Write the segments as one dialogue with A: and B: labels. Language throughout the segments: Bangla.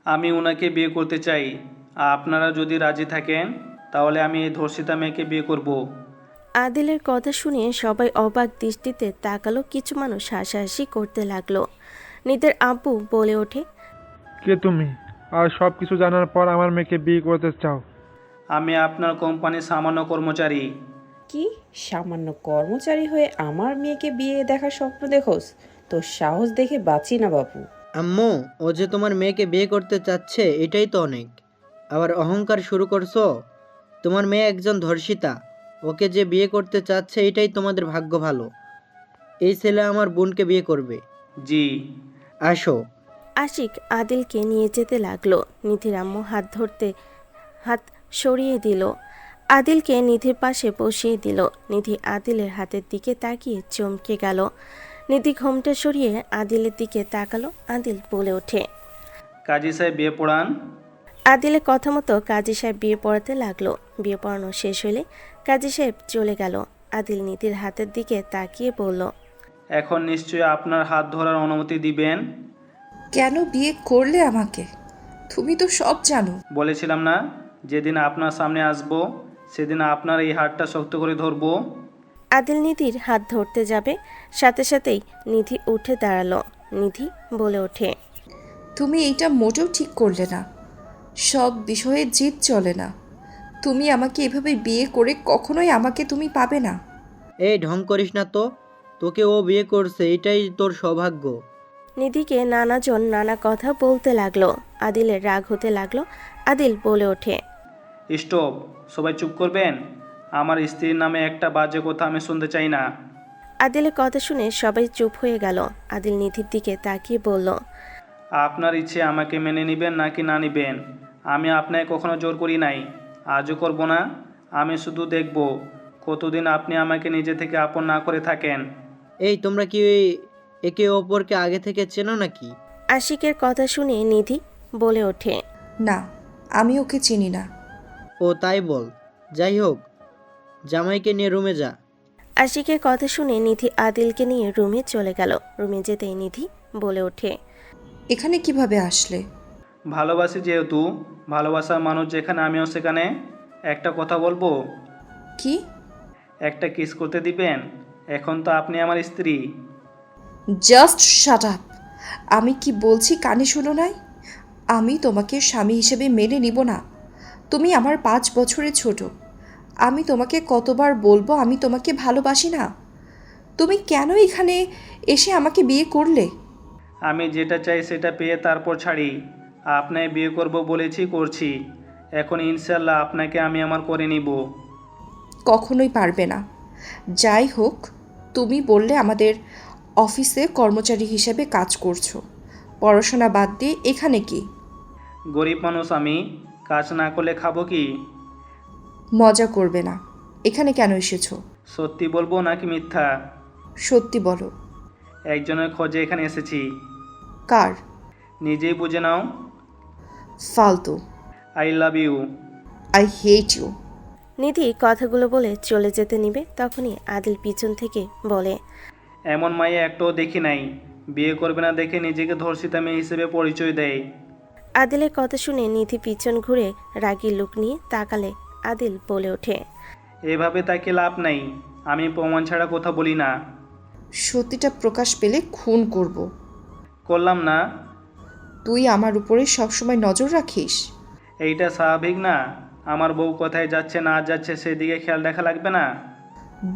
A: আমি ওনাকে বিয়ে করতে চাই। আপনারা যদি রাজি থাকেন তাহলে আমি এই ধর্ষিতা মেয়েকে বিয়ে করব।
B: আদিলের কথা শুনে সবাই অবাক দৃষ্টিতে তাকালো, কিছু মানুষ হাসাহাসি করতে লাগলো। নিধির আব্বু বলে ওঠে,
C: কে তুমি? আর সব কিছু জানার পর আমার মেয়েকে বিয়ে করতে চাও?
A: আমি আপনার কোম্পানির সামান্য কর্মচারী।
D: কি, সামান্য কর্মচারী হয়ে আমার মেয়েকে বিয়ে দেখার স্বপ্ন দেখোস? তোর সাহস দেখে বাঁচি না বাপু।
E: আম্মু, ও যে তোমার মেয়েকে বিয়ে করতে চাচ্ছে এটাই তো অনেক। আবার অহংকার শুরু করছো? তোমার মেয়ে একজন ধর্ষিতা, ওকে যে বিয়ে করতে চাচ্ছে এটাই তোমাদের ভাগ্য ভালো। এই ছেলে আমার বোনকে বিয়ে করবে।
A: জি।
E: আসো।
B: আশিক আদিলকে নিয়ে যেতে লাগলো। নিধির আম্মু হাত সরিয়ে দিল। আদিলকে নিধির পাশে বসিয়ে দিল। নিধি আদিলের হাতের দিকে তাকিয়ে চমকে গেল। নিধি ঘোমটা সরিয়ে আদিলের দিকে তাকালো। আদিল বলে ওঠে,
A: কাজী সাহেব বিয়ে পড়ান।
B: আদিলের কথা মতো কাজী সাহেব বিয়ে পড়াতে লাগলো। বিয়ে পড়ানো শেষ হলে কাজী সাহেব চলে গেল। আদিল নিধির হাতের দিকে তাকিয়ে বলল,
A: এখন নিশ্চয়ই আপনার হাত ধরার অনুমতি দিবেন।
F: কেন বিয়ে করলে আমাকে? তুমি তো সব জানো।
A: বলেছিলাম না, যেদিন আপনার সামনে আসব সেদিন আপনার এই হাতটা শক্ত করে ধরবো।
B: আদিল নিধির হাত ধরতে যাবে, সাথে সাথেই নিধি উঠে দাঁড়ালো। নিধি বলে ওঠে,
F: তুমি এইটা মোটেও ঠিক করলে না। সব বিষয়ে জিদ চলে না। তুমি আমাকে এভাবে বিয়ে করে কখনোই আমাকে তুমি পাবে না।
E: এই ঢং করিস না তো, তোকে ও বিয়ে করছে এটাই তোর সৌভাগ্য।
B: নিধিকে নানাজন নানা কথা বলতে লাগলো। আদিলের রাগ হতে লাগলো। আদিল বলে ওঠে,
A: স্টপ, সবাই চুপ করবেন। আমার স্ত্রীর নামে একটা বাজে কথা আমি শুনতে চাই না।
B: আদিলের কথা শুনে সবাই চুপ হয়ে গেল। আদিল নিধির দিকে তাকিয়ে বলল,
A: আপনার ইচ্ছে আমাকে মেনে নেবেন নাকি না নেবেন, আমি আপনাকে কখনো জোর করি নাই, আজও করব না। আমি শুধু দেখব কতদিন আপনি আমাকে নিজে থেকে আপন না করে থাকেন।
E: এই তোমরা কি একে অপরকে আগে থেকে চেনো নাকি?
B: আশিকের কথা শুনে নিধি বলে ওঠে,
F: না, আমি ওকে চিনি না।
E: ও তাই বল। যাই হোক, জামাইকে নিয়ে রুমে যা।
B: আশিকের কথা শুনে নিধি আদিলকে নিয়ে রুমে চলে গেল। রুমে যেতেই নিধি বলে ওঠে,
F: এখানে কিভাবে আসলে?
A: ভালোবাসি যেহেতু, ভালোবাসার মানুষ যেখানে আমিও সেখানে। একটা কথা বলবো?
F: কি?
A: একটা কিস করতে দিবেন? এখন তো আপনি আমার স্ত্রী।
F: Just shut up. আমি কি বলছি কানে শুনো নাই? আমি তোমাকে স্বামী হিসেবে মেনে নিব না। তুমি আমার 5 বছরের ছোট। আমি তোমাকে কতবার বলবো আমি তোমাকে ভালোবাসি না? তুমি কেন এখানে এসে আমাকে বিয়ে করলে?
A: আমি যেটা চাই সেটা পেয়ে তারপর ছাড়ি। আপনাকে বিয়ে করব বলেছি, করছি। এখন ইনশাল্লাহ আপনাকে আমি আমার করে নিব।
F: কখনোই পারবে না। যাই হোক, তুমি বললে আমাদের অফিসে কর্মচারী হিসেবে কাজ করছো। পড়াশোনা বাদ দিয়ে এখানে কি?
A: গরিব মানুষ আমি, কাজ না করলে খাবো কি?
F: মজা করবে না। এখানে কেন এসেছো?
A: সত্যি বলবো নাকি মিথ্যা?
F: সত্যি বলো।
A: একজনের খোঁজে এখানে এসেছি।
F: কার?
A: নিজেই বুঝে নাও।
F: ফালতু।
A: I love you.
F: I hate you.
B: Nidhi কথাগুলো বলে চলে যেতে নিবে, তখনই আদিল পিছন থেকে বলে,
A: এমন মাইয়া একটাও দেখি নাই, বিয়ে করবে না দেখে নিজেকে ধর্ষিতা মেয়ে হিসেবে পরিচয় দেয়।
B: আদিলের কথা শুনে নিধি পিছন ঘুরে রাগী লুক নিয়ে তাকালে। আদিল বলে ওঠে,
A: এভাবে তাকে লাভ নাই, আমি প্রমাণ ছাড়া কথা বলি না।
F: সত্যিটা প্রকাশ পেলে খুন করব।
A: করলাম না?
F: তুই আমার উপরে সবসময় নজর রাখিস।
A: এইটা স্বাভাবিক না? আমার বউ কোথায় যাচ্ছে না যাচ্ছে সেদিকে খেয়াল রাখা লাগবে না?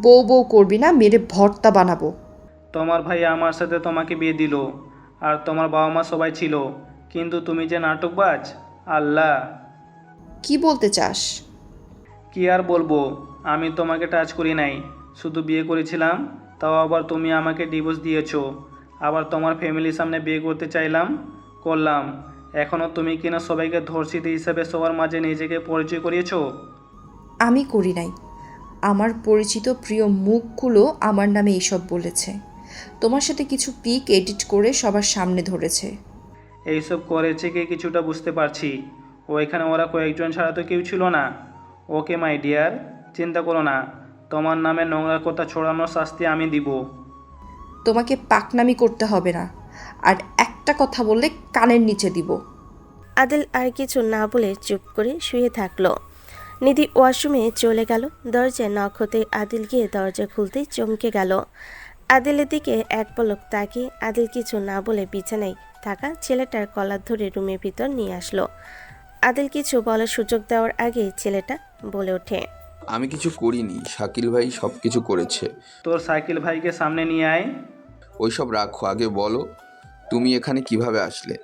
F: বউ বউ করবি না, মেরে ভর্তা বানাবো।
A: তোমার ভাই আমার সাথে তোমাকে বিয়ে দিল, আর তোমার বাবা মা সবাই ছিল, কিন্তু তুমি যে নাটকবাজ! আল্লাহ!
F: কি বলতে চাস?
A: কি আর বলবো, আমি তোমাকে টাচ করি নাই, শুধু বিয়ে করেছিলাম। তাও আবার তুমি আমাকে ডিভোর্স দিয়েছো। আবার তোমার ফ্যামিলির সামনে বিয়ে করতে চাইলাম, করলাম। এখনও তুমি কিনা সবাইকে ধর্ষিত হিসেবে সবার মাঝে নিজেকে পরিচয় করিয়েছো।
F: আমি করি নাই। আমার পরিচিত প্রিয় মুখগুলো আমার নামে এইসব বলেছে। তোমার সাথে কিছু পিক এডিট করে সবার সামনে ধরেছে।
A: এইসব করেছে কি কিছুটা বুঝতে পারছি। ওইখানে ওরা কয়েকজন ছাড়া তো কেউ ছিল না। ওকে মাই ডিয়ার, চিন্তা করো না, তোমার নামে নোংরা কথা ছড়ানোর শাস্তি আমি দিব।
F: তোমাকে পাকনামি করতে হবে না। আর একটা কথা বললে কানের নিচে দিব।
B: আদিল আর কিছু না বলে চুপ করে শুয়ে থাকলো। নিধি ওয়াশরুমে চলে গেল। দরজায় নখ হতে আদিল গিয়ে দরজা খুলতেই চমকে গেল। আদিলের দিকে এক পলক তাকিয়ে আদিল কিছু না বলে বিছানায় থাকা ছেলেটার কলার ধরে রুমের ভিতর নিয়ে আসলো। আদিল কিছু বলার সুযোগ দেওয়ার আগেই ছেলেটা বলে ওঠে,
G: আমি কিছু করিনি, শাকিল ভাই সব কিছু করেছে।
A: তোর সাইকেল ভাইকে সামনে নিয়ে আয়।
G: ওইসব রাখো, আগে বলো তুমি এখানে কিভাবে আসলে?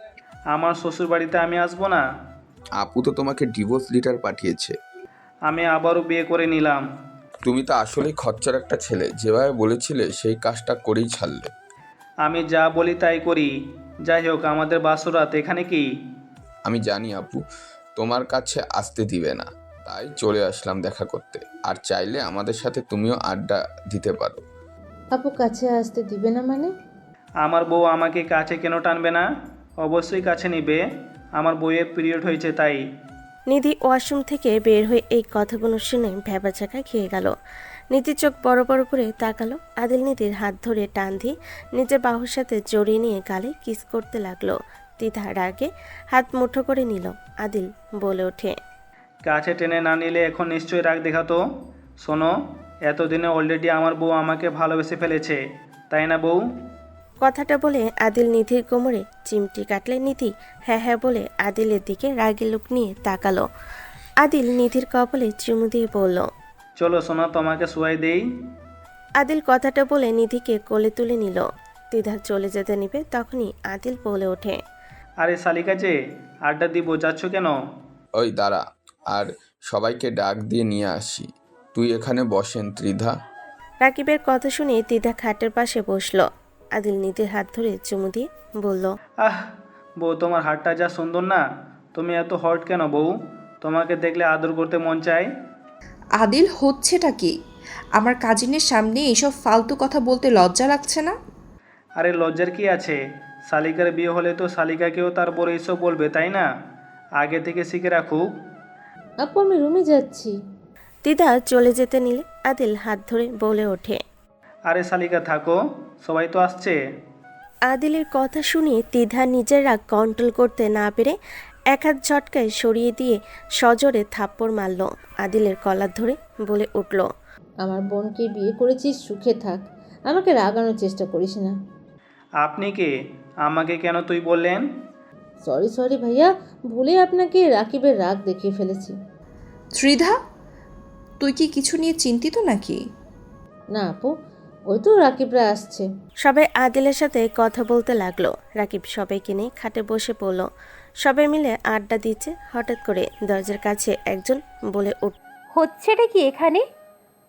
A: আমার শ্বশুর বাড়িতে আমি আসবো না?
G: আপু তো তোমাকে ডিভোর্স লেটার পাঠিয়েছে।
A: আমি আবারও বিয়ে করে নিলাম।
G: তুমি তো আসলেই খচ্চর একটা ছেলে, যেভাবে বলেছিলে সেই কাজটা করেই ছাড়লে।
A: আমি যা বলি তাই করি। যাই হোক, আমাদের বাসরাত এখানে কি?
G: আমি জানি আপু তোমার কাছে আসতে দিবে না, তাই চলে আসলাম দেখা করতে। আর চাইলে আমাদের সাথে তুমিও আড্ডা দিতে পারো।
H: আপু কাছে আসতে দিবে না মানে?
A: আমার বউ আমাকে কাছে কেন টানবে না? অবশ্যই কাছে নিবে। আমার বউয়ের পিরিয়ড হয়েছে তাই।
B: নিধি ওয়াশরুম থেকে বের হয়ে এই কথাগুলো শুনে ভ্যাবাচাকা খেয়ে গেল। নিধি চোখ বড় বড় করে তাকালো। আদিল নিধির হাত ধরে টান দিয়ে নিজের বাহুর সাথে জড়িয়ে নিয়ে গালে কিস করতে লাগলো। দ্বিধার আগে হাত মুঠো করে নিল। আদিল বলে ওঠে,
A: কাছে টেনে না নিলে এখন নিশ্চয়ই রাগ দেখাতো। শোনো, এতদিনে অলরেডি আমার বউ আমাকে ভালোবেসে ফেলেছে, তাই না বউ?
B: কথাটা বলে আদিল নিধির কোমরে চিমটি কাটলে নিধি হ্যাঁ হ্যাঁ বলে আদিলের দিকে রাগি লোক নিয়ে তাকালো। আদিল নিধির কপালে চুমু দিয়ে বলল,
A: চলো সোনা, তোমাকে শুয়াই দেই।
B: আদিল কথাটা বলে নিধিকে কোলে তুলে নিল। দ্বিধা চলে যেতে নিবে তখনই আদিল বলে ওঠে,
A: আরে শালিকা যে, আড্ডা দিব, যাচ্ছ কেন?
G: ওই দাঁড়া, আর সবাইকে ডাক দিয়ে নিয়ে আসি। তুই এখানে বসেন ত্রিধা।
B: রাকিবের কথা শুনে দ্বিধা খাটের পাশে বসলো। আদিল নিধির হাত ধরে চুমু দিয়ে বলল,
A: আহ বউ, তোমার হাতটা যা সুন্দর না। তুমি এত হট কেন বউ? তোমাকে দেখলে আদর করতে মন চায়।
F: আদিল হচ্ছেটা কি? আমার কাজিনের সামনে এইসব ফালতু কথা বলতে লজ্জা লাগছে না?
A: আরে লজ্জার কি আছে? শালিকার বিয়ে হলে তো শালিকাকেও তার বড় এইসব বলবে, তাই না? আগে থেকে শিখে রাখুক।
H: আপু আমি রুমে যাচ্ছি।
B: দ্বিধা চলে যেতে নিলে আদিল হাত ধরে বলে ওঠে,
A: আরে শালিকা থাকো, সবাই তো আসছে।
B: আদিলের কথা শুনে দ্বিধা নিজের রাগ কন্ট্রোল করতে না পেরে এক হাত ঝটকায় সরিয়ে দিয়ে সজোরে থাপ্পড় মারল। আদিলের কলার ধরে বলে উঠল,
H: আমার বোনকে বিয়ে করেছিস, সুখে থাক, আমাকে রাগানোর চেষ্টা করিস না।
A: আপনি কে? আমাকে কেন তুই বললেন?
H: সরি সরি ভাইয়া, ভুলে আপনাকে রাকিবের রাগ দেখিয়ে ফেলেছি।
F: ত্রিধা, তুই কি কিছু নিয়ে চিন্তিত নাকি?
H: না আপু, ওই তো রাকিবরা আসছে।
B: সবাই আদিলের সাথে কথা বলতে লাগলো। রাকিব সবাইকে নিয়ে খাটে বসে পড়ল। সবাই মিলে আড্ডা দিচ্ছে। হঠাৎ করে দরজার কাছে একজন বলে উঠল,
I: হচ্ছেটা কি এখানে?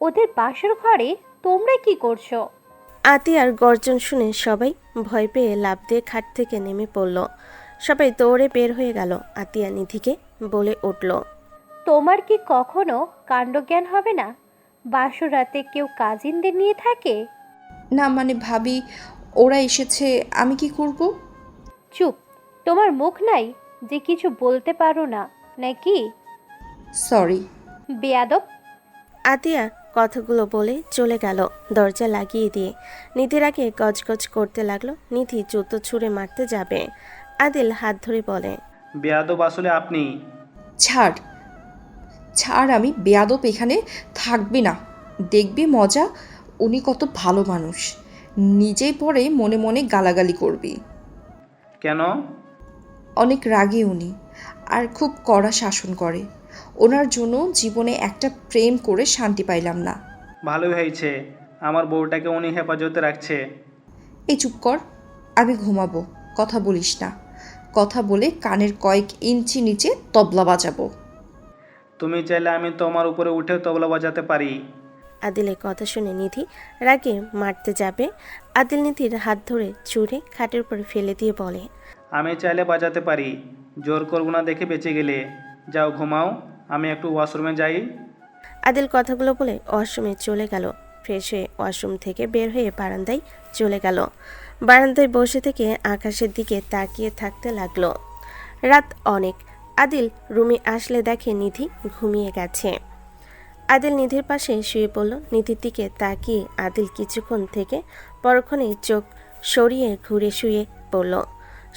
I: ওদের বাসর ঘরে তোমরা কি করছো?
B: আতিয়ার গর্জন শুনে সবাই ভয় পেয়ে লাফ দিয়ে খাট থেকে নেমে পড়ল। সবাই দৌড়ে বের হয়ে গেল। আতিয়া নিধিকে বলে উঠল,
I: তোমার কি কখনো কাণ্ডজ্ঞান হবে না? বাসর রাতে কেউ কাজিনদের নিয়ে থাকে?
F: না মানে ভাবি, ওরা এসেছে, আমি কি করব?
I: চুপ, তোমার মুখ নাই যে কিছু বলতে পারো না নাকি?
F: সরি।
I: বেয়াদব!
B: আতিয়া কথাগুলো বলে চলে গেল দরজা লাগিয়ে দিয়ে। নিধির আগে গজগজ করতে লাগলো। নিধি জুতো ছুঁড়ে মারতে যাবে। আদিল হাত ধরে বলে,
A: বেয়াদব আসলে আপনি।
F: ছাড় ছাড়, আমি বেয়াদব এখানে থাকবি না। দেখবি মজা, উনি কত ভালো মানুষ। নিজেই পরে মনে মনে গালাগালি করবি।
A: কেন?
F: অনেক রাগী উনি, আর খুব কড়া শাসন করে। ওনার জন্য জীবনে একটা প্রেম করে শান্তি পাইলাম না।
A: ভালোই হয়েছে, আমার বউটাকে উনি হেফাজতে রাখছে।
F: এই চুপ কর, আমি ঘুমাবো, কথা বলিস না। কথা বলে কানের কয়েক ইঞ্চি নিচে তবলা বাজাবো।
A: তুমি চাইলে আমি তোমার উপরে উঠে তবলা বাজাতে পারি।
B: আদিলের কথা শুনে নিধি রাগে মারতে যাবে। আদিল নিধির হাত ধরে ছুঁড়ে খাটের উপরে ফেলে দিয়ে বলে,
A: আমি চাইলে বাজাতে পারি, জোর করবো না দেখে বেঁচে গেলে। যাও ঘুমাও, আমি একটু ওয়াশরুমে যাই।
B: আদিল কথাগুলো বলে ওয়াশরুমে চলে গেল। ফ্রেশ হয়ে ওয়াশরুম থেকে বের হয়ে বারান্দায় চলে গেল। বারান্দায় বসে থেকে আকাশের দিকে তাকিয়ে থাকতে লাগলো। রাত অনেক। আদিল রুমে আসলে দেখে নিধি ঘুমিয়ে গেছে। আদিল নিধির পাশে শুয়ে পড়ল। নিধির দিকে তাকিয়ে আদিল কিছুক্ষণ থেকে পরক্ষণে চোখ সরিয়ে ঘুরে শুয়ে পড়ল।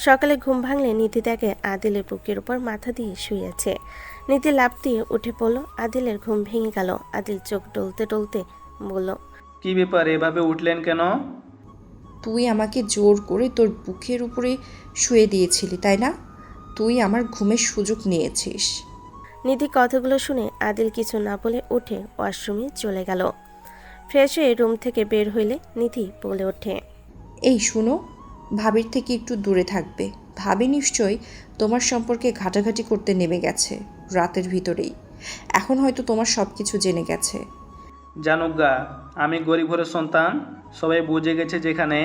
B: সকালে ঘুম ভাঙলে নিধি দেখে আদিলের বুকের উপর মাথা দিয়ে শুয়ে আছে। নিধি লাফ দিয়ে উঠে পড়ল। আদিলের ঘুম ভেঙে গেল। আদিল চোখ ডলতে ডলতে বলল,
A: কি ব্যাপার, এভাবে উঠলেন কেন?
F: তুই আমাকে জোর করে তোর বুকের উপরে শুয়ে দিয়েছিলি তাই না? তুই আমার ঘুমের সুযোগ নিয়েছিস।
B: নিধি কথাগুলো শুনে আদিল কিছু না বলে উঠে ওয়াশরুমে চলে গেল। ফ্রেশ হয়ে রুম থেকে বের হইলে নিধি বলে ওঠে,
F: এই শুনো, ভাবির থেকে একটু দূরে থাকবে। ভাবি নিশ্চয়ই তোমার সম্পর্কে ঘাটাঘাটি করতে নেমে গেছে রাতের ভিতরেই। এখন হয়তো তোমার সব কিছু জেনে গেছে।
A: জানুগা, আমি গরিব ঘরের সন্তান। সবাই বুঝে গেছে যেখানে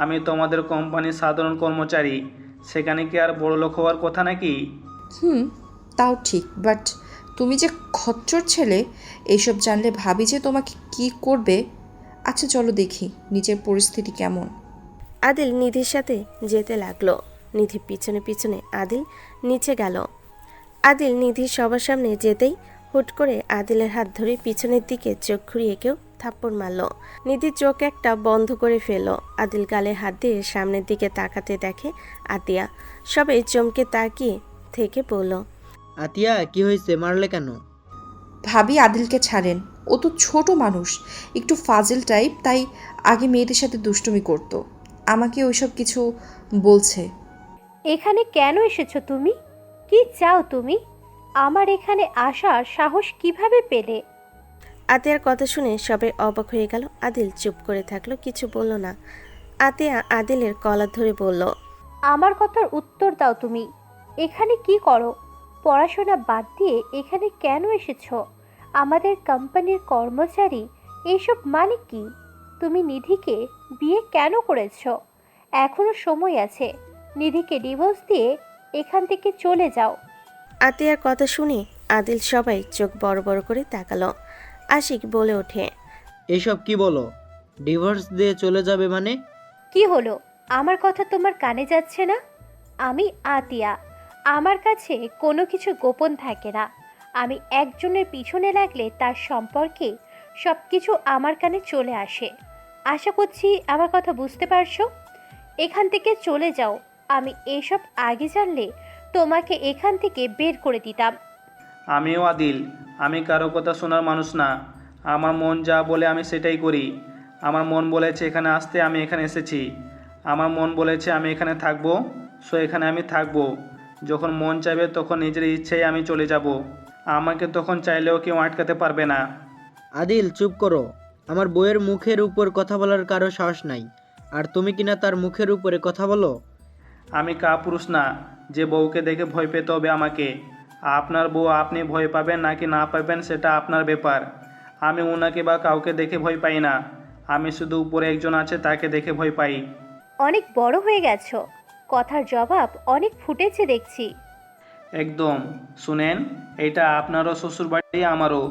A: আমি তোমাদের কোম্পানির সাধারণ কর্মচারী, সেখানে কি আর বড়লোক হওয়ার কথা নাকি?
F: তাও ঠিক, বাট তুমি যে খচ্চর ছেলে, এইসব জানলে ভাবি যে তোমাকে কি করবে। আচ্ছা চলো দেখি নিজের পরিস্থিতি কেমন।
B: আদিল নিধির সাথে যেতে লাগলো। নিধি পিছনে পিছনে আদিল নিচে গেল। আদিল নিধির সবার সামনে যেতেই হুট করে আদিলের হাত ধরে পিছনের দিকে চোখ ঘুরিয়ে কেউ থাপ্পড় মারল। নিধির চোখ একটা বন্ধ করে ফেলল। আদিল গালে হাত দিয়ে সামনের দিকে তাকাতে দেখে আতিয়া। সবাই চমকে তাকিয়ে থেকে বলল,
E: আতিয়া, কি হয়েছে, মারলে কেন?
F: ভাবি আদিলকে ছাড়েন, ও তো ছোট মানুষ, একটু ফাজিল টাইপ, তাই আগে মেয়েদের সাথে দুষ্টুমি করতো। আমাকে ওইসব কিছু বলছে।
I: এখানে কেন এসেছো তুমি? কি চাও তুমি? আমার এখানে আসার সাহস কিভাবে পেলে?
B: আতিয়ার কথা শুনে সবাই অবাক হয়ে গেল। আদিল চুপ করে থাকলো, কিছু বলল না। আতিয়া আদিলের কলার ধরে বলল,
I: আমার কথার উত্তর দাও তুমি। এখানে কি করো? পড়াশোনা বাদ দিয়ে এখানে কেন এসেছো? আমাদের কোম্পানির কর্মচারী, এইসব মানে কি? তুমি নিধিকে বিয়ে কেন করেছো? এখনো সময় আছে। নিধিকে ডিভোর্স দিয়ে এখান থেকে চলে যাও।
B: আতিয়ার কথা শুনে আদিল সবাই চোখ বড় বড় করে তাকালো। আশিক বলে ওঠে,
E: এসব কি বলো? ডিভোর্স দিয়ে চলে যাবে মানে?
I: কি হলো? আমার কথা তোমার কানে যাচ্ছে না? আমি আতিয়া। আমার কাছে কোনো কিছু গোপন থাকে না। আমি একজনের পিছনে লাগলে তার সম্পর্কে সব কিছু আমার কানে চলে আসে। আশা করছি আমার কথা বুঝতে পারছো। এখান থেকে চলে যাও। আমি এসব আগে জানলে তোমাকে এখান থেকে বের করে দিতাম।
A: আমিও আদিল, আমি কারো কথা শোনার মানুষ না। আমার মন যা বলে আমি সেটাই করি। আমার মন বলেছে এখানে আসতে, আমি এখানে এসেছি। আমার মন বলেছে আমি এখানে থাকবো, সো এখানে আমি থাকবো। যখন মন চাইবে তখন নিজের ইচ্ছেই আমি চলে যাব। আমাকে তখন চাইলেও কেউ আটকাতে পারবে না।
E: আদিল, চুপ করো। আমার বউয়ের মুখের উপর কথা বলার কারো সাহস নাই, আর তুমি কিনা তার মুখের উপরে কথা বলো?
A: আমি কাপুরুষ না যে বউকে দেখে ভয় পেতে হবে আমাকে। আপনার বউ আপনি ভয় পাবেন নাকি না পাবেন সেটা আপনার ব্যাপার। আমি ওনাকে বা কাউকে দেখে ভয় পাই না। আমি শুধু উপরে একজন আছে তাকে দেখে ভয় পাই।
I: অনেক বড় হয়ে গেছো, কথার জবাব অনেক ফুটেছে দেখছি।
A: একদম। শুনেন, এটা আপনারও শ্বশুরবাড়ি, আমারও।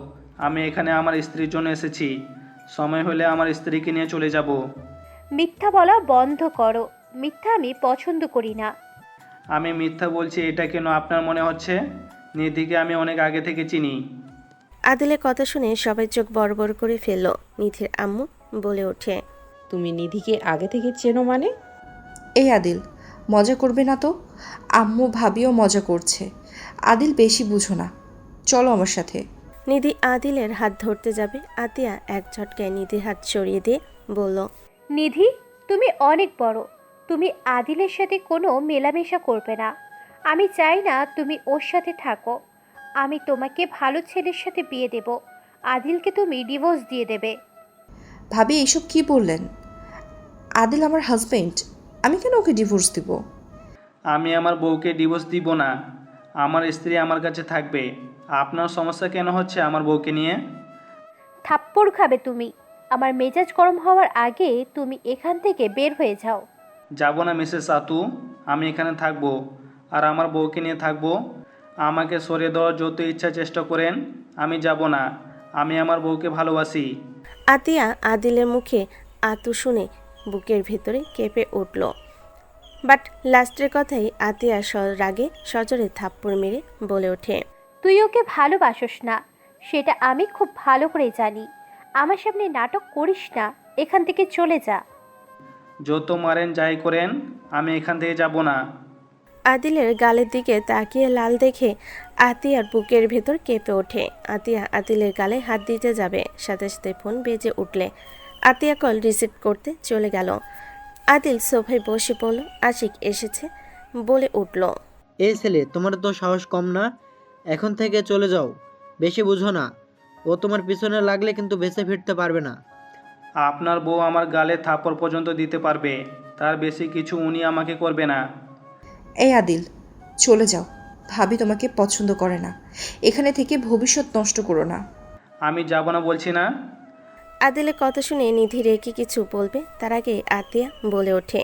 A: আমি এখানে আমার স্ত্রীর জন্য এসেছি। সময় হলে আমার স্ত্রীকে নিয়ে চলে যাব।
I: মিথ্যা বলা বন্ধ করো। মিথ্যা আমি পছন্দ করি না।
A: আমি মিথ্যা বলছি এটা কেন আপনার মনে হচ্ছে? নিধিকে আমি অনেক আগে থেকে চিনি।
B: আদিলের কথা শুনে সবাই চোখ বড় বড় করে ফেলল। নিধির আম্মু বলে ওঠে,
D: তুমি নিধিকে আগে থেকে চেনো মানে?
F: এই আদিল, মজা করবে না তো? আম্মু ভাবিও মজা করছে। আদিল বেশি বুঝো না, চলো আমার সাথে।
B: নিধি আদিলের হাত ধরতে যাবে। আতিয়া এক ঝটকায় নিধির হাত সরিয়ে দিয়ে বলল,
I: নিধি, তুমি অনেক বড়। তুমি আদিলের সাথে কোনো মেলামেশা করবে না। আমি চাই না তুমি ওর সাথে থাকো। আমি তোমাকে ভালো ছেলের সাথে বিয়ে দেব। আদিলকে তুমি ডিভোর্স দিয়ে দেবে।
F: ভাবি এইসব কি বললেন? আদিল আমার হাজবেন্ড, আমি কেন ওকে ডিভোর্স দিব?
A: আমি আমার বউকে ডিভোর্স দিব না। আমার স্ত্রী আমার কাছে থাকবে। আপনার সমস্যা কেন হচ্ছে আমার বউকে নিয়ে?
I: থাপ্পড় খাবে তুমি। আমার মেজাজ গরম হওয়ার আগে তুমি এখান থেকে বের হয়ে যাও।
A: যাব না মিসেস সাতু, আমি এখানে থাকবো আর আমার বউকে নিয়ে থাকবো। আমাকে সরিয়ে দেওয়ার যত ইচ্ছা চেষ্টা করেন, আমি যাব না। আমি আমার বউকে ভালোবাসি।
B: আতিয়া আদিলের মুখে আতু শুনে বুকের ভেতরে কেঁপে উঠল। বাট লাস্টের কথাই আতিয়া রাগে সজোরে থাপ্পড় মেরে বলে ওঠে,
I: তুই ওকে ভালোবাসোস না, সেটা আমি খুব ভালো করে জানি। আমার সামনে নাটক করিস না। এখান থেকে চলে যা।
A: যত মারেন যাই করেন, আমি এখান থেকে যাব না।
B: আদিলের গালের দিকে তাকিয়ে লাল দেখে আতিয়ার বুকের ভেতর কেঁপে ওঠে। আতিয়া আদিলের গালে হাত দিতে যাবে, সাথে সাথে ফোন বেজে উঠলে আতিয়া কল রিসিভ করতে চলে গেল। আদিল সোফায় বসে পড়ল। আশিক এসেছে বলে উঠল,
E: এই ছেলে, তোমার তো সাহস কম না? এখন থেকে চলে যাও, বেশি বুঝো না। ও তোমার পিছনে লাগলে কিন্তু বেঁচে ফিরতে পারবে না।
A: আপনার বউ আমার গালে থাপ্পড় পর্যন্ত দিতে পারবে, তার বেশি কিছু উনি আমাকে করবে না।
F: এই আদিল, চলে যাও। ভাবি তোমাকে পছন্দ করে না। এখানে থেকে ভবিষ্যৎ নষ্ট করো না।
A: আমি যাব না বলছি না।
B: আদিলের কথা শুনে নিধি রেখে কিছু বলবে তার আগে আতিয়া বলে ওঠে,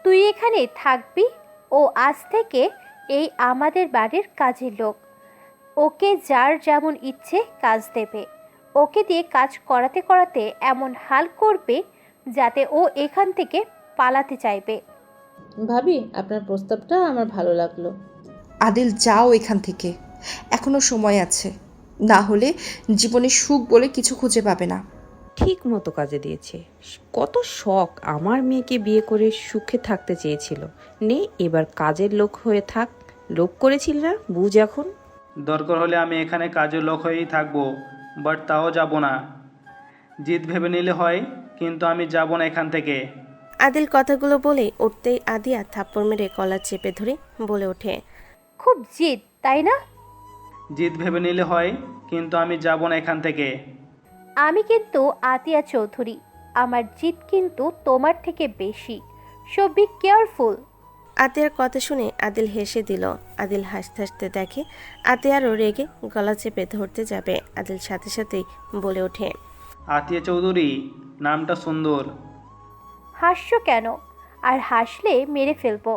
I: তুই এখানে থাকবি, ও আজ থেকে এই আমাদের বাড়ির কাজের লোক। ওকে যার যেমন ইচ্ছে কাজ দেবে, ওকে দিয়ে কাজ করাতে করাতে এমন হাল করবে যাতে ও এখান থেকে পালাতে চাইবে।
H: ভাবি, আপনার প্রস্তাবটা আমার ভালো লাগলো।
F: আদিল, যাও এখান থেকে, এখনো সময় আছে। না হলে জীবনে সুখ বলে কিছু খুঁজে পাবে না।
D: ঠিক মতো কাজে দিয়েছে। কত শখ, আমার মেয়েকে বিয়ে করে সুখে থাকতে চেয়েছিল। নে এবার কাজের লোক হয়ে থাক। লোভ করেছিল না, বুঝ এখন।
A: দরকার হলে আমি এখানে কাজের লোক হয়েই থাকবো, বাট তাও যাব না। জিত ভেবে নিলে হয়, কিন্তু আমি যাব না এখান থেকে।
B: আদিল কথাগুলো বলে উঠতেই আদিয়া থাপ্পড় মেরে কলার চেপে ধরে বলে ওঠে,
I: খুব জিদ, তাই না?
A: জিত ভেবে নিলে হয়, কিন্তু আমি যাব না এখান থেকে।
I: আমি কিন্তু আতিয়া চৌধুরী, আমার জিদ কিন্তু তোমার থেকে বেশি। So be careful.
B: আতিয়ার কথা শুনে আদিল হেসে দিল। আদিল হাসতে হাসতে দেখে আতিয়ারও রেগে গলা চেপে ধরতে যাবে। আদিল সাথে সাথেই বলে ওঠে,
A: আতিয়া চৌধুরী নামটা সুন্দর।
I: হাসছো কেন? আর হাসলে মেরে ফেলবো।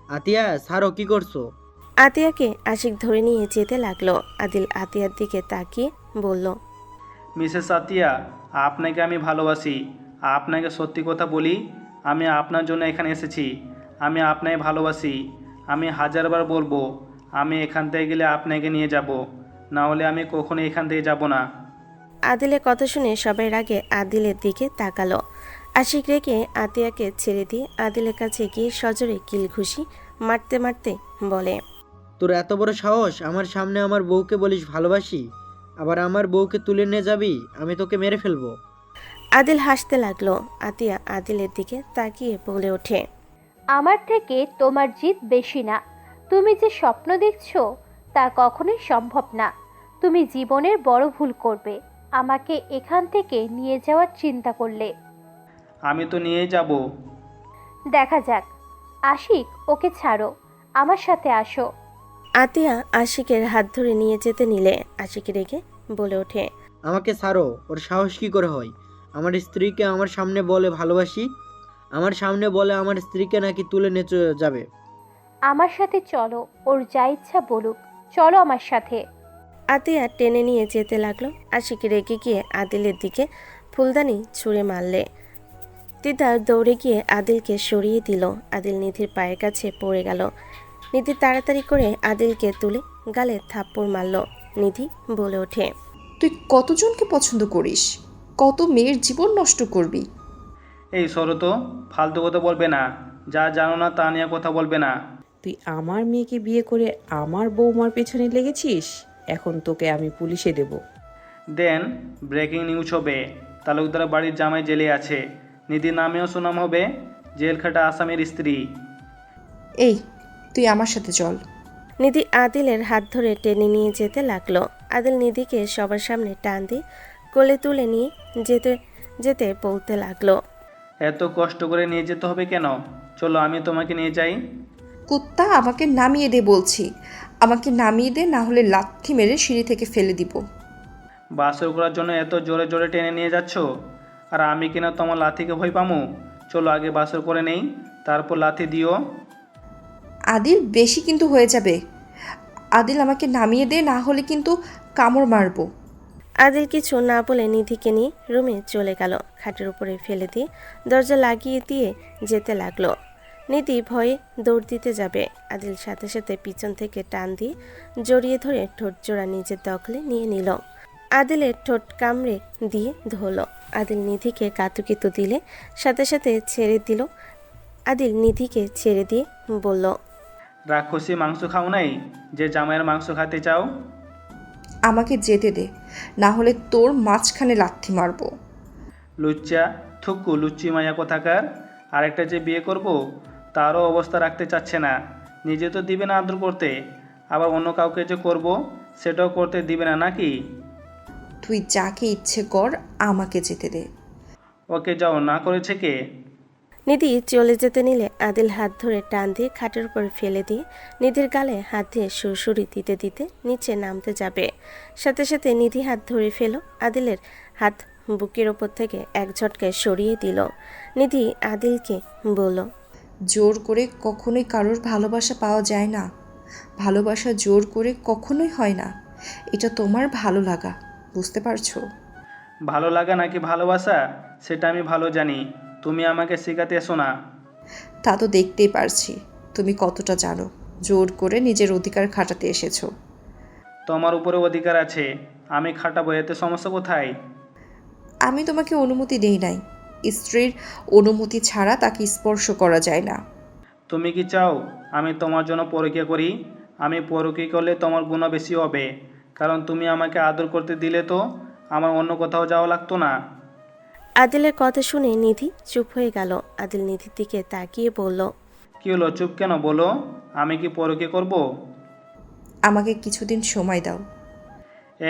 E: আতিয়া, ছাড়ো, কি করছো?
B: আতিয়াকে আশিক ধরে নিয়ে যেতে লাগলো। আদিল আতিয়ার দিকে তাকিয়ে বলল,
A: মিসেস আতিয়া, আপনাকে আমি ভালোবাসি। আপনাকে সত্যি কথা বলি, আমি আপনার জন্য এখানে এসেছি। আমি আপনাকে ভালোবাসি। আমি হাজারবার বলবো, আমি এখান থেকে গেলে আপনাকে নিয়ে যাব, না হলে আমি কখনো এখান থেকে যাব না।
B: আদিলের কথা শুনে সবাই রাগে আদিলের দিকে তাকালো। আশিক রেগে আতিয়াকে ছেড়ে দিয়ে আদিলের কাছে গিয়ে সজোরে কিল ঘুষি মারতে মারতে বলে,
E: তোর এত বড় সাহস, আমার সামনে আমার বউকে বলিস ভালোবাসি, আবার আমার বউকে তুলে নিয়ে যাবি? আমি তোকে মেরে ফেলবো।
B: আদিল হাসতে লাগলো। আতিয়া আদিলের দিকে তাকিয়ে বলে ওঠে,
I: আমার থেকে তোমার জিদ বেশি না। তুমি যে স্বপ্ন দেখছো তা কখনোই সম্ভব না। তুমি জীবনের বড় ভুল করবে আমাকে এখান থেকে নিয়ে যাওয়ার চিন্তা করলে।
A: আমি তো নিয়েই যাব।
I: দেখা যাক। আশিক, ওকে ছাড়ো, আমার সাথে আসো।
B: আতিয়া আশিকের হাত ধরে নিয়ে যেতে নিলে আশিক রেগে বলে ওঠে,
E: আমাকে ছাড়ো। ওর সাহস কি করে হয় আমার স্ত্রীকে আমার সামনে বলে ভালোবাসি? আমার সামনে বলে আমার স্ত্রীকে নাকি তুলে নিয়ে যাবে।
I: আমার সাথে চলো, ওর যা ইচ্ছা বলুক। চলো আমার সাথে।
B: আতিয়া টেনে নিয়ে যেতে লাগলো। আশিক রেগে গিয়ে আদিলের দিকে ফুলদানি ছুঁড়ে মারলে তিতার দৌড়ে গিয়ে আদিলকে সরিয়ে দিল। আদিল নিধির পায়ের কাছে পড়ে গেল। নিধি তাড়াতাড়ি করে আদিলকে তুলে গালে থাপ্পড় মারল। নিধি বলে ওঠে,
F: তুই কতজনকে পছন্দ করিস? কত মেয়ের জীবন নষ্ট করবি?
A: এই সরো তো, ফালতু কথা বলবে না। যা জানো না তা নিয়ে কথা বলবে না।
D: তুই আমার মেয়েকে বিয়ে করে আমার বৌমার পেছনে লেগেছিস। এখন তোকে আমি পুলিশে দেব।
A: দেন ব্রেকিং নিউজ হবে, তালুকদার বাড়ির জামাই জেলে আছে। নিধি নামেও সুনাম হবে, জেল খাটা আসামির স্ত্রী।
F: এই, তুই আমার সাথে চল।
B: নিধি আদিলের হাত ধরে টেনে নিয়ে যেতে লাগলো। আদিল নিধিকে সবার সামনে টান দিয়ে কোলে তুলে নিয়ে যেতে যেতে বলতে লাগলো,
A: এত কষ্ট করে নিয়ে যেতে হবে কেন? চলো আমি তোমাকে নিয়ে যাই।
F: কুত্তা, আমাকে নামিয়ে দে বলছি। আমাকে নামিয়ে দে, না হলে লাথি মেরে সিঁড়ি থেকে ফেলে দিব।
A: বাসর করার জন্য এত জোরে জোরে টেনে নিয়ে যাচ্ছ, আর আমি কিনা তোমার লাথিকে ভয় পামু? চলো আগে বাসর করে নেই, তারপর লাথি দিও।
F: আদিল, বেশি কিন্তু হয়ে যাবে। আদিল, আমাকে নামিয়ে দে, না হলে কিন্তু কামড় মারবো।
B: আদিল কিছু না বলে নিধিকে নিয়ে রুমে চলে গেল। খাটের উপরে ফেলে দিয়ে দরজা লাগিয়ে দিয়ে যেতে লাগলো। নিধি ভয়ে দৌড় দিতে যাবে। আদিল সাথে সাথে পিছন থেকে টান দিয়ে জড়িয়ে ধরে ঠোঁট জোড়া নিজের দখলে নিয়ে নিল। আদিলের ঠোঁট কামড়ে দিয়ে ধরল। আদিল নিধিকে কাতুকিতু দিলে সাথে সাথে ছেড়ে দিল। আদিল নিধিকে ছেড়ে দিয়ে বলল,
A: রাক্ষসী মাংস খাও নাই যে জামাইয়ের মাংস খেতে চাও?
F: আমাকে যেতে দে, না হলে তোর মাঝখানে লাথি মারবো।
A: লুচ্চা, থুকু লুচ্চি মায়া কোথাকার। আরেকটা যে বিয়ে করব তারও অবস্থা রাখতে চাচ্ছে না। নিজে তো দিবে না আদর করতে, আবার অন্য কাউকে যে করব সেটাও করতে দিবে না নাকি?
F: তুই যাকে ইচ্ছে কর, আমাকে যেতে দে।
A: ওকে যাও, না করেছে কে?
B: নিধি চলে যেতে নিলে আদিল হাত ধরে টান দিয়ে খাটের উপর ফেলে দিয়ে নিধির গালে হাত দিয়ে সুরসুরি দিতে দিতে নিচে নামতে যাবে। সাথে সাথে নিধি হাত ধরে ফেলো আদিলের হাত বুকের ওপর থেকে এক ঝটকায় সরিয়ে দিল। নিধি আদিলকে বলল,
F: জোর করে কখনোই কারোর ভালোবাসা পাওয়া যায় না। ভালোবাসা জোর করে কখনোই হয় না। এটা তোমার ভালো লাগা, বুঝতে পারছো?
A: ভালো লাগা নাকি ভালোবাসা সেটা আমি ভালো জানি, তুমি আমাকে শেখাতে এসো না।
F: তা তো দেখতেই পারছি তুমি কতটা জানো। জোর করে নিজের অধিকার খাটাতে এসেছো।
A: তোমার উপরে অধিকার আছে, আমি খাটাবো, এতে সমস্যা কোথায়?
F: আমি তোমাকে অনুমতি দেই নাই। স্ত্রীর অনুমতি ছাড়া তাকে স্পর্শ করা যায় না।
A: তুমি কি চাও আমি তোমার জন্য পরকীয়া করি? আমি পরকীয়া করলে তোমার গুণ বেশি হবে, কারণ তুমি আমাকে আদর করতে দিলে তো আমার অন্য কোথাও যাওয়া লাগতো না।
B: আদিলের কথা শুনে নিধি চুপ হয়ে গেল। আদিল নিধির দিকে তাকিয়ে বলল,
A: কি হলো, চুপ কেন বলো? আমি কি পরকীয়া করব?
F: আমাকে কিছুদিন সময় দাও।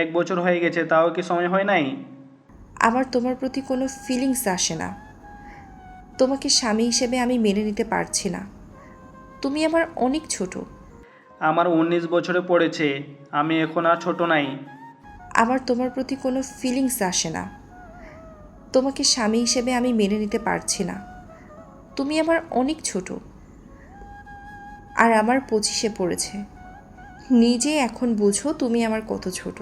A: 1 বছর হয়ে গেছে, তাও কি সময় হয় নাই?
F: আমার তোমার প্রতি কোনো ফিলিংস আসে না। তোমাকে স্বামী হিসেবে আমি মেনে নিতে পারছি না। তুমি আমার অনেক ছোট।
A: আমার 19 বছরে পড়েছে, আমি এখন আর ছোট নাই।
F: আমার তোমার প্রতি কোনো ফিলিংস আসে না। তোমাকে স্বামী হিসেবে আমি মেনে নিতে পারছি না। তুমি আমার অনেক ছোট। আর আমার 25-এ পড়েছে। নিজে এখন বুঝো তুমি আমার কত ছোট।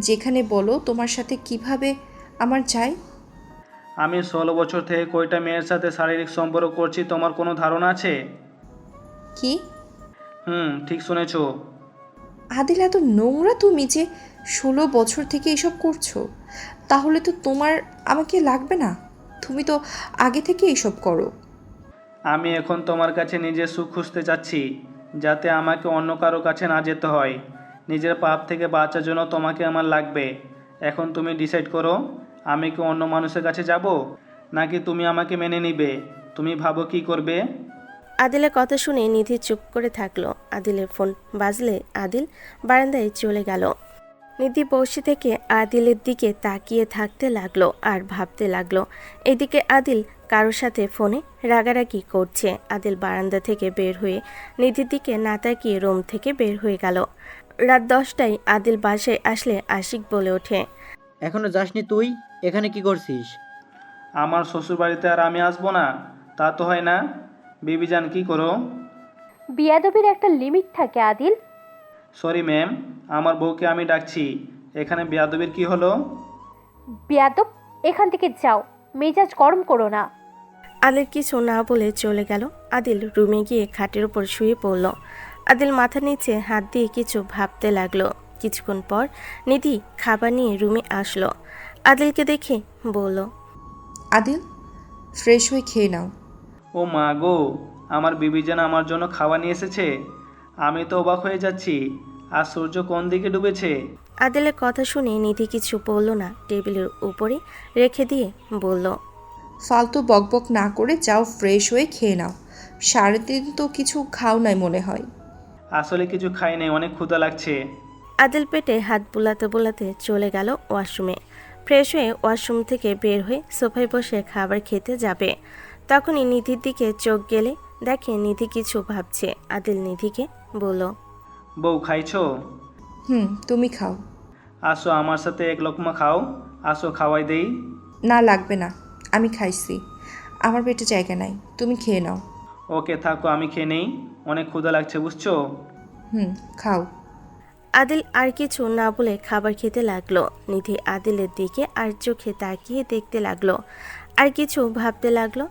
F: যেখানে বলো তোমার সাথে কিভাবে আমার চাই।
A: আমি 16 বছর থেকে কয়টা মেয়ের সাথে শারীরিক সম্পর্ক করছি তোমার কোনো ধারণা আছে?
F: কি?
A: ঠিক শুনেছো।
F: আদিল, এত নোংরা তুমি যে 16 বছর থেকে এসব করছো। তাহলে তো তোমার আমাকে লাগবে না। তুমি তো আগে থেকে এসব করো।
A: আমি এখন তোমার কাছে নিজের সুখ খুঁজতে চাচ্ছি, যাতে আমাকে অন্য কারো কাছে না যেতে হয়। নিজের পাপ থেকে বাঁচার জন্য তোমাকে আমার লাগবে। এখন তুমি ডিসাইড করো, আমি কি অন্য মানুষের কাছে যাব, নাকি তুমি আমাকে মেনে নিবে? তুমি ভাবো কি করবে?
B: আদিলের কথা শুনে নিধি চুপ করে থাকলো। আদিলের ফোন বাজলে আদিল বারান্দায় চলে গেল। নিধি বসে থেকে আদিলের দিকে তাকিয়ে থাকতে লাগলো আর ভাবতে লাগলো। এদিকে আদিল কারোর সাথে ফোনে রাগারাগি করছে। আদিল বারান্দা থেকে বের হয়ে নিধির দিকে না তাকিয়ে রুম থেকে বের হয়ে গেল। রাত 10টায় আদিল বাসায় আসলে আশিক বলে ওঠে,
E: এখনো যাসনি তুই? এখানে কি করছিস?
A: আমার শ্বশুরবাড়িতে আর আমি আসবো না তা তো হয় না। বিবিজান, কি করো?
I: বিয়াদবির একটা লিমিট থাকে আদিল।
A: সরি ম্যাম, আমার বউকে আমি ডাকছি। এখানে বেয়াদবির কি হলো?
I: বিয়াদব, এখান থেকে যাও, মেজাজ গরম করো না।
B: আদিল কিছু না বলে চলে গেল। আদিল রুমে গিয়ে খাটের উপর শুয়ে পড়ল। আদিল মাথার নিচে হাত দিয়ে কিছু ভাবতে লাগলো। কিছুক্ষণ পর নিধি খাবার নিয়ে রুমে আসলো। আদিলকে দেখে বলল,
F: আদিল, ফ্রেশ হয়ে খেয়ে নাও।
A: ও মা গো, আমার বিবিজান আমার জন্য খাওয়া নিয়ে এসেছে। আমি তো অবাক হয়ে যাচ্ছি, আর সূর্য কোন দিকে ডুবেছে?
B: আদিলের কথা শুনে নিধি কিছু বলল না, টেবিলের উপরে রেখে দিয়ে বলল,
F: ফালতু বকবক না করে যাও, ফ্রেশ হয়ে খেয়ে নাও। 3:30 তো কিছু খাও নাই মনে হয়।
A: আসলে কিছু খাই নাই, অনেক ক্ষুধা লাগছে।
B: আদিল পেটে হাত বুলাতে বুলাতে চলে গেল ওয়াশরুমে। ফ্রেশ হয়ে ওয়াশরুম থেকে বের হয়ে সোফায় বসে খাবার খেতে যাবে। তখনই নিধির দিকে চোখ গেলে দেখে নিধি কিছু ভাবছে। আদিল নিধিকে বলল,
A: বউ খাইছো?
F: তুমি খাও।
A: আসো আমার সাথে এক লোকমা খাও, আসো খাওয়াই দেই।
F: না, লাগবে না, আমি খাইছি। আমার পেটে জায়গা নাই, তুমি খেয়ে নাও।
A: ওকে থাকো, আমি খেয়ে নেই, অনেক ক্ষুধা লাগছে বুঝছো।
F: খাও।
B: আদিল আর কিছু না বলে খাবার খেতে লাগলো। নিধি আদিলের দিকে আর চোখে তাকিয়ে দেখতে লাগলো, আর কিছু ভাবতে লাগলো।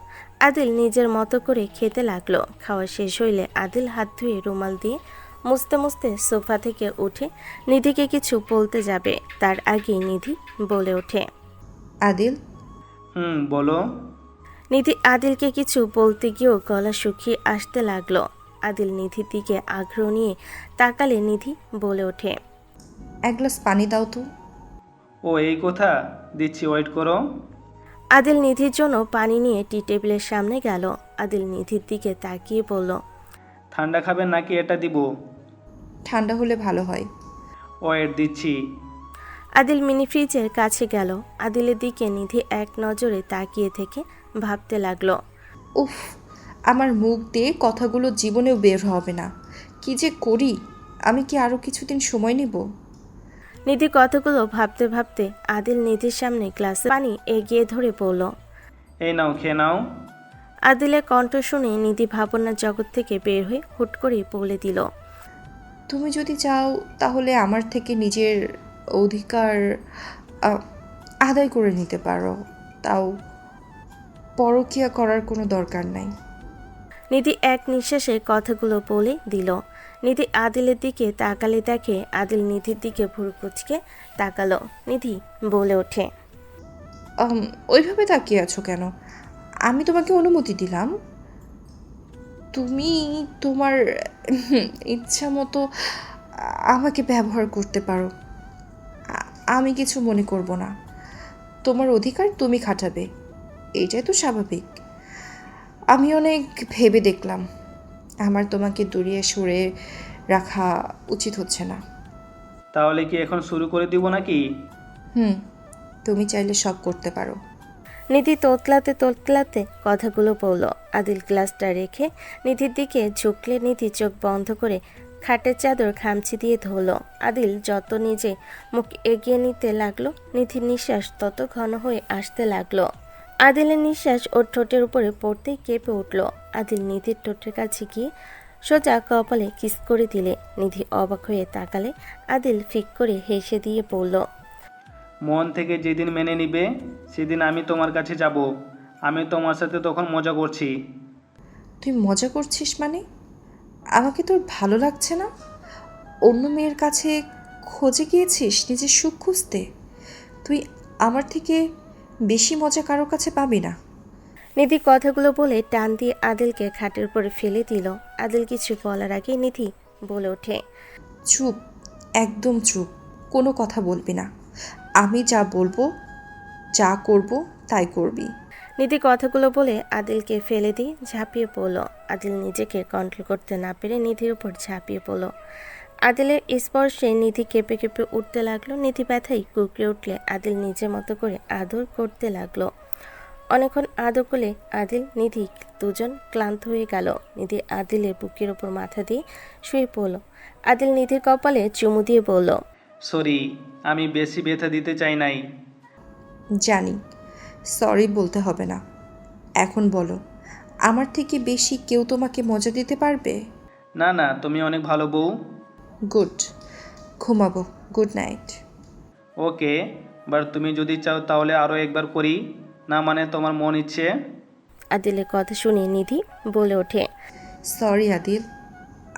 B: আদিল নিজের মতো করে খেতে লাগলো। খাওয়া শেষ হইলে আদিল হাত ধুয়ে রুমাল দিয়ে মুছতে মুছতে সোফা থেকে উঠে নিধিকে কিছু বলতে যাবে, তার আগেই নিধি বলে ওঠে,
F: আদিল,
A: বলো।
B: নিধি আদিলকে কিছু বলতে গিয়েও গলা শুকিয়ে আসতে লাগলো। আদিল নিধির দিকে আগ্রহ নিয়ে তাকালে নিধি বলে ওঠে,
F: এক গ্লাস পানি দাও তো।
A: ও এই কথা, দিচ্ছি, ওয়েট করো।
B: আদিল নিধির জন্য পানি নিয়ে টি টেবিলের সামনে গেল। আদিল নিধির দিকে তাকিয়ে বলল,
A: ঠান্ডা খাবেন নাকি এটা দিব?
F: ঠান্ডা হলে ভালো হয়।
A: ওয়েট দিচ্ছি।
B: আদিল মিনি ফ্রিজের কাছে গেল। আদিলের দিকে নিধি এক নজরে তাকিয়ে থেকে ভাবতে লাগলো।
F: উফ, আমার মুখ দিয়ে কথাগুলো জীবনেও বের হবে না। কি যে করি, আমি কি আরও কিছুদিন সময় নেব?
B: নিধি কথাগুলো ভাবতে ভাবতে আদিল নিধির সামনে গ্লাসে পানি এগিয়ে ধরে বলল।
A: এই নাও, খেয়ে নাও।
B: আদিলের কণ্ঠ শুনে নিধি ভাবনার জগৎ থেকে বের হয়ে হুট করে বলে দিল,
F: তুমি যদি চাও তাহলে আমার থেকে নিজের অধিকার আদায় করে নিতে পারো, তাও পরকীয়া করার কোনো দরকার নাই।
B: নিধি এক নিঃশ্বাসে কথাগুলো বলে দিল। নিধি আদিলের দিকে তাকালে দেখে আদিল নিধির দিকে ভুরু কুচকে তাকালো। নিধি বলে ওঠে,
F: ওইভাবে তাকিয়ে আছো কেন? আমি তোমাকে অনুমতি দিলাম, তুমি তোমার ইচ্ছা মতো আমাকে ব্যবহার করতে পারো। আমি কিছু মনে করব না। তোমার অধিকার তুমি খাটাবে, এইটাই তো স্বাভাবিক। আমি অনেক ভেবে দেখলাম, আমার তোমাকে দূরে সরে রাখা উচিত হচ্ছে না।
A: তাহলে কি এখন শুরু করে দিব নাকি?
F: তুমি চাইলে সব করতে পারো।
B: নিধি তোতলাতে তোতলাতে কথাগুলো বলল। আদিল গ্লাসটা রেখে নিধির দিকে ঝুঁকলে নিধি চোখ বন্ধ করে খাটের চাদর খামচি দিয়ে ধরল। আদিল যত নিজে মুখ এগিয়ে নিতে লাগলো, নিধির নিঃশ্বাস তত ঘন হয়ে আসতে লাগলো। আদিলের নিঃশ্বাস ওর ঠোঁটের উপরে পড়তেই কেঁপে উঠল। আদিল নিধির ঠোঁটের কাছে গিয়ে সোজা কপালে কিস করে দিলে। নিধি অবাক হয়ে তাকালে। আদিল ফিক করে হেসে দিয়ে বলল,
A: মন থেকে যেদিন মেনে নিবে সেদিন আমি তোমার কাছে যাব। আমি তোমার সাথে তখন মজা করছি।
F: তুই মজা করছিস মানে? আমাকে তোর ভালো লাগছে না? অন্য মেয়ের কাছে খোঁজে গিয়েছিস নিজের সুখ খুঁজতে? তুই আমার থেকে বেশি মজা কারো কাছে পাবি না।
B: নিধি কথাগুলো বলে টান দিয়ে আদিলকে খাটের উপরে ফেলে দিল। আদিল কিছু বলার আগে নিধি বলে ওঠে,
F: চুপ, একদম চুপ, কোনো কথা বলবি না। আমি যা বলবো, যা করব তাই করবি।
B: নিধি কথাগুলো বলে আদিলকে ফেলে দিয়ে ঝাঁপিয়ে পড়ল। আদিল নিজেকে কন্ট্রোল করতে না পেরে নিধির উপর ঝাঁপিয়ে পড়ল। আদিলের স্পর্শে নিধি কেঁপে কেঁপে উঠতে লাগলো। নিধি ব্যথায় কুকড়ে উঠলে আদিল নিজের মতো করে আদর করতে লাগলো। অনেকক্ষণ আদর করলে আদিল নিধি দুজন ক্লান্ত হয়ে গেল। নিধি আদিলের বুকের ওপর মাথা দিয়ে শুয়ে পড়ল। আদিল নিধির কপালে চুমু দিয়ে বলল,
A: সরি, আমি বেশি ব্যথা দিতে চাই নাই।
F: জানি, সরি বলতে হবে না। এখন বলো, আমার থেকে বেশি কেউ তোমাকে মজা দিতে পারবে?
A: না না, তুমি অনেক ভালো বউ।
F: গুড, ঘুমাবো। Good night.
A: ওকে, বাট তুমি যদি চাও তাহলে আরও একবার করি। না মানে তোমার মন ইচ্ছে?
B: আদিলের কথা শুনে নিধি বলে ওঠে,
F: সরি আদিল,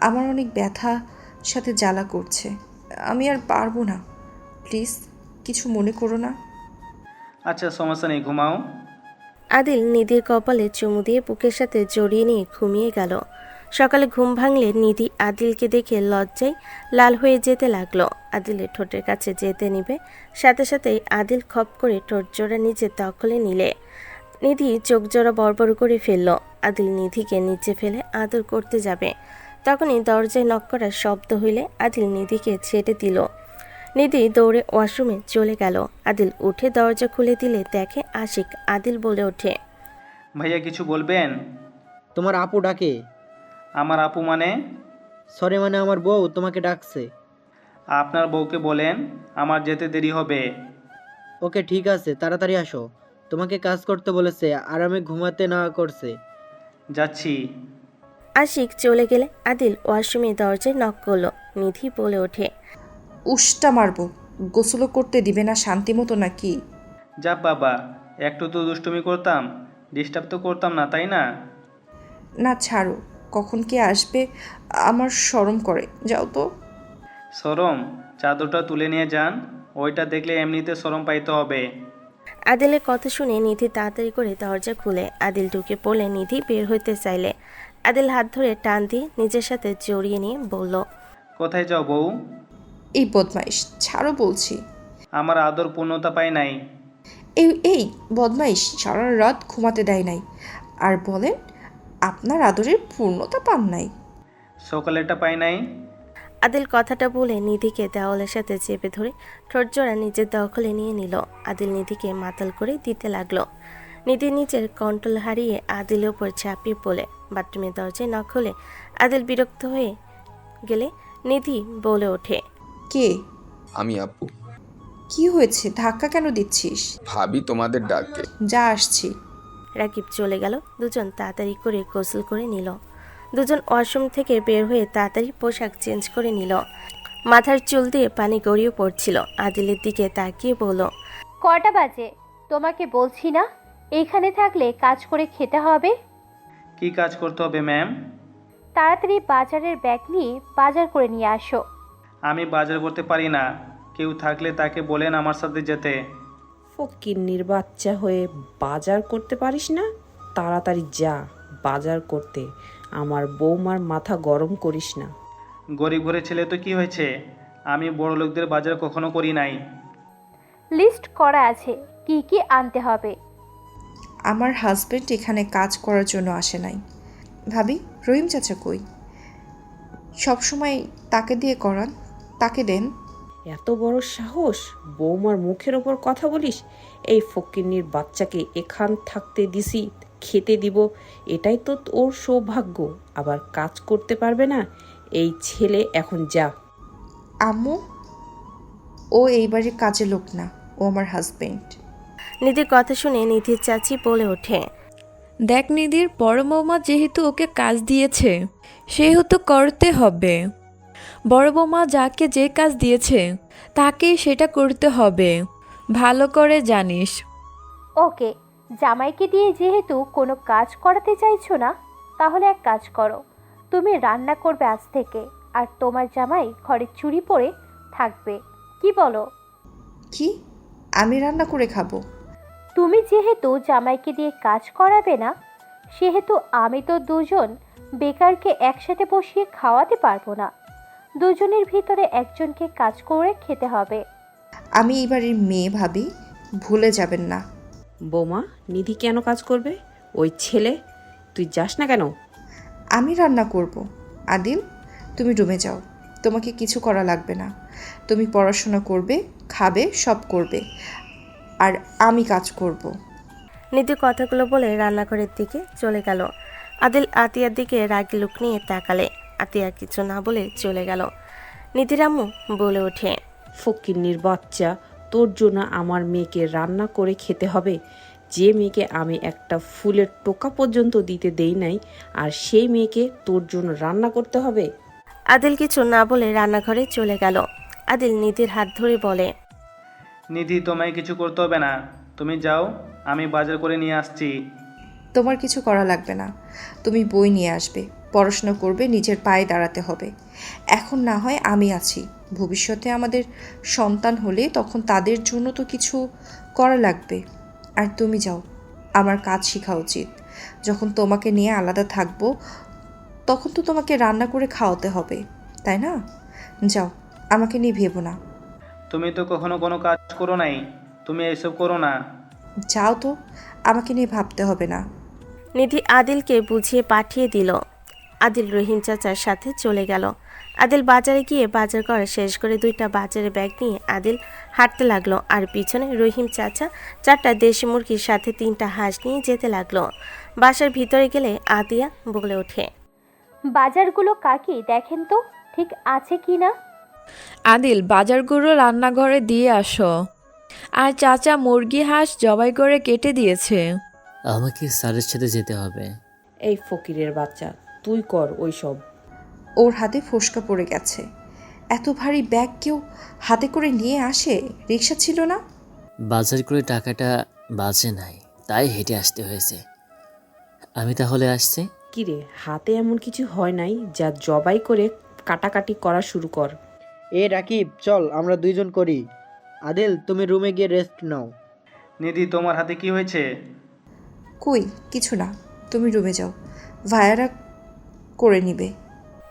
F: আমার অনেক ব্যথা সাথে জ্বালা করছে। আমি আর পারবো না, প্লিজ কিছু মনে করো না।
A: আচ্ছা, সমস্যা নেই, ঘুমাও।
B: আদিল নিধির কপালে চুমু দিয়ে বুকের সাথে জড়িয়ে নিয়ে ঘুমিয়ে গেল। সকালে ঘুম ভাঙলে নিধি আদিলকে দেখে লজ্জায় লাল হয়ে যেতে লাগলো। আদিলের ঠোঁটের কাছে যেতে নিবে, সাথে সাথেই আদিল খপ করে ঠোঁট জোড়া নিজের দখলে নিলে। নিধি চোখ জোড়া বড়বড় করে ফেলল। আদিল নিধিকে নিচে ফেলে আদর করতে যাবে, তখনই দরজায় নক করার শব্দ হইলে আদিল নিধিকে ছেড়ে দিল। নিধি দৌড়ে ওয়াশরুমে চলে গেল। আদিল উঠে দরজা খুলে দিলে দেখে আশিক। আদিল বলে ওঠে,
A: ভাইয়া কিছু বলবেন?
E: তোমার আপু ডাকে।
A: আমার আপু মানে?
E: সরি মানে আমার বউ তোমাকে ডাকছে।
A: আপনার বউকে বলেন আমার যেতে দেরি হবে।
E: ওকে ঠিক আছে, তাড়াতাড়ি আসো। তোমাকে কাজ করতে বলেছে আর আমি ঘুমাতে না করছে।
A: যাচ্ছি।
B: আশিক চলে গেলে আদিল ওয়াশরুমে দরজায় নক করলো। নিধি বলে ওঠে,
F: উষ্টা মারবো। গোসলও করতে দিবে না শান্তি মতো নাকি?
A: যা বাবা, একটু তো দুষ্টুমি করতাম, ডিস্টার্ব তো করতাম না, তাই না?
F: না ছাড়ো, কখন কে আসবে আমার শরম করে। যাও তো।
A: শরম? চাদরটা তুলে নিয়ে যান, ওইটা দেখলে এমনিতে শরম পাইতে হবে।
B: আদিলের কথা শুনে নিধি তাড়াতাড়ি করে দরজা খুলে আদিল ঢুকে পড়লে নিধি বের হইতে চাইলে আদিল হাত ধরে টান দিয়ে নিজের সাথে জড়িয়ে নিয়ে বলল,
A: কোথায় যাও বউ?
F: এই বদমাইশ, ছাড়ো বলছি।
A: আমার আদর পূর্ণতা পায় নাই।
F: এই বদমাইশ সারা রাত ঘুমাতে দেয় নাই, আর বলেন আপনার আদরের পূর্ণতা পান নাই।
A: সকালেরটা পাই নাই।
B: আদিল কথাটা বলে নিধিকে দেওয়ালের সাথে চেপে ধরে ঠোঁটজোড়া নিজের দখলে নিয়ে নিল। আদিল নিধিকে মাতাল করে দিতে লাগলো। নিধি নিজের কন্ট্রোল হারিয়ে আদিলের উপর ঝাঁপিয়ে পড়ে বাথরুমের দরজায় নখ হলে আদিল বিরক্ত হয়ে গেলে নিধি বলে ওঠে,
F: কে?
G: আমি আপু।
F: কি হয়েছে, ধাক্কা কেন দিচ্ছিস?
G: ভাবি তোমাদের ডাকে।
F: যা আসছি।
B: রাকিব চলে গেল। দুজন তাড়াতাড়ি করে গোসল করে নিল। দুজন ওয়াশরুম থেকে বের হয়ে তাড়াতাড়ি পোশাক চেঞ্জ করে নিল। মাথার চুল দিয়ে পানি গড়িয়ে পড়ছিল। আদিলের দিকে তাকিয়ে বলল,
I: কটা বাজে? তোমাকে বলছি না এইখানে থাকলে কাজ করে খেতে হবে?
A: কি কাজ করতে হবে ম্যাম?
I: তাড়াতাড়ি বাজারের ব্যাগ নিয়ে বাজার করে নিয়ে আসো।
A: আমি বাজার করতে পারি না। কেউ থাকলে তাকে বলেন আমার সাথে যেতে।
D: ফকিন্নির বাচ্চা হয়ে বাজার করতে পারিস না? তাড়াতাড়ি যা বাজার করতে, আমার বৌমার মাথা গরম করিস না।
A: গরিব ঘরের ছেলে তো কি হয়েছে? আমি বড় লোকদের বাজার কখনো করি নাই।
I: লিস্ট করা আছে কি কি আনতে হবে।
F: আমার হাজবেন্ড এখানে কাজ করার জন্য আসে নাই। ভাবি, রহিম চাচা কই? সবসময় তাকে দিয়ে করান, তাকে দেন।
D: এত বড় সাহস, বৌমার মুখের ওপর কথা বলিস? এই ফকিন্নির বাচ্চাকে এখান থাকতে দিছি, খেতে দিব, এটাই তো ওর সৌভাগ্য। আবার কাজ করতে পারবে না এই ছেলে। এখন যা।
F: আম্মু, ও এই বাড়ির কাজের লোক না, ও আমার হাজবেন্ড।
B: নিধির কথা শুনে নিধির চাচি বলে ওঠে,
J: দেখ নিধির বড় বৌমা যেহেতু ওকে কাজ দিয়েছে সেহেতু করতে হবে। বড় বৌমা যাকে যে কাজ দিয়েছে তাকেই সেটা করতে হবে, ভালো করে জানিস।
I: ওকে, জামাইকে দিয়ে যেহেতু কোনো কাজ করাতে চাইছো না, তাহলে এক কাজ করো, তুমি রান্না করবে আজ থেকে, আর তোমার জামাই ঘরে চুরি পরে থাকবে। কি বলো?
F: কি? আমি রান্না করে খাবো?
I: তুমি যেহেতু জামাইকে দিয়ে কাজ করাবে না, সেহেতু আমি তো দুজন বেকারকে একসাথে বসিয়ে খাওয়াতে পারবো না। দুজনের ভিতরে একজনকে কাজ করে খেতে হবে।
F: আমি এই বাড়ির মেয়ে ভাবি, ভুলে যাবেন না।
D: বৌমা, নিধি কেন কাজ করবে? ওই ছেলে, তুই যাস না কেন?
F: আমি রান্না করব। আদিল, তুমি রুমে যাও, তোমাকে কিছু করা লাগবে না। তুমি পড়াশোনা করবে, খাবে, সব করবে, আর আমি কাজ করব।
B: নিধি কথাগুলো বলে রান্নাঘরের দিকে চলে গেল। আদিল আতিয়ার দিকে রাগি লুক নিয়ে তাকালে। আতিয়া কিছু না বলে চলে গেল। নিধির আম্মু বলে ওঠে,
D: ফকিন্নির বাচ্চা, তোর জন্য আমার মেয়েকে রান্না করে খেতে হবে? যে মেয়েকে আমি একটা ফুলের টোকা পর্যন্ত দিতে দেই নাই, আর সেই মেয়েকে তোর জন্য রান্না করতে হবে?
B: আদিল কিছু না বলে রান্নাঘরে চলে গেল। আদিল নিধির হাত ধরে বলে,
A: নিধি, তোমায় কিছু করতে হবে না। তুমি যাও, আমি বাজার করে নিয়ে আসছি।
F: তোমার কিছু করা লাগবে না। তুমি বই নিয়ে আসবে, পড়াশোনা করবে, নিজের পায়ে দাঁড়াতে হবে। এখন না হয় আমি আছি, ভবিষ্যতে আমাদের সন্তান হলে তখন তাদের জন্য তো কিছু করা লাগবে। আর তুমি যাও, আমার কাজ শেখা উচিত। যখন তোমাকে নিয়ে আলাদা থাকবো তখন তো তোমাকে রান্না করে খাওয়াতে হবে, তাই না? যাও, আমাকে নিয়ে ভেবো না।
A: তুমি তো কখনো কোনো কাজ করো নাই, তুমি এইসব করো না।
F: যাও তো, আমাকে নিয়ে ভাবতে হবে না।
B: নিধি আদিলকে বুঝিয়ে পাঠিয়ে দিল। আদিল রহিম চাচার সাথে চলে গেল। আদিল বাজারে গিয়ে বাজার করা শেষ করে 2টা বাজারের ব্যাগ নিয়ে আদিল হাঁটতে লাগলো। আর পিছনে রহিম চাচা 4টা দেশি মুরগির সাথে 3টা হাঁস নিয়ে যেতে লাগলো। বাসার ভিতরে গেলে আতিয়া বলে ওঠে,
I: বাজারগুলো কাকি দেখেন তো ঠিক আছে কি না।
J: আদিল, বাজারগুলো রান্নাঘরে দিয়ে আসো। আর চাচা মুরগি হাঁস জবাই করে কেটে দিয়েছে।
K: আমাকে স্যারের সাথে যেতে হবে।
D: এই ফকিরের বাচ্চা, তুই কর ওই সব।
F: ওর হাতে ফোসকা পড়ে গেছে। এত ভারী ব্যাগ কেউ হাতে করে নিয়ে আসে? রিক্সা ছিল না?
K: বাজার করে টাকাটা বাজে নাই, তাই হেঁটে আসতে হয়েছে। আমি তাহলে আসছি।
D: কিরে, হাতে এমন কিছু হয় নাই যা জবাই করে কাটাকাটি করা শুরু কর।
E: এ রাকিব, চল আমরা 2জন করি। আদিল, তুমি রুমে গিয়ে রেস্ট নাও।
A: নিধি তোমার হাতে কি হয়েছে?
F: কই কিছু না, তুমি রুমে যাও, ভাইয়ারা করে নিবে।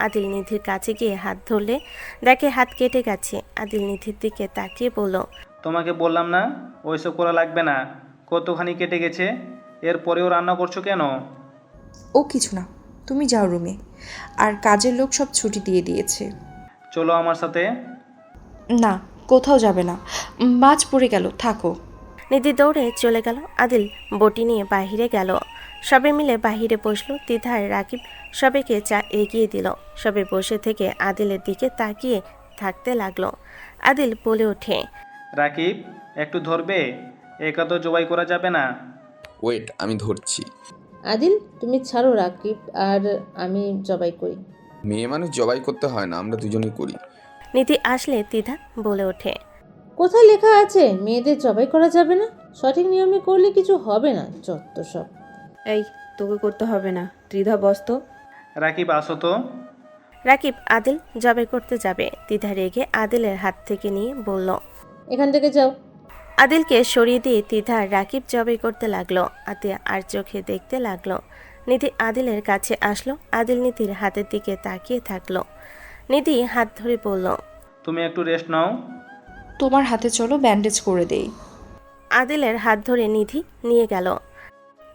B: আদিল নিধির কাছে গিয়ে হাত ধরলে দেখে হাত কেটে গেছে। আদিল নিধির দিকে তাকিয়ে বলল,
A: তোমাকে বললাম না ওইসব করা লাগবে না, কতখানি কেটে গেছে, এরপরেও রান্না করছো কেন?
F: ও কিছু না, তুমি যাও রুমে, আর কাজের লোক সব ছুটি দিয়ে দিয়েছে।
A: চলো আমার সাথে।
F: না, কোথাও যাবে না, মাছ পড়ে গেল, থাকো।
B: নিধি দৌড়ে চলে গেল। আদিল বটি নিয়ে বাহিরে গেল। সবে মিলে বাহিরে বসলো। তিধার রাকিব সবাইকে চা এগিয়ে দিল। সবে বসে থেকে আদিলের দিকে তাকিয়ে থাকতে লাগলো। আদিল বলে ওঠে,
A: রাকিব একটু ধরবে, একা তো জবাই করা যাবে না।
G: ওয়েট, আমি ধরছি।
H: আদিল তুমি ছাড়ো রাকিব, আর আমি জবাই করি।
G: মেয়ে মানুষ জবাই করতে হয় না, আমরা দুজনেই করি।
B: নিধি আসলে তিধা বলে ওঠে,
H: কোথায় লেখা আছে মেয়েদের জবাই করা যাবে না? সঠিক নিয়মে করলে কিছু হবে না, যত সব।
D: এই, তোকে করতে হবে না, ত্রিধা বসতো।
A: রাকিব আসো তো।
B: রাকিব আদিল জবাই করতে যাবে। তিধা রেগে আদিলের হাত থেকে নিয়ে বলল,
H: এখান থেকে যাও।
B: আদিলকে সরিয়ে দিয়ে তিধা রাকিব জবাই করতে লাগলো। আতিয়া আর চোখে দেখতে লাগলো। নিধি আদিলের কাছে আসলো। আদিল নিধির হাতের দিকে তাকিয়ে থাকলো। নিধি হাত ধরে বলল,
A: তুমি একটু রেস্ট নাও।
F: তোমার হাতে চলো, ব্যান্ডেজ করে দেই।
B: আদিলের হাত ধরে নিধি নিয়ে গেল।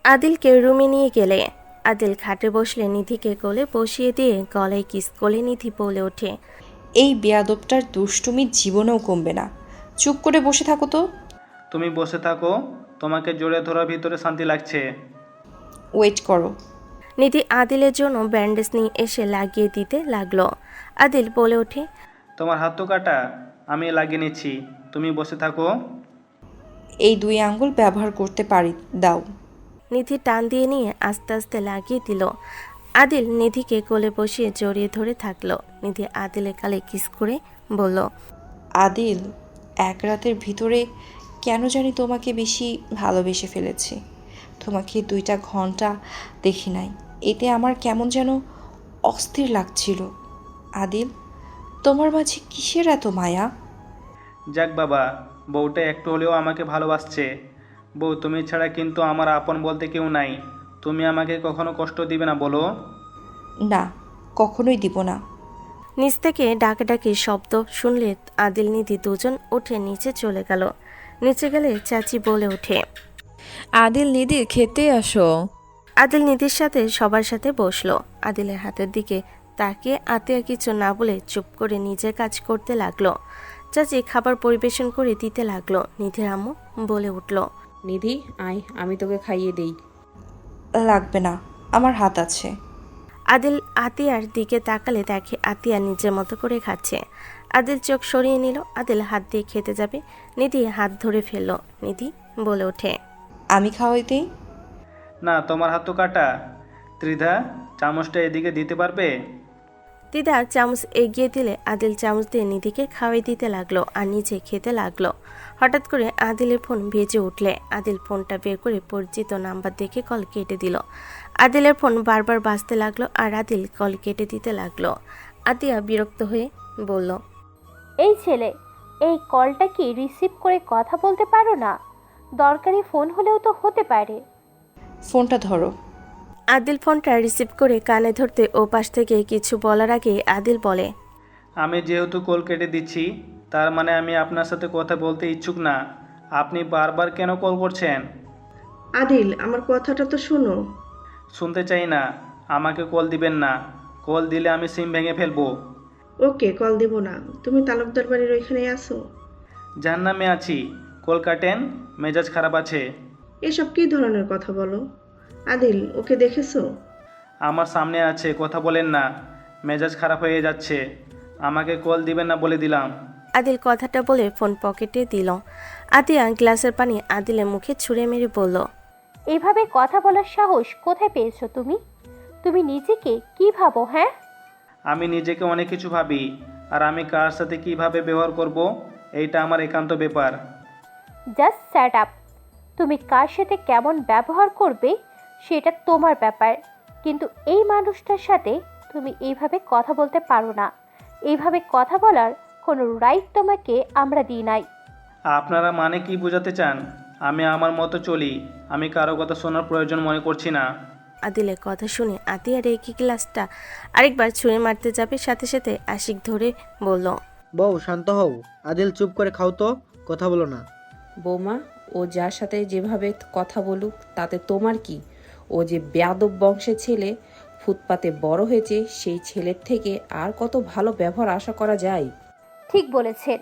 B: আদিলকে রুমে নিয়ে গেলে আদিল খাটে বসলে নিধিকে কোলে বসিয়ে দিয়ে গলায় কিস করে নিধি বলে ওঠে,
F: এই বেয়াদবটার দুষ্টুমি জীবনেও কমবে না, চুপ করে বসে থাকো তো।
A: তুমি বসে থাকো, তোমাকে জড়িয়ে ধরার ভিতরে শান্তি লাগছে।
F: ওয়েট করো।
B: নিধি আদিলের জন্য ব্যান্ডেজ নিয়ে এসে লাগিয়ে দিতে লাগলো। আদিল বলে ওঠে,
A: তোমার হাত তো কাটা, আমি লাগিয়ে নিচ্ছি, তুমি বসে থাকো।
F: এই 2 আঙ্গুল ব্যবহার করতে পারি, দাও।
B: নিধি টান দিয়ে নিয়ে আস্তে আস্তে লাগিয়ে দিল। আদিল নিধিকে কোলে বসিয়ে জড়িয়ে ধরে থাকলো। নিধি আদিলের গালে কিস করে বলল,
F: আদিল, এক রাতের ভিতরে কেন জানি তোমাকে বেশি ভালোবেসে ফেলেছি। তোমাকে 2টা ঘন্টা দেখি নাই, এতে আমার কেমন যেন অস্থির লাগছিল। আদিল, তোমার মাঝে কিসের এত মায়া?
A: যাক বাবা, বউটা একটু হলেও আমাকে ভালোবাসছে। বউ তুমি ছাড়া কিন্তু আমার আপন বলতে কেউ নাই। তুমি আমাকে কখনো কষ্ট দিবে না বলো?
F: না, কখনোই দিব না।
B: নিচ থেকে ডাকাডাকি শব্দ শুনলে আদিল নিধি দুজন উঠে নিচে চলে গেল। নিচে গেলে চাচি বলে ওঠে,
J: আদিল নিধি খেতে আসো।
B: আদিল নিধির সাথে সবার সাথে বসলো। আদিলের হাতের দিকে তাকিয়ে আতিয়া কিছু না বলে চুপ করে নিজের কাজ করতে লাগলো। চাচি খাবার পরিবেশন করে দিতে লাগলো। নিধির আম্মু বলে উঠল,
D: নিধি আয়, আমি তোকে খাইয়ে দেই।
F: লাগবে না, আমার হাত আছে।
B: আদিল আতিয়ার দিকে তাকালে দেখে আতিয়া নিজের মতো করে খাচ্ছে। আদিল চোখ সরিয়ে নিল। আদিল হাত দিয়ে খেতে যাবে, নিধি হাত ধরে ফেলল। নিধি বলে ওঠে,
F: আমি খাওয়াই দেই।
A: না, তোমার হাত তো কাটা। ত্রিধা, চামচটা এদিকে দিতে পারবে?
B: দিদা চামচ এগিয়ে দিলে আদিল চামচ দিয়ে নিধিকে খাওয়াই দিতে লাগলো আর নিজে খেতে লাগলো। হঠাৎ করে আদিলের ফোন বেজে উঠলে আদিল ফোনটা বের করে পরিচিত নাম্বার দেখে কল কেটে দিল। আদিলের ফোন বারবার বাজতে লাগলো আর আদিল কল কেটে দিতে লাগলো। আতিয়া বিরক্ত হয়ে বলল,
I: এই ছেলে, এই কলটা কি রিসিভ করে কথা বলতে পারো না? দরকারি ফোন হলেও তো হতে পারে।
F: ফোনটা ধরো।
B: আদিল ফোনটা রিসিভ করে কানে ধরতে ও পাশ থেকে কিছু বলার আগে আদিল বলে,
A: আমি যেহেতু কল কেটে দিচ্ছি, তার মানে আমি আপনার সাথে কথা বলতে ইচ্ছুক না। আপনি বারবার কেন কল করছেন?
L: আদিল, আমার কথাটা তো শোনো।
A: শুনতে চাই না, আমাকে কল দিবেন না। কল দিলে আমি সিম ভেঙে ফেলবো।
L: ওকে, কল দেব না। তুমি তালুকদার বাড়ির ওইখানে আসো?
A: জাহান্নামে আছি, কল কাটেন, মেজাজ খারাপ আছে।
L: এসব কী ধরনের কথা বলো? আদিল, ওকে দেখেছো?
A: আমার সামনে আছে, কথা বলেন না, মেজাজ খারাপ হয়ে যাচ্ছে। আমাকে কল দিবেন না বলে দিলাম।
B: আদিল কথাটা বলে ফোন পকেটে দিল। আতিয়া গ্লাসের পানি আদিলের মুখে ছুঁড়ে মেরে বলল,
I: এভাবে কথা বলার সাহস কোথায় পেয়েছো তুমি? তুমি নিজেকে কি ভাবো? হ্যাঁ,
A: আমি নিজেকে অনেক কিছু ভাবি, আর আমি কার সাথে কিভাবে ব্যবহার করব, এইটা আমার একান্ত ব্যাপার।
I: জাস্ট স্যাট আপ। তুমি কার সাথে কেমন ব্যবহার করবে সেটা তোমার ব্যাপার, কিন্তু এই মানুষটার সাথে তুমি এইভাবে কথা বলতে পারো না। এইভাবে কথা বলার কোনো রাইট তোমাকে আমরা দিই নাই।
A: আপনারা মানে কি বোঝাতে চান? আমি আমার মতো চলি, আমি কারো কথা শোনার প্রয়োজন মনে করছি না।
B: আদিলের কথা শুনে আতিয়া রেখে গ্লাসটা আরেকবার ছুঁড়ে মারতে যাবে, সাথে সাথে আশিক ধরে বলল,
E: বউ শান্ত হও। আদিল চুপ করে খাও তো, কথা বলো না।
D: বৌমা, ও যার সাথে যেভাবে কথা বলুক তাতে তোমার কি? ও যে বেয়াদব বংশের ছেলে, ফুটপাতে বড় হয়েছে, সেই ছেলের থেকে আর কত ভালো ব্যবহার আশা করা যায়?
I: ঠিক বলেছেন,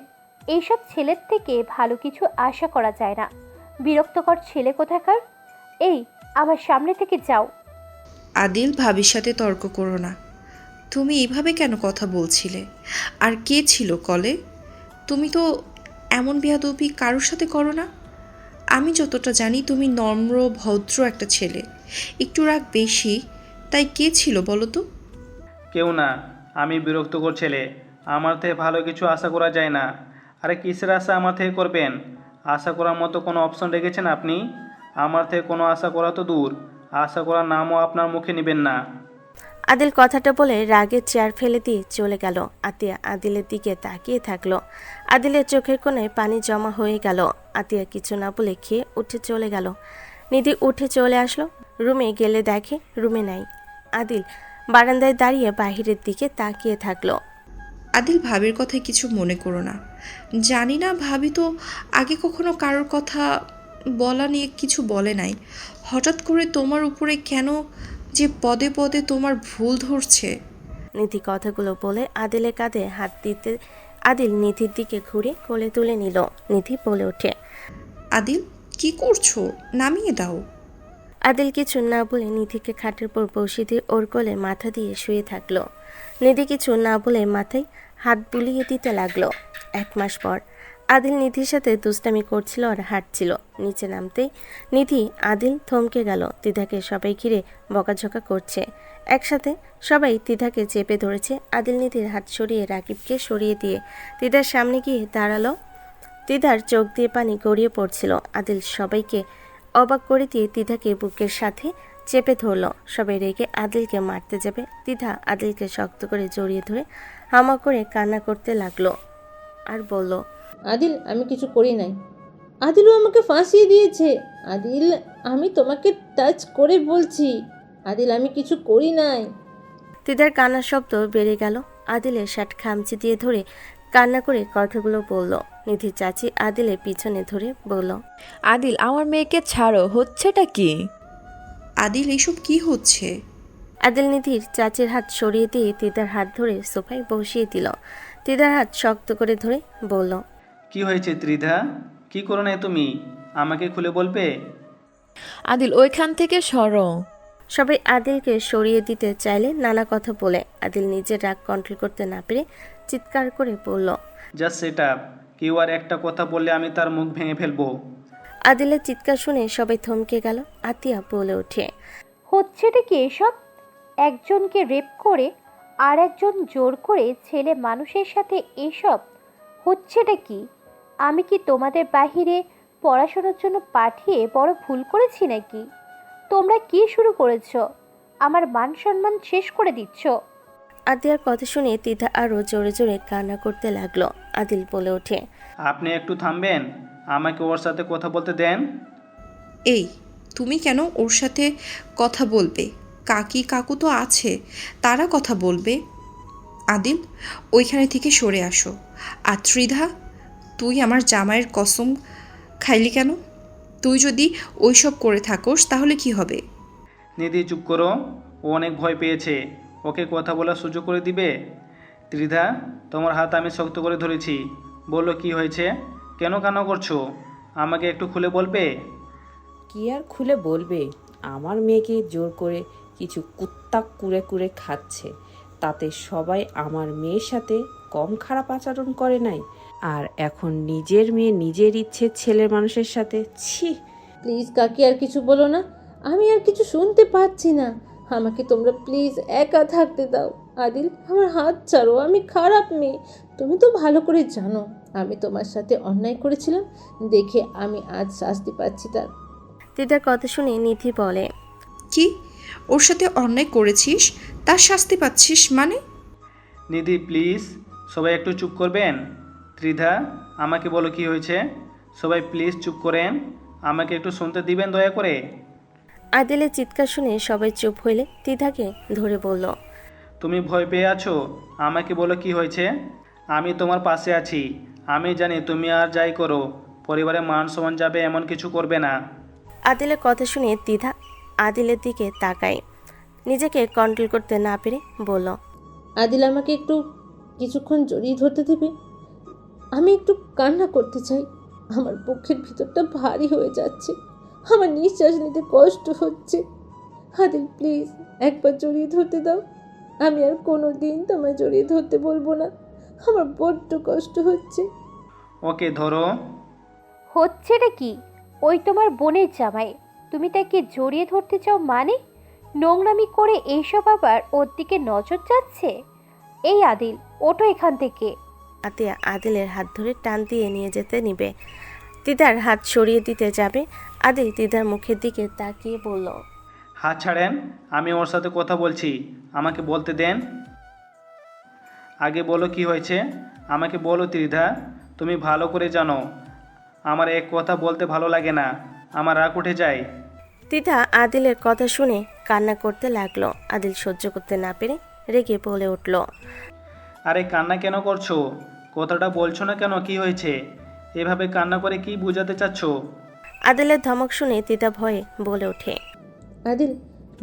I: এইসব ছেলের থেকে ভালো কিছু আশা করা যায় না। বিরক্তকর ছেলে কোথাকার। এই, আমার সামনে থেকে যাও।
F: আদিল, ভাবির সাথে তর্ক করো না। তুমি এইভাবে কেন কথা বলছিলে? আর কে ছিল কলে? তুমি তো এমন বেয়াদবি কারোর সাথে করো না। আমি যতটা জানি তুমি নম্র ভদ্র একটা ছেলে, একটু রাগ বেশি। তাই কে ছিল বলো তো?
A: কেউ না, আমি বিরক্তকর ছেলে। আমার থেকে ভালো কিছু আশা করা যায় না। আরে কিসের আশা আমার থেকে করবেন? আশা করার মতো কোনো অপশন রেখেছেন আপনি? আমার থেকে কোনো আশা করা তো দূর, আশা করার নামও আপনার মুখে নেবেন না।
B: আদিল কথাটা বলে রাগে চেয়ার ফেলে দিয়ে চলে গেল। আতিয়া আদিলের দিকে তাকিয়ে থাকলো। আদিলের চোখের কোণে পানি জমা হয়ে গেল। আতিয়া কিছু না বলে খেয়ে উঠে চলে গেল। নিধি উঠে চলে আসলো। রুমে গেলে দেখে রুমে নাই। আদিল বারান্দায় দাঁড়িয়ে বাহিরের দিকে তাকিয়ে থাকলো।
F: আদিল, ভাবির কথায় কিছু মনে করো না। জানি না, ভাবি তো আগে কখনো কারোর কথা বলা নিয়ে কিছু বলে নাই। হঠাৎ করে তোমার উপরে কেন যে পদে পদে তোমার ভুল ধরছে।
B: নিধি কথাগুলো বলে আদিলের কাঁধে হাত দিতে আদিল নিধির দিকে ঘুরে কোলে তুলে নিল। নিধি বলে ওঠে,
F: আদিল, কি করছো? নামিয়ে দাও।
B: আদিল কিছু না বলে নিধিকে খাটের পর বসিয়ে দিয়ে ওর কোলে মাথা দিয়ে শুয়ে থাকলো। নিধি কিছু না বলে মাথায় হাত বুলিয়ে দিতে লাগলো। 1 মাস পর আদিল নিধির সাথে দুষ্টামি করছিল আর হাঁটছিল। নিচে নামতেই নিধি আদিল থমকে গেল। তিধাকে সবাই ঘিরে বকাঝকা করছে। একসাথে সবাই তিধাকে চেপে ধরেছে। আদিল নিধির হাত সরিয়ে রাকিবকে সরিয়ে দিয়ে তিধার সামনে গিয়ে দাঁড়ালো। তিধার চোখ দিয়ে পানি গড়িয়ে পড়ছিল। আদিল সবাইকে অবাক করে দিয়ে তিধাকে বুকের সাথে চেপে ধরলো। সবাই রেগে আদিলকে মারতে যাবে। তিধা আদিলকে শক্ত করে জড়িয়ে ধরে হামা করে কান্না করতে লাগলো আর বলল,
H: আদিল, আমি কিছু করি নাই। আদিলও আমাকে ফাঁসিয়ে দিয়েছে। আদিল, আমি তোমাকে টাচ করে বলছি, আদিল আমি কিছু করি নাই।
B: তিধার কান্নার শব্দ বেড়ে গেল। আদিলের শার্ট খামচি দিয়ে ধরে কান্না করে কথাগুলো বলল। নিধির চাচি আদিলের পিছনে ধরে বলল,
J: আদিল, আমার মেয়েকে ছাড়ো, হচ্ছেটা কি?
F: আদিল, এসব কি হচ্ছে?
B: আদিল নিধির চাচির হাত সরিয়ে দিয়ে তিধার হাত ধরে সোফায় বসিয়ে দিল। তিধার হাত শক্ত করে ধরে বলল,
A: কি হয়েছে ত্রিধা? কি করো না তুমি? আমাকে খুলে বলবে?
J: আদিল, ওইখান থেকে সরো।
B: সবাই আদিলকে সরিয়ে দিতে চাইলে নানা কথা বলে আদিল নিজের রাগ কন্ট্রোল করতে না পেরে চিৎকার করে বলল,
A: জাস্ট সেট আপ। কেউ আর একটা কথা বললে আমি তার মুখ ভেঙে ফেলবো।
B: আদিলের চিৎকার শুনে সবাই থমকে গেল। আতিয়া বলে ওঠে,
I: হচ্ছেটা কি এসব? একজনকে রেপ করে আর একজন জোর করে ছেলে মানুষের সাথে এসব হচ্ছেটা কি? আমি কি তোমাদের বাহিরে পড়াশোনার জন্য পাঠিয়ে বড় ভুল করেছি নাকি? তোমরা কি শুরু করেছো? আমার মান সম্মান শেষ করে দিচ্ছ।
B: আদিয়ার কথা শুনে তিধা আরো জোরে জোরে কান্না করতে লাগলো। আদিল বলে ওঠে,
A: আপনি একটু থামবেন? আমাকে ওর সাথে কথা বলতে দেন।
F: এই, তুমি কেন ওর সাথে কথা বলবে? কাকি কাকু তো আছে, তারা কথা বলবে। আদিল, ওইখানে থেকে সরে আসো। আর ত্রিধা, তুই আমার জামাইয়ের কসম খাইলি কেন? তুই যদি ওইসব করে থাকোস তাহলে কি হবে?
A: নিধি চুপ করো, ও অনেক ভয় পেয়েছে। ওকে কথা বলার সুযোগ করে দিবে? ত্রিধা, তোমার হাত আমি শক্ত করে ধরেছি। বলো কি হয়েছে? কেন কান্না করছো? আমাকে একটু খুলে বলবে?
D: কি আর খুলে বলবে? আমার মেয়েকে জোর করে কিছু কুত্তা কুরে কুরে খাচ্ছে, তাতে সবাই আমার মেয়ের সাথে কম খারাপ আচরণ করে নাই, আর এখন নিজের মেয়ে নিজের ইচ্ছে ছেলের মানুষের সাথে। ছি!
H: প্লিজ কাকি, আর কিছু বলো না, আমি আর কিছু শুনতে পাচ্ছি না। আমাকে তোমরা প্লিজ একা থাকতে দাও। আদিল, আমার হাত ছাড়ো, আমি খারাপ মেয়ে। তুমি তো ভালো করে জানো আমি তোমার সাথে অন্যায় করেছিলাম, দেখে আমি আজ শাস্তি পাচ্ছি তার।
B: তিধার কথা শুনে নিধি বলে,
F: কি? ওর সাথে অন্যায় করেছিস, তার শাস্তি পাচ্ছিস মানে?
A: নিধি প্লিজ, সবাই একটু চুপ করবেন? ত্রিধা, আমাকে বলো কি হয়েছে? সবাই প্লিজ চুপ করেন। আমাকে একটু শুনতে দিবেন দয়া করে?
B: আদিলের চিৎকার শুনে সবাই চুপ হইলে তিধাকে ধরে বলল,
A: তুমি ভয় পেয়ে আছো? আমাকে বলো কি হয়েছে। আমি তোমার পাশে আছি। আমি জানি তুমি আর যাই করো পরিবারের মান সম্মান যাবে এমন কিছু করবে না।
B: আদিলের কথা শুনে তিধা আদিলের দিকে তাকায়। নিজেকে কন্ট্রোল করতে না পেরে বলল,
H: আদিল আমাকে একটু কিছুক্ষণ জড়িয়ে ধরতে দেবে? আমি একটু কান্না করতে চাই। আমার বুকের ভিতরটা ভারী হয়ে যাচ্ছে, আমার নিঃশ্বাস নিতে কষ্ট হচ্ছে। আদিল প্লিজ একবার জড়িয়ে ধরতে দাও। আমি আর কোনো দিন তোমায় জড়িয়ে ধরতে বলবো না, আমার বড্ড কষ্ট হচ্ছে।
A: ওকে ধরো।
I: হচ্ছেটা কি? ওই তোমার বোনের জামাই, তুমি তাকে জড়িয়ে ধরতে চাও মানে? নোংরামি করে এইসব আবার ওর দিকে নজর যাচ্ছে। এই আদিল, ওঠো এখান থেকে।
B: আতিয়া আদিলের হাত ধরে টান দিয়ে নিয়ে যেতে নিবে। তিদার হাত সরিয়ে দিতে যাবে। আদিল তিদার মুখের দিকে তাকিয়ে বলল,
A: হাত ছাড়েন, আমি ওর সাথে কথা বলছি, আমাকে বলতে দেন। আগে বলো কি হয়েছে, আমাকে বলো ত্রিধা। তুমি ভালো করে জানো আমার এক কথা বলতে ভালো লাগে না, আমার রাগ উঠে যায়।
B: তিধা আদিলের কথা শুনে কান্না করতে লাগলো। আদিল সহ্য করতে না পেরে রেগে বলে উঠল,
A: আরে কান্না কেন করছো? কথাটা বলছো না কেন? কি হয়েছে? এভাবে কান্না করে কি বোঝাতে চাচ্ছ?
B: আদিলের ধমক শুনে তিধা ভয়ে বলে ওঠে,
H: আদিল,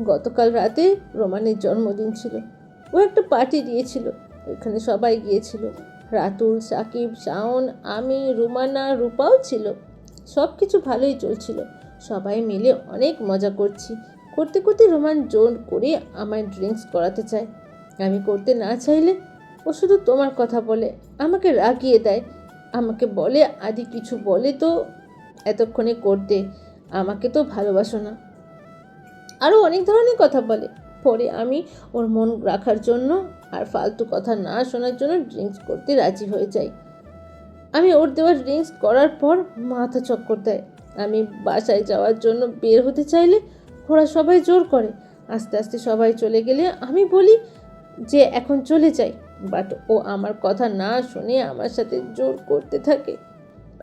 H: গতকাল রাতে রোমানের জন্মদিন ছিল। ও একটা পার্টি দিয়েছিল, ওইখানে সবাই গিয়েছিল। রাতুল, সাকিব, শাওন, আমি, রুমানা, রূপাও ছিল। সব কিছু ভালোই চলছিল, সবাই মিলে অনেক মজা করছি। করতে করতে রোমান জোর করে আমায় ড্রিঙ্কস করাতে চায়। আমি করতে না চাইলে ও শুধু তোমার কথা বলে, আমাকে রাগিয়ে দেয়। আমাকে বলে আদি কিছু বলে তো এতক্ষণে করতে, আমাকে তো ভালোবাসো না, আরও অনেক ধরনের কথা বলে। পরে আমি ওর মন রাখার জন্য আর ফালতু কথা না শোনার জন্য ড্রিঙ্কস করতে রাজি হয়ে যাই। আমি ওর দেওয়া ড্রিঙ্কস করার পর মাথা চক্কর দেয়। আমি বাসায় যাওয়ার জন্য বের হতে চাইলে ওরা সবাই জোর করে। আস্তে আস্তে সবাই চলে গেলে আমি বলি যে এখন চলে যাই, বাট ও আমার কথা না শুনে আমার সাথে জোর করতে থাকে।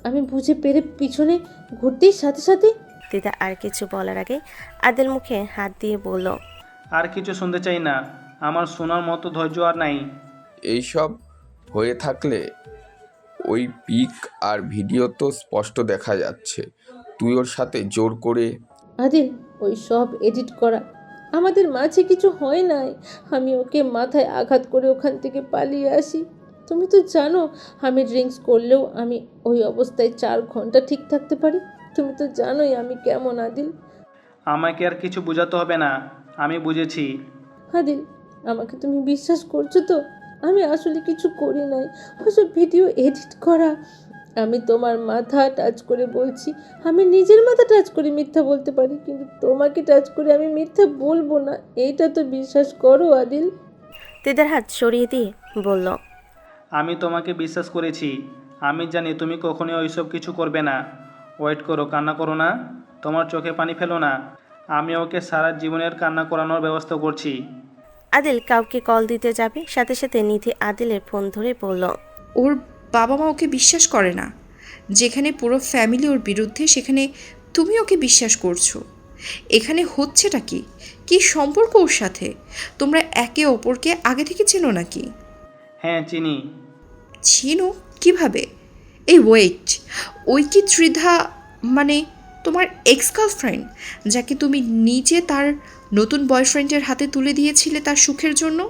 H: আমি বুঝে পেরে পিছনে ঘুরতেই সাথে সাথে
B: তিধা আর কিছু বলার আগে আদিল মুখে হাত দিয়ে বলল,
A: আর কিছু শুনতে চাই না, আমার শোনার মতো ধৈর্য আর নাই।
G: এইসব হয়ে থাকলে ওই পিক আর ভিডিও তো স্পষ্ট দেখা যাচ্ছে তুই ওর সাথে জোর করে।
H: আদিল, ওই সব এডিট করা, আমাদের মাঝে কিছু হয় নাই। আমি ওকে মাথায় আঘাত করে ওখান থেকে পালিয়ে আসি। তুমি তো জানো আমি ড্রিঙ্কস করলেও আমি ওই অবস্থায় 4 ঘন্টা ঠিক থাকতে পারি। তুমি তো জানোই আমি কেমন। আদিল,
A: আমাকে আর কিছু বোঝাতে হবে না, আমি বুঝেছি।
H: আদিল, আমাকে তুমি বিশ্বাস করছো তো? আমি আসলে কিছু করি নাই, ওসব ভিডিও এডিট করা। আমি তোমার মাথা টাচ করে বলছি, আমি নিজের মাথা টাচ করে মিথ্যা বলতে পারি, কিন্তু তোমাকে টাচ করে আমি মিথ্যা বলবো না, এইটা তো বিশ্বাস করো আদিল।
B: তিধার হাত সরিয়ে দিয়ে বলল,
A: আমি তোমাকে বিশ্বাস করেছি, আমি জানি তুমি কখনোই ওইসব কিছু করবে না। ওয়েট করো, কান্না করো না, তোমার চোখে পানি ফেলো না। আমি ওকে সারা জীবনের কান্না করানোর ব্যবস্থা করছি।
B: আদিল কাউকে কল দিতে যাবে, সাথে সাথে নিধি আদিলের ফোন ধরে বলল,
F: ওর বাবা মা ওকে বিশ্বাস করে না। যেখানে পুরো ফ্যামিলি ওর বিরুদ্ধে, সেখানে তুমি ওকে বিশ্বাস করছো। এখানে হচ্ছেটা কি? কি সম্পর্ক ওর সাথে? তোমরা একে অপরকে আগে থেকে চেনো নাকি?
A: হ্যাঁ চিনি।
F: চিনো? কিভাবে? এই ওয়েট, ওই কি ত্রিধা, মানে তোমার এক্স গার্লফ্রেন্ড, যাকে তুমি নিজে তার নতুন বয়ফ্রেন্ডের হাতে তুলে দিয়েছিলে তার সুখের জন্য?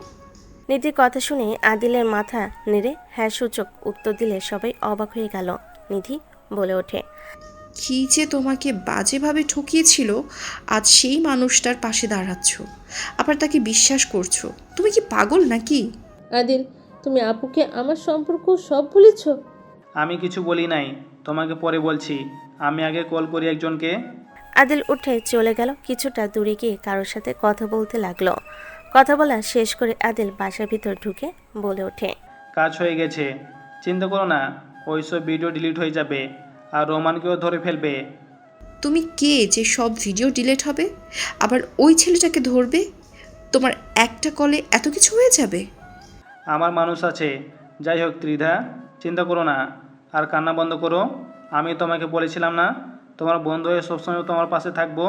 B: নিধির কথা শুনে আদিলের মাথা নেড়ে হ্যাঁ সূচক উত্তর দিলে সবাই অবাক হয়ে গেল। নিধি বলে ওঠে,
F: কি যে তোমাকে বাজেভাবে ঠকিয়েছিল, আজ সেই মানুষটার পাশে দাঁড়াচ্ছ, আবার তাকে বিশ্বাস করছো। তুমি কি পাগল নাকি?
H: আদিল, তুমি আপুকে আমার সম্পর্ক সব বলেছ?
A: আমি কিছু বলি নাই, তোমাকে পরে বলছি। আমি আগে কল করি একজনকে।
B: আদিল উঠে চলে গেল। কিছুটা দূরে গিয়ে কারোর সাথে কথা বলতে লাগলো। কথা বলা শেষ করে আদিল বাসার ভিতর ঢুকে বলে ওঠে,
A: কাজ হয়ে গেছে, চিন্তা করো না, ওইসব ভিডিও ডিলিট হয়ে যাবে আর রোমানকেও ধরে ফেলবে।
F: তুমি কে যে সব ভিডিও ডিলিট হবে, আবার ওই ছেলেটাকে ধরবে? তোমার একটা কলে এত কিছু হয়ে যাবে?
A: আমার মানুষ আছে। যাই হোক ত্রিধা, চিন্তা করো না আর কান্না বন্ধ করো। আমি তোমাকে বলেছিলাম না তোমার বন্ধু হয়ে সবসময় তোমার পাশে থাকবো,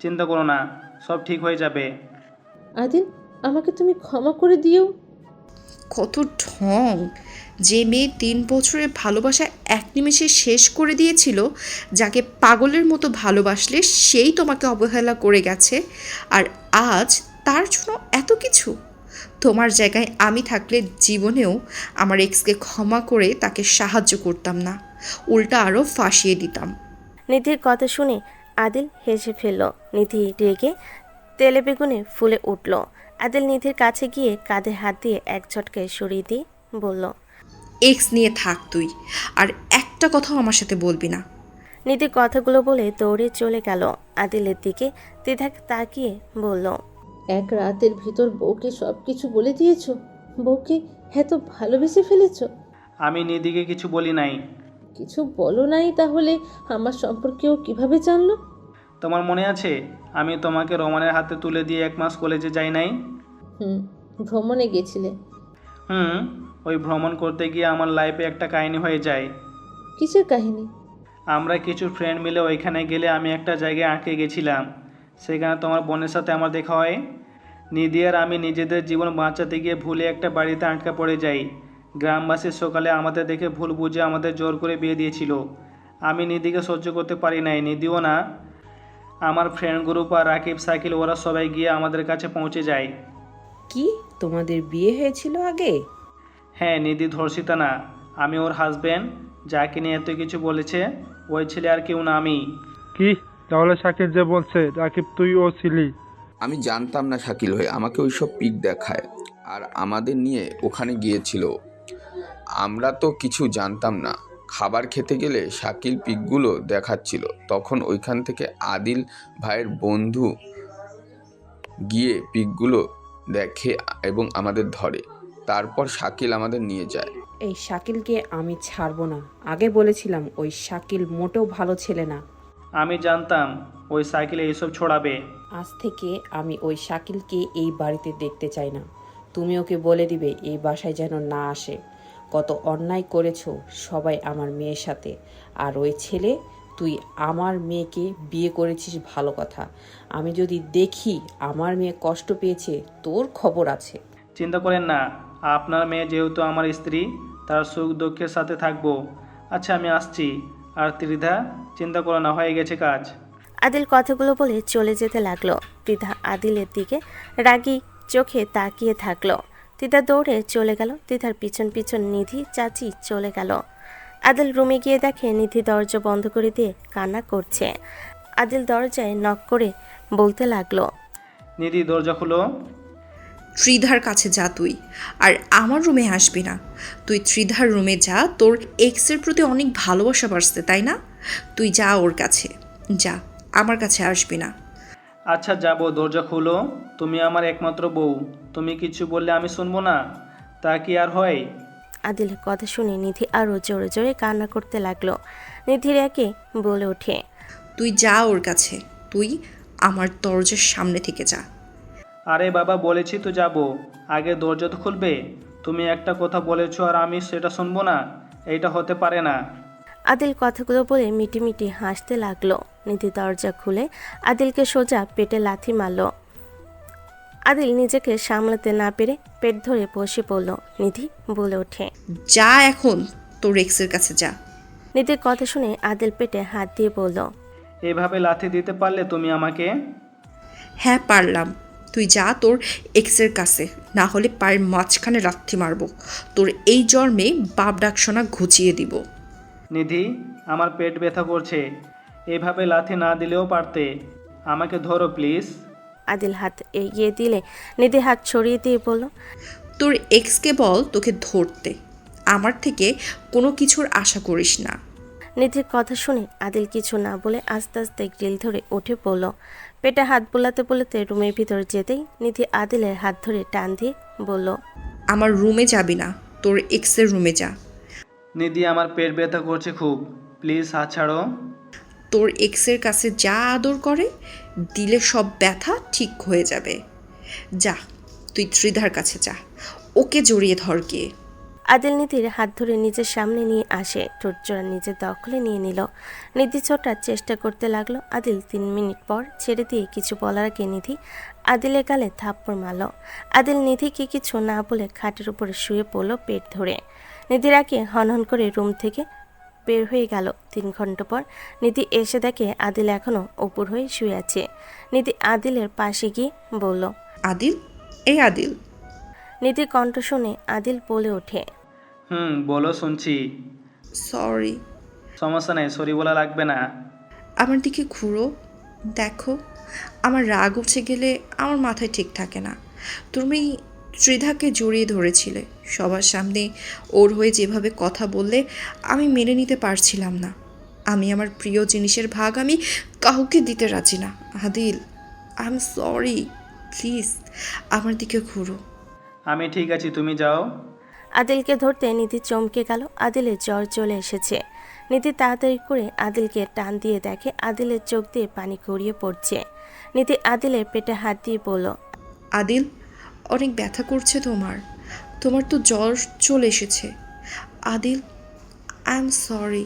A: চিন্তা করো না, সব ঠিক হয়ে যাবে।
H: আদিল, আমাকে তুমি ক্ষমা করে দিও।
F: কত ঢং! যে মেয়ে 3 বছরের ভালোবাসা এক নিমেষে শেষ করে দিয়েছিল, যাকে পাগলের মতো ভালোবাসলে সেই তোমাকে অবহেলা করে গেছে, আর আজ তার জন্য এত কিছু। তোমার জায়গায় আমি থাকলে জীবনেও আমার এক্সকে ক্ষমা করে তাকে সাহায্য করতাম না, উল্টা আরও ফাঁসিয়ে দিতাম।
B: নিধির কথা শুনে আদিল হেসে ফেলল। নিধি রেগে তেলে বেগুনে ফুলে উঠল। আদিল নিধির কাছে গিয়ে কাঁধে হাত দিয়ে এক ঝটকায় সরিয়ে দিয়ে বলল,
F: এক্স নিয়ে থাক তুই, আর একটা কথাও আমার সাথে বলবি না।
B: নিধি কথাগুলো বলে দৌড়ে চলে গেল। আদিলের দিকে দ্বিধা তাকিয়ে বলল,
H: এক রাতের ভিতর বউকে সব কিছু বলে দিয়েছো? বউকে এত ভালোবেসে ফেলেছো?
A: আমি নিধিকে কিছু বলি নাই।
H: কিছু বলো নাই, তাহলে আমার সম্পর্কেও কিভাবে জানলো?
A: তোমার মনে আছে আমি তোমাকে রোমানের হাতে তুলে দিয়ে 1 মাস কলেজে যাই নাই?
H: ভ্রমণে গেছিলে?
A: ওই ভ্রমণ করতে গিয়ে আমার লাইফে একটা কাহিনী হয়ে যায়।
H: কিসের কাহিনী?
A: আমরা কিছু ফ্রেন্ড মিলে ওইখানে গেলে আমি একটা জায়গায় আটকে গেছিলাম। সেখানে তোমার বোনের সাথে আমার দেখা হয়। নিধি আর আমি নিজেদের জীবন বাঁচাতে গিয়ে ভুলে একটা বাড়িতে আটকা পড়ে যাই। গ্রামবাসী সকালে আমাদের দেখে ভুল বুঝে আমাদের জোর করে বিয়ে দিয়েছিল। আমি নিধিকে সহ্য করতে পারি নাই, নিধিও না। আমার ফ্রেন্ড গ্রুপ আর রাকিব, সাইকেল, ওরা সবাই গিয়ে আমাদের কাছে পৌঁছে যায়।
D: কি তোমাদের বিয়ে হয়েছিল আগে?
A: হ্যাঁ, নিধি ধর্ষিতা না, আমি ওর হাজব্যান্ড। যাকে নিয়ে এত কিছু বলেছে ওই ছেলে আর কেউ না, আমি।
C: কি তাহলে শাকিল যে বলছে রাকিব তুই ও ছিলি?
G: আমি জানতাম না শাকিল ভাই আমাকে ওইসব পিক দেখায় আর আমাদের নিয়ে ওখানে গিয়েছিল। আমরা তো কিছু জানতাম না। খাবার খেতে গেলে শাকিল পিকগুলো দেখাচ্ছিল, তখন ওইখান থেকে আদিল ভাইয়ের বন্ধু গিয়ে পিকগুলো দেখে এবং আমাদের ধরে। তারপর শাকিল আমাদের নিয়ে যায়।
D: এই শাকিলকে আমি ছাড়বো না। আগে বলেছিলাম ওই শাকিল মোটেও ভালো ছেলে না।
A: আমি জানতাম ওই সাইকেলে এইসব ছড়াবে।
D: আজ থেকে আমি ওই শাকিলকে এই বাড়িতে দেখতে চাই না। তুমি ওকে বলে দিবে এই বাসায় যেন না আসে। কত অন্যায় করেছো সবাই আমার মেয়ের সাথে। আর ওই ছেলে, তুই আমার মেয়েকে বিয়ে করেছিস ভালো কথা, আমি যদি দেখি আমার মেয়ে কষ্ট পেয়েছে তোর খবর আছে।
A: চিন্তা করেন না, আপনার মেয়ে যেহেতু আমার স্ত্রী, তার সুখ দুঃখের সাথে থাকবো। আচ্ছা আমি আসছি। আর ত্রিধা, চিন্তা করো না, হয়ে গেছে কাজ।
B: আদিল কথাগুলো বলে চলে যেতে লাগলো। ত্রিধা আদিলের দিকে রাগী চোখে তাকিয়ে থাকলো। তিধা দৌড়ে চলে গেল। তিধার পিছন পিছন নিধি, চাচি চলে গেল। আদিল রুমে গিয়ে দেখে নিধি দরজা বন্ধ করে দিয়ে কান্না করছে। আদিল দরজায় নক করে বলতে লাগলো,
A: নিধি দরজা খুলো।
F: ত্রিধার কাছে যা তুই, আর আমার রুমে আসবি না। তুই ত্রিধার রুমে যা, তোর এক্সের প্রতি অনেক ভালোবাসা বাড়ছে তাই না? তুই যা ওর কাছে যা, আমার কাছে আসবি না।
A: আচ্ছা যাবো, দরজা খুলো। তুমি আমার একমাত্র বউ, তুমি কিছু বললে আমি শুনবো না, তা কি আর হয়?
B: আদিলের কথা শুনে নিধি আরও জোরে জোরে কান্না করতে লাগলো। নিধির একে বলে ওঠে,
F: তুই যা ওর কাছে, তুই আমার দরজার সামনে থেকে যা।
A: আরে বাবা, বলেছি তো যাবো, আগে দরজা তো খুলবে। তুমি একটা কথা বলেছো আর আমি সেটা শুনবো না, এইটা হতে পারে না।
B: আদিল কথাগুলো বলে মিটি মিটি হাসতে লাগলো। নিধি দরজা খুলে আদিলকে সোজা পেটে লাথি মারল। আদিল নিজেকে সামলাতে না পেরে পেট ধরে বসে পড়ল। নিধি বলে ওঠে,
F: যা এখন তোর এক্সের কাছে যা।
B: নিধির কথা শুনে আদিল পেটে হাত দিয়ে বলল,
A: এভাবে লাথি দিতে পারলে তুমি আমাকে?
F: হ্যাঁ পারলাম। তুই যা তোর এক্সের কাছে, না হলে পায়ের মাঝখানে লাথি মারবো। তোর এই জন্মে বাপ ডাকশোনা ঘুচিয়ে দিব।
A: নিধি, আমার পেট ব্যথা করছে, এভাবে লাথি না দিলেও পারতে। আমাকে ধরো প্লিজ।
B: আদিল হাত এগিয়ে দিলে নিধি হাত ছড়িয়ে দিয়ে বলল,
F: তোর এক্সকে বল তোকে ধরতে, আমার থেকে কোনো কিছুর আশা করিস না।
B: নিধির কথা শুনে আদিল কিছু না বলে আস্তে আস্তে গ্রিল ধরে উঠে পড়ল। পেটে হাত বোলাতে বোলাতে রুমের ভিতর যেতেই নিধি আদিলের হাত ধরে টান দিয়ে বলল,
F: আমার রুমে যাবি না, তোর এক্সের রুমে যা।
A: নিধি, আমার পেট ব্যথা করছে খুব, প্লিজ হাত ছাড়ো।
F: তোর এক্সের কাছে যা আদর করে দিলে সব ব্যথা ঠিক হয়ে যাবে। যা তুই ত্রিধার কাছে যা, ওকে জড়িয়ে ধর গিয়ে।
B: আদিল নিধির হাত ধরে নিজের সামনে নিয়ে আসে, ঠোঁটজোড়া নিজের দখলে নিয়ে নিল। নিধি ছোটার চেষ্টা করতে লাগলো। আদিল 3 মিনিট পর ছেড়ে দিয়ে কিছু বলার আগে নিধি আদিলের গালে থাপ্পড় মারল। আদিল নিধিকে কিছু না বলে খাটের উপরে শুয়ে পড়ল পেট ধরে। নিধির আগে হনহন করে রুম থেকে বের হয়ে গেল। 3 ঘন্টা পর নিধি এসে দেখে আদিল এখনো উপর হয়ে শুয়ে আছে। নিধি আদিলের পাশে গিয়ে বলল,
F: আদিল, এই আদিল।
B: নিধির কণ্ঠ শুনে আদিল বলে ওঠে,
A: বলো, শুনছি।
F: সরি।
A: সমস্যা নেই, সরি বলা লাগবে না।
F: আমার দিকে ঘুরো, দেখো। আমার রাগ উঠে গেলে আমার মাথায় ঠিক থাকে না। তুমি ত্রিধাকে জড়িয়ে ধরেছিলে সবার সামনে, ওর হয়ে যেভাবে কথা বললে আমি মেনে নিতে পারছিলাম না। আমি আমার প্রিয় জিনিসের ভাগ আমি কাউকে দিতে রাজি না। Adil, I am sorry, please আমার দিকে ঘুরো।
A: আমি ঠিক আছি, তুমি যাও।
B: আদিলকে ধরতে নিধি চমকে গেল। আদিলের জ্বর চলে এসেছে। নিধি তাড়াতাড়ি করে আদিলকে টান দিয়ে দেখে আদিলের চোখ দিয়ে পানি গড়িয়ে পড়ছে। নিধি আদিলের পেটে হাত দিয়ে বলল,
F: আদিল, অনেক ব্যথা করছে তোমার। তোমার তো জ্বর চলে এসেছে। Adil, I am sorry.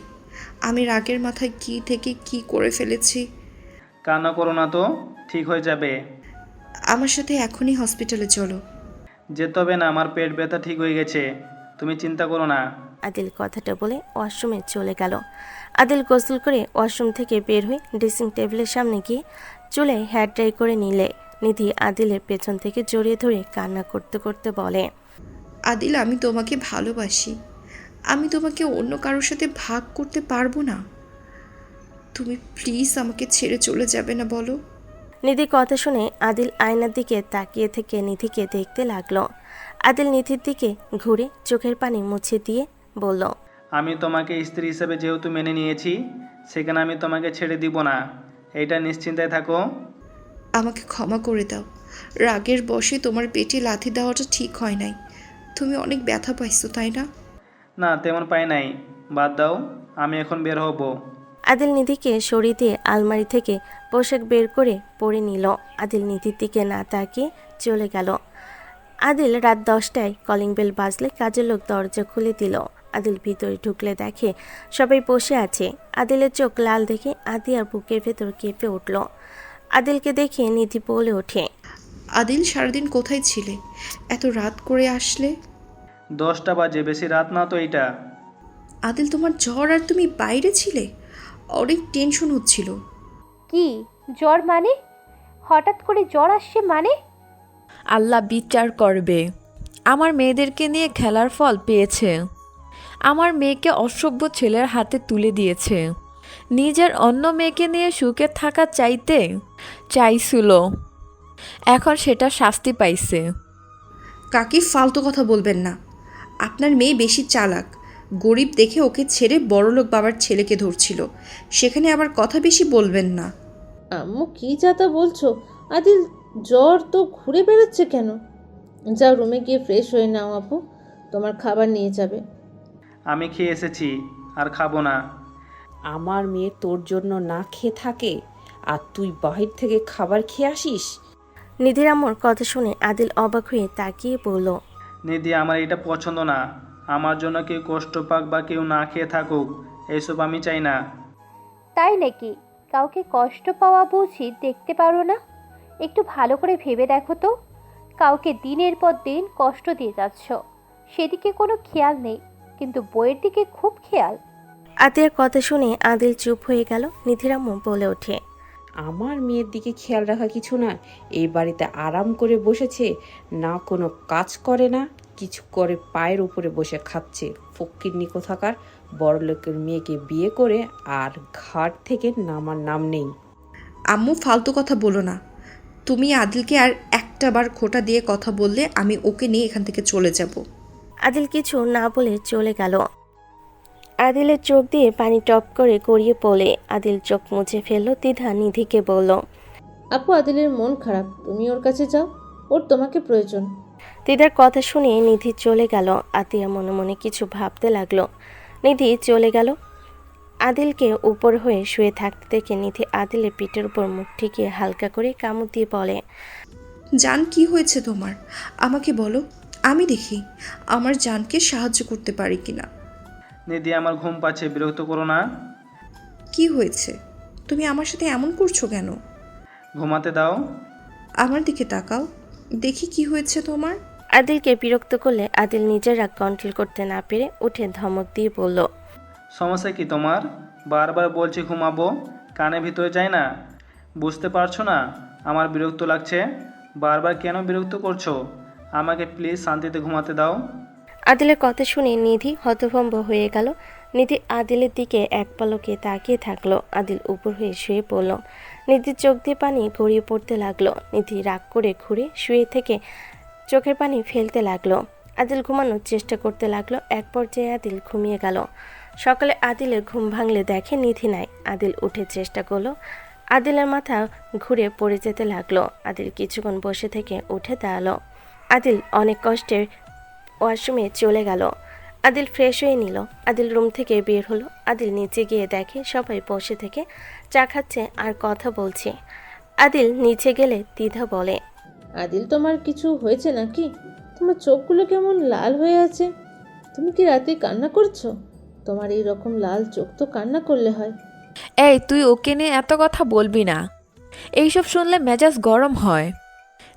F: আমি রাগের মাথায় কি থেকে কি করে ফেলেছি।
A: কান্না করো না তো, ঠিক হয়ে যাবে।
F: আমার সাথে এখনই হসপিটালে চলো।
A: যেতে হবে না, আমার পেট ব্যথা ঠিক হয়ে গেছে, তুমি চিন্তা করো না।
B: আদিল কথাটা বলে ওয়াশরুমে চলে গেল। আদিল গোসল করে ওয়াশরুম থেকে বের হয়ে ড্রেসিং টেবিলের সামনে গিয়ে চুলে হেয়ার ড্রাই করে নিলে নিধি আদিলের পেছন থেকে জড়িয়ে ধরে কান্না করতে করতে বলে,
F: আদিল, আমি তোমাকে ভালোবাসি। আমি তোমাকে অন্য কারোর সাথে ভাগ করতে পারবো না। তুমি প্লিজ আমাকে ছেড়ে চলে যাবে না, বলো।
B: নিধি কথা শুনে আদিল আয়নার দিকে তাকিয়ে থেকে নিধিকে দেখতে লাগলো। আদিল নিধির দিকে ঘুরে চোখের পানি মুছে দিয়ে বলল,
A: আমি তোমাকে স্ত্রী হিসেবে যেহেতু মেনে নিয়েছি, সেখানে আমি তোমাকে ছেড়ে দিব না, এইটা নিশ্চিন্তায় থাকো।
F: আমাকে ক্ষমা করে দাও। রাগের বশে তোমার পেটে লাথি দেওয়াটা ঠিক হয় নাই। তুমি অনেক ব্যথা পাইছো, তাই না?
A: না, তেমন পাই নাই, বাদ দাও, আমি এখন বের হব।
B: আদিল নিধিকে সরিয়ে দিয়ে আলমারি থেকে পোশাক বের করে পরে নিল। আদিল নিধির দিকে না তাকিয়ে চলে গেল। আদিল রাত 10টায় কলিং বেল বাজলে কাজের লোক দরজা খুলে দিল। আদিল ভিতরে ঢুকলে দেখে সবাই বসে আছে। আদিলের চোখ লাল দেখে আদিয়ার বুকের ভেতর কেঁপে উঠল। আদিলকে দেখে নিধি বলে ওঠে,
F: আদিল, সারাদিন কোথায় ছিলে? এত রাত করে আসলে?
A: 10টা বাজে, বেশি রাত না তো এইটা।
F: আদিল, তোমার জ্বর আর তুমি বাইরে ছিলে? অনেক টেনশন হচ্ছিল।
I: কি জ্বর মানে? হঠাৎ করে জ্বর আসছে মানে?
J: আল্লাহ বিচার করবে। আমার মেয়েদেরকে নিয়ে খেলার ফল পেয়েছে। আমার মেয়েকে অসভ্য ছেলের হাতে তুলে দিয়েছে। নিজের অন্য মেয়েকে নিয়ে সুখে থাকা চাইছিল, এখন সেটা শাস্তি পাইছে।
F: কাকি, ফালতু কথা বলবেন না। আপনার মেয়ে বেশি চালাক। গরিব দেখে ওকে ছেড়ে বড়লোক বাবার ছেলেকে ধরছিল। সেখানে আবার কথা বেশি বলবেন না।
H: আম্মু কি যাতা বলছো? আদিল জ্বর তো ঘুরে বেড়াচ্ছে কেন? যাও রুমে গিয়ে ফ্রেশ হয়ে নাও আপু, তোমার খাবার নিয়ে যাবে।
A: আমি খেয়ে এসেছি, আর খাবো না।
D: আমার মেয়ে তোর জন্য না খেয়ে থাকে আর তুই বাহির থেকে খাবার খেয়ে আসিস?
B: নিধির আম্মুর কথা শুনে আদিল অবাক হয়ে তাকিয়ে বলল,
A: নিধি, আমার এটা পছন্দ না। আমার জন্য কেউ কষ্ট পাক বা কেউ না খেয়ে থাকুক, এইসব আমি চাই না।
I: তাই নাকি? কাউকে কষ্ট পাওয়া বুঝি দেখতে পারো না? একটু ভালো করে ভেবে দেখো তো। কাউকে দিনের পর দিন কষ্ট দিয়ে যাচ্ছ, সেদিকে কোনো খেয়াল নেই, কিন্তু বইয়ের দিকে খুব খেয়াল।
B: আদিয়ার কথা শুনে আদিল চুপ হয়ে গেল। নিধির আম্মু বলে ওঠে,
D: আমার মেয়ের দিকে খেয়াল রাখা কিছু না। এই বাড়িতে আরাম করে বসেছে, না কোনো কাজ করে না, কিছু করে পায়ের উপরে বসে খাচ্ছে। ফকিন্নি কোথাকার, বড়লোকের মেয়েকে বিয়ে করে আর ঘাট থেকে নামার নাম নেই।
F: আম্মু, ফালতু কথা বলো না। তুমি আদিলকে আর একটা বার খোঁটা দিয়ে কথা বললে আমি ওকে নিয়ে এখান থেকে চলে যাব।
B: আদিল কিছু না বলে চলে গেল। আদিলের চোখ দিয়ে পানি টপ করে গড়িয়ে পড়ে। আদিল চোখ মুছে ফেলল। দ্বিধা নিধিকে বলল,
H: আপু, আদিলের মন খারাপ, তুমি ওর কাছে যাও, ওর তোমাকে প্রয়োজন।
B: দিদার কথা শুনে নিধি চলে গেল। আতিয়া মনে মনে কিছু ভাবতে লাগলো। নিধি চলে গেল। আদিলকে উপর হয়ে শুয়ে থাকতে দেখে নিধি আদিলের পিঠের উপর মুখ ঠেকিয়ে হালকা করে কামড় দিয়ে বলে,
F: জান, কি হয়েছে তোমার? আমাকে বলো। আমি দেখি আমার জানকে সাহায্য করতে পারি কিনা।
A: নিধি আমার ঘুম পাচ্ছে, বিরক্ত করো না।
F: কি হয়েছে? তুমি আমার সাথে এমন করছো কেন?
A: ঘুমাতে দাও।
F: আমার দিকে তাকাও, দেখি কি হয়েছে তোমার।
B: আদিলকে বিরক্ত করলে আদিল নিজের রাগ কন্ট্রোল করতে না পেরে উঠে ধমক দিয়ে বলল,
A: সমস্যা কি তোমার? বারবার বলছি ঘুমাবো, কানে ভিতরে যায় না? বুঝতে পারছো না আমার বিরক্ত লাগছে? বারবার কেন বিরক্ত করছো? আমাকে প্লিজ শান্তিতে ঘুমাতে দাও।
B: আদিলের কথা শুনে নিধি হতভম্ব হয়ে গেল। নিধি আদিলের দিকে এক পলকে তাকিয়ে থাকলো। আদিল উপর হয়ে শুয়ে পড়ল। নিধির চোখ দিয়ে পানি গড়িয়ে পড়তে লাগলো। নিধি রাগ করে ঘুরে শুয়ে থেকে চোখের পানি ফেলতে লাগলো। আদিল ঘুমানোর চেষ্টা করতে লাগলো। এক পর্যায়ে আদিল ঘুমিয়ে গেল। সকালে আদিলের ঘুম ভাঙলে দেখে নিধি নাই। আদিল উঠে চেষ্টা করলো। আদিলের মাথা ঘুরে পড়ে যেতে লাগলো। আদিল কিছুক্ষণ বসে থেকে উঠে দাঁড়ালো। আদিল অনেক কষ্টের ওয়াশরুমে চলে গেল। আদিল ফ্রেশ হয়ে নিল। আদিল রুম থেকে বের হলো। আদিল নিচে গিয়ে দেখে সবাই বসে থেকে চা খাচ্ছে আর কথা বলছে। আদিল নিচে গেলে দ্বিধা বলে,
H: আদিল, তোমার কিছু হয়েছে নাকি? তোমার চোখগুলো কেমন লাল হয়ে আছে। তুমি কি রাতে কান্না করছো? তোমার এই রকম লাল চোখ তো কান্না করলে হয়।
J: এই, তুই ওকে নিয়ে এত কথা বলবি না। এইসব শুনলে মেজাজ গরম হয়।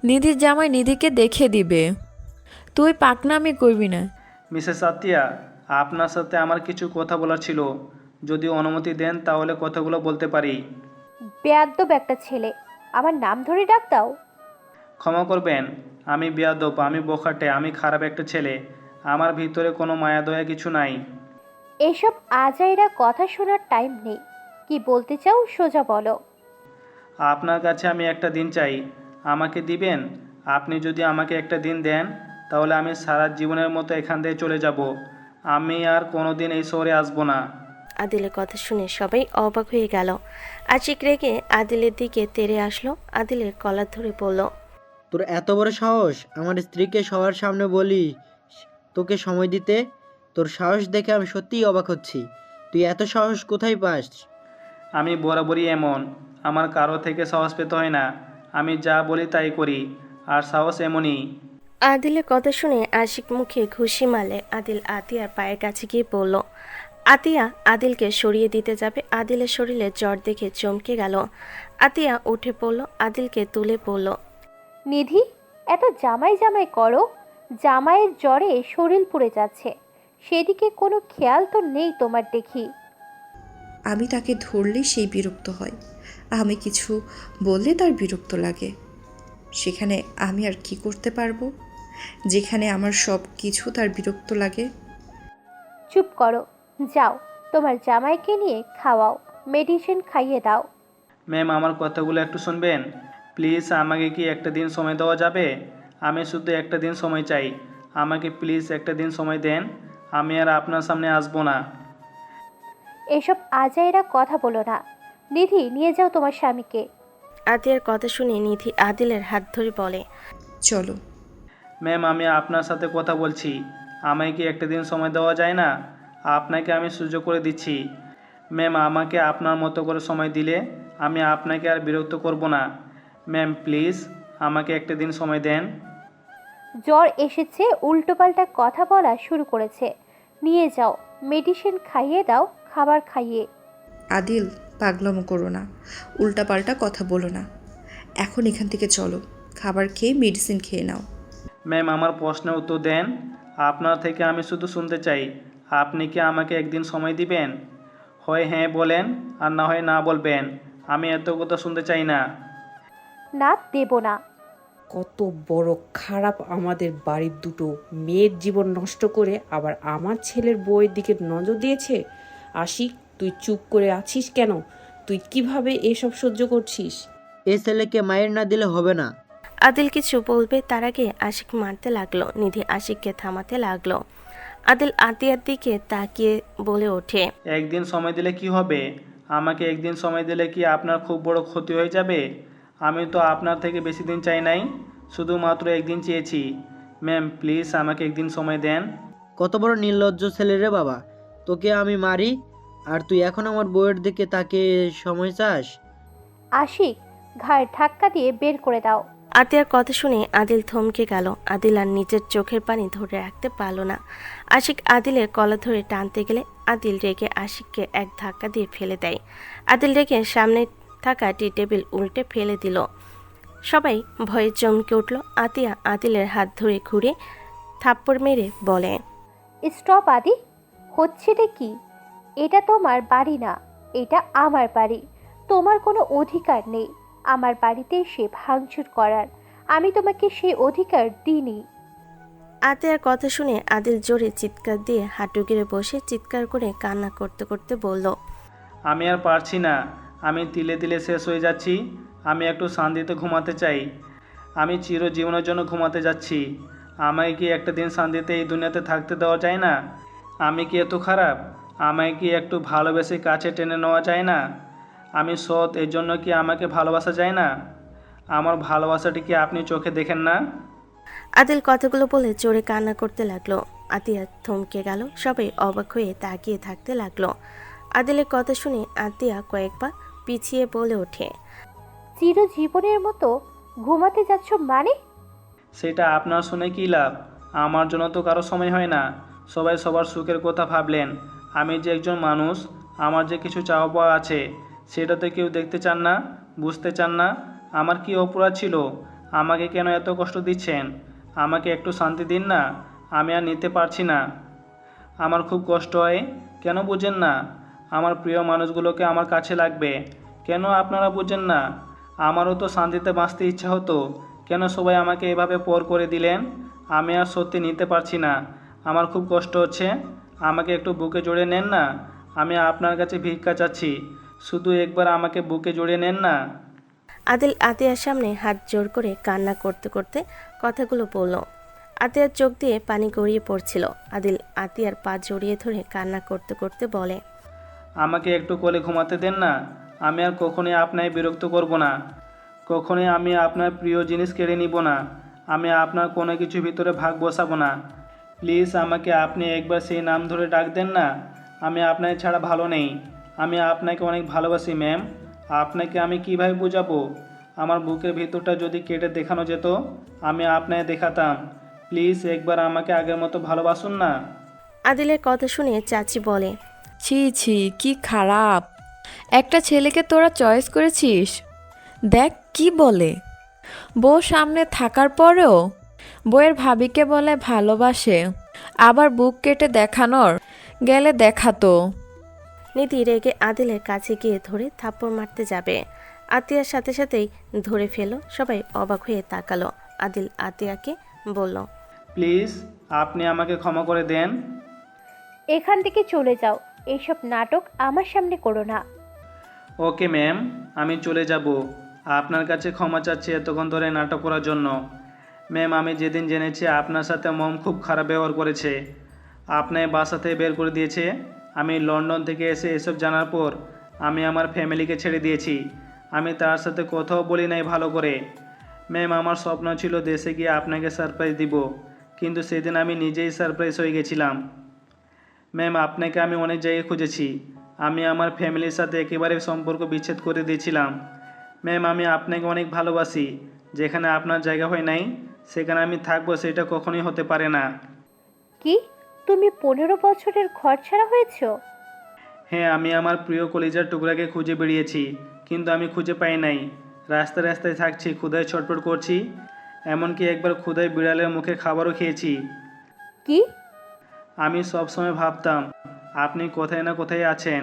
J: নিধির জামাই নিধিকে দেখে দিবে। তুই পাকনামি করবি না।
A: মিসেস আতিয়া, আপনার সাথে আমার কিছু কথা বলার ছিল। যদি অনুমতি দেন তাহলে কথাগুলো বলতে পারি।
I: বেয়াদ্দব একটা ছেলে, আমার নাম ধরে ডাক দাও।
A: ক্ষমা করবেন, আমি বেয়াদব, আমি বোখাটে, আমি খারাপ একটা ছেলে। আমার ভিতরে কোনো মায়া দয়া কিছু নাই।
I: এসব আজাইরা কথা শোনার টাইম নেই। কি বলতে চাও সোজা বলো।
A: আপনার কাছে আমি একটা দিন চাই, আমাকে দিবেন? আপনি যদি আমাকে একটা দিন দেন তাহলে আমি সারা জীবনের মতো এখান থেকে চলে যাব। আমি আর কোনোদিন এই শহরে আসবো না।
B: আদিলের কথা শুনে সবাই অবাক হয়ে গেল। আশিক রেগে আদিলের দিকে তেড়ে আসলো। আদিলের কলার ধরে বলল,
E: তোর এত বড় সাহস আমার স্ত্রীকে সবার সামনে বলি তোকে সময় দিতে? তোর সাহস দেখে আমি সত্যিই অবাক হচ্ছি। তুই এত সাহস কোথায় পাস?
A: আমি বরাবরই এমন, আমার কারো থেকে সাহস পেতে হয় না। আমি যা বলি তাই করি, আর সাহস এমনই।
B: আদিলের কথা শুনে আশিক মুখে ঘুষি মারলে আদিল আতিয়ার পায়ের কাছে গিয়ে বলল। আতিয়া আদিলকে সরিয়ে দিতে যাবে। আদিলের শরীরে জ্বর দেখে চমকে গেল। আতিয়া উঠে পড়ল, আদিলকে তুলে পড়ল।
I: নিধি, এত জামাই জামাই করো। জামাইয়ের জ্বরে শরীর পুড়ে যাচ্ছে, সেদিকে কোনো খেয়াল তো নেই তোমার দেখি।
F: আমি তাকে ধরলে সেই বিরক্ত হয়, আমি কিছু বললে তার বিরক্ত লাগে। সেখানে আমি আর কি করতে পারবো, যেখানে আমার সব কিছু তার বিরক্ত লাগে।
I: চুপ করো, যাও তোমার জামাইকে নিয়ে খাওয়াও, মেডিসিন খাইয়ে দাও।
A: ম্যাম, আমার কথাগুলো একটু শুনবেন প্লিজ। আমাকে কি একটা দিন সময় দেওয়া যাবে? আমি শুধু একটা দিন সময় চাই। আমাকে প্লিজ একটা দিন সময় দেন, আমি আর আপনার সামনে আসবো না।
I: এসব আজাইরা কথা বলো না। নিধি, নিয়ে যাও তোমার স্বামীকে।
B: আতিয়ার কথা শুনে নিধি আদিলের হাত ধরে বলে,
F: চলো।
A: ম্যাম, আমি আপনার সাথে কথা বলছি, আমায় কি একটা দিন সময় দেওয়া যায় না? আপনাকে আমি সুযোগ করে দিচ্ছি। ম্যাম, আমাকে আপনার মতো করে সময় দিলে আমি আপনাকে আর বিরক্ত করব না। ম্যাম প্লিজ, আমাকে একটা দিন সময় দেন।
I: জ্বর এসেছে, উল্টোপাল্টা কথা বলা শুরু করেছে। নিয়ে যাও, মেডিসিন খাইয়ে দাও, খাবার খাইয়ে।
F: আদিল, পাগলামো করো না, উল্টাপাল্টা কথা বলো না। এখন এখান থেকে চলো, খাবার খেয়ে মেডিসিন খেয়ে নাও।
A: ম্যাম, আমার প্রশ্নের উত্তর দেন। আপনার থেকে আমি শুধু শুনতে চাই, আপনি কি আমাকে একদিন সময় দিবেন? হয় হ্যাঁ বলেন, আর না হয় না বলবেন। আমি এত কথা শুনতে চাই না।
I: না, দেব না।
D: কত বড় খারাপ আমাদের বাড়ির দুটো মেয়ের জীবন নষ্ট করে আবার আমার ছেলের বউয়ের দিকে নজর দিয়েছে। আশিক, তুই চুপ করে আছিস কেন? তুই কিভাবে এসব সহ্য করছিস?
E: এ ছেলেকে মায়ের না দিলে হবে না।
B: আদিল কিছু বলবে তার আগে আশিক মারতে লাগলো। নিধি আশিককে থামাতে লাগলো। আদিল আতিয়ার দিকে তাকিয়ে বলে ওঠে,
A: একদিন সময় দিলে কি হবে? আমাকে একদিন সময় দিলে কি আপনার খুব বড় ক্ষতি হয়ে যাবে? আমি তো আপনার থেকে বেশি দিন চাই নাই, শুধুমাত্র একদিন চেয়েছি। ম্যাম প্লিজ আমাকে একদিন সময় দেন।
E: কত বড় নির্লজ্জ ছেলে রে বাবা! তোকে আমি মারি আর তুই এখন আমার বউয়ের দিকে তাকে সময় চাস?
I: আশিক, ঘাড় ধাক্কা দিয়ে বের করে দাও।
B: আতিয়ার কথা শুনে আদিল থমকে গেল। আদিল আর নিজের চোখের পানি ধরে রাখতে পারল না। আশিক আদিলের কলা ধরে টানতে গেলে আদিল রেগে আশিককে এক ধাক্কা দিয়ে ফেলে দেয়। আদিল রেগে সামনে থাকা টি টেবিল উল্টে ফেলে দিল। সবাই ভয়ে চমকে উঠল। আতিয়া আদিলের হাত ধরে ঘুরে থাপ্পড় মেরে বলে,
I: স্টপ আদি, হচ্ছেটা কি? এটা তোমার বাড়ি না, এটা আমার বাড়ি। তোমার কোনো অধিকার নেই আমার বাড়িতে এসে ভাঙচুর করার। আমি তোমাকে সেই অধিকার দিইনি।
B: আতিয়ার কথা শুনে আদিল জোরে চিৎকার দিয়ে হাঁটু গেড়ে বসে চিৎকার করে কান্না করতে করতে বলল,
A: আমি আর পারছি না, আমি তিলে তিলে শেষ হয়ে যাচ্ছি। আমি একটু শান্তিতে ঘুমাতে চাই। আমি চিরজীবনের জন্য ঘুমাতে যাচ্ছি। আমায় কি একটা দিন শান্তিতে এই দুনিয়াতে থাকতে দেওয়া যায় না? আমি কি এত খারাপ? আমায় কি একটু ভালোবেসে কাছে টেনে নেওয়া যায় না? আমি সৎ, এর জন্য কি আমাকে ভালোবাসা যায় না? আমার ভালোবাসাটি কি আপনি চোখে দেখেন না?
B: আদিল কথাগুলো বলে জোরে কান্না করতে লাগলো। আতিয়া থমকে গেল। সবাই অবাক হয়ে তাকিয়ে থাকতে লাগলো। আদিলের কথা শুনে আতিয়া কয়েকবার পিছিয়ে বলে ওঠে,
I: চিরজীবনের মতো ঘুমাতে যাচ্ছ মানে?
A: সেটা আপনার শুনে কী লাভ? আমার জন্য তো কারো সময় হয় না। সবাই সবার সুখের কথা ভাবলেন। আমি যে একজন মানুষ, আমার যে কিছু চাওয়া পাওয়া আছে, সেটা তো কেউ দেখতে চান না, বুঝতে চান না। আমার কি অপরাধ ছিল? আমাকে কেন এত কষ্ট দিচ্ছেন? আমাকে একটু শান্তি দিন না। আমি আর নিতে পারছি না। আমার খুব কষ্ট হয়। কেন বুঝেন না? আমার প্রিয় মানুষগুলোকে আমার কাছে লাগবে। কেন আপনারা বুঝেন না? আমারও তো শান্তিতে বাঁচতে ইচ্ছা হতো। কেন সবাই আমাকে এভাবে পর করে দিলেন? আমি আর সত্যি নিতে পারছি না। আমার খুব কষ্ট হচ্ছে। আমাকে একটু বুকে জড়িয়ে নেন না। আমি আপনার কাছে ভিক্ষা চাচ্ছি। শুধু একবার আমাকে বুকে জড়িয়ে নেন না।
B: আদিল আতিয়ার সামনে হাত জোর করে কান্না করতে করতে কথাগুলো বলল। আতিয়ার চোখ দিয়ে পানি গড়িয়ে পড়ছিল। আদিল আতিয়ার পা জড়িয়ে ধরে কান্না করতে করতে বলে,
A: আমাকে একটু কোলে ঘুমাতে দেন না। আমি আর কখনোই আপনায় বিরক্ত করব না। কখনোই আমি আপনার প্রিয় জিনিস কেড়ে নিব না। আমি আপনার কোনো কিছু ভিতরে ভাগ বসাবো না। প্লিজ আমাকে আপনি একবার সেই নাম ধরে ডাক দেন না। আমি আপনাকে ছাড়া ভালো নেই। আমি আপনাকে অনেক ভালোবাসি ম্যাম। আপনাকে আমি কিভাবে বোঝাবো? আমার বুকের ভিতরটা যদি কেটে দেখানো যেত, আমি আপনাকে দেখাতাম। প্লিজ একবার আমাকে আগের মতো ভালোবাসুন না।
B: আদিলের কথা শুনে চাচি বলে,
J: ছি ছি, কি খারাপ একটা ছেলেকে তোরা চয়েস করেছিস। দেখ কি বলে, বউ সামনে থাকার পরেও বউয়ের ভাবিকে বলে ভালোবাসে, আবার বুক কেটে দেখানোর গেলে দেখাতো।
B: নিধি রেগে আদিলের কাছে গিয়ে ধরে থাপ্পড় মারতে যাবে। আতিয়ার সাথে সাথেই ধরে ফেলো। সবাই অবাক হয়ে তাকালো। আদিল আতিয়াকে বলল,
A: প্লিজ আপনি আমাকে ক্ষমা করে দেন।
I: এখান থেকে চলে যাও, এইসব নাটক আমার সামনে করো না।
A: ওকে ম্যাম, আমি চলে যাব। আপনার কাছে ক্ষমা চাচ্ছি এতক্ষণ ধরে নাটক করার জন্য। ম্যাম, আমি যেদিন জেনেছি আপনার সাথে মম খুব খারাপ ব্যবহার করেছে, আপনার বাসা থেকে বের করে দিয়েছে, আমি লন্ডন থেকে এসে এসব জানার পর আমি আমার ফ্যামিলিকে ছেড়ে দিয়েছি। আমি তার সাথে কথাও বলি নাই ভালো করে। ম্যাম, আমার স্বপ্ন ছিল দেশে গিয়ে আপনাকে সারপ্রাইজ দিব, কিন্তু সেদিন আমি নিজেই সারপ্রাইজ হয়ে গেছিলাম। ম্যাম, আপনাকে আমি অনেক জায়গায় খুঁজেছি। আমি আমার ফ্যামিলির সাথে একেবারে সম্পর্ক বিচ্ছেদ করে দিয়েছিলাম। ম্যাম, আমি আপনাকে অনেক ভালোবাসি। যেখানে আপনার জায়গা হয় নাই, সেখানে আমি থাকবো, সেটা কখনোই হতে পারে না।
I: কি, তুমি 15 বছরের ঘর ছাড়া হয়েছ?
A: হ্যাঁ, আমি আমার প্রিয় কলিজার টুকরাকে খুঁজে বেরিয়েছি, কিন্তু আমি খুঁজে পাই নাই। রাস্তায় রাস্তায় থাকছি, ক্ষুধায় ছটফট করছি। এমনকি একবার ক্ষুধায় বিড়ালের মুখে খাবারও খেয়েছি।
I: কি?
A: আমি সব সময় ভাবতাম আপনি কোথায় না কোথায় আছেন।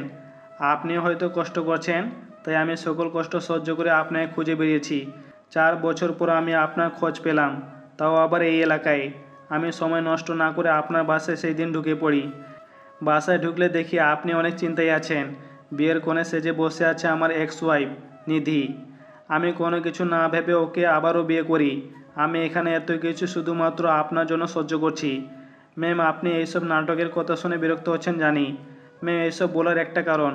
A: আপনি হয়তো কষ্ট করছেন, তাই আমি সকল কষ্ট সহ্য করে আপনাকে খুঁজে বেরিয়েছি। 4 বছর পর আমি আপনার খোঁজ পেলাম, তাও আবার এই এলাকায়। আমি সময় নষ্ট না করে আপনার বাসায় সেই দিন ঢুকে পড়ি। বাসায় ঢুকলে দেখি আপনি অনেক চিন্তায় আছেন। বিয়ের কোণে সেজে বসে আছে আমার এক্স ওয়াইফ নিধি। আমি কোনো কিছু না ভেবে ওকে আবারও বিয়ে করি। আমি এখানে এত কিছু শুধুমাত্র আপনার জন্য সহ্য করছি। ম্যাম, আপনি এইসব নাটকের কথা শুনে বিরক্ত হচ্ছেন জানি। ম্যাম, এইসব বলার একটা কারণ।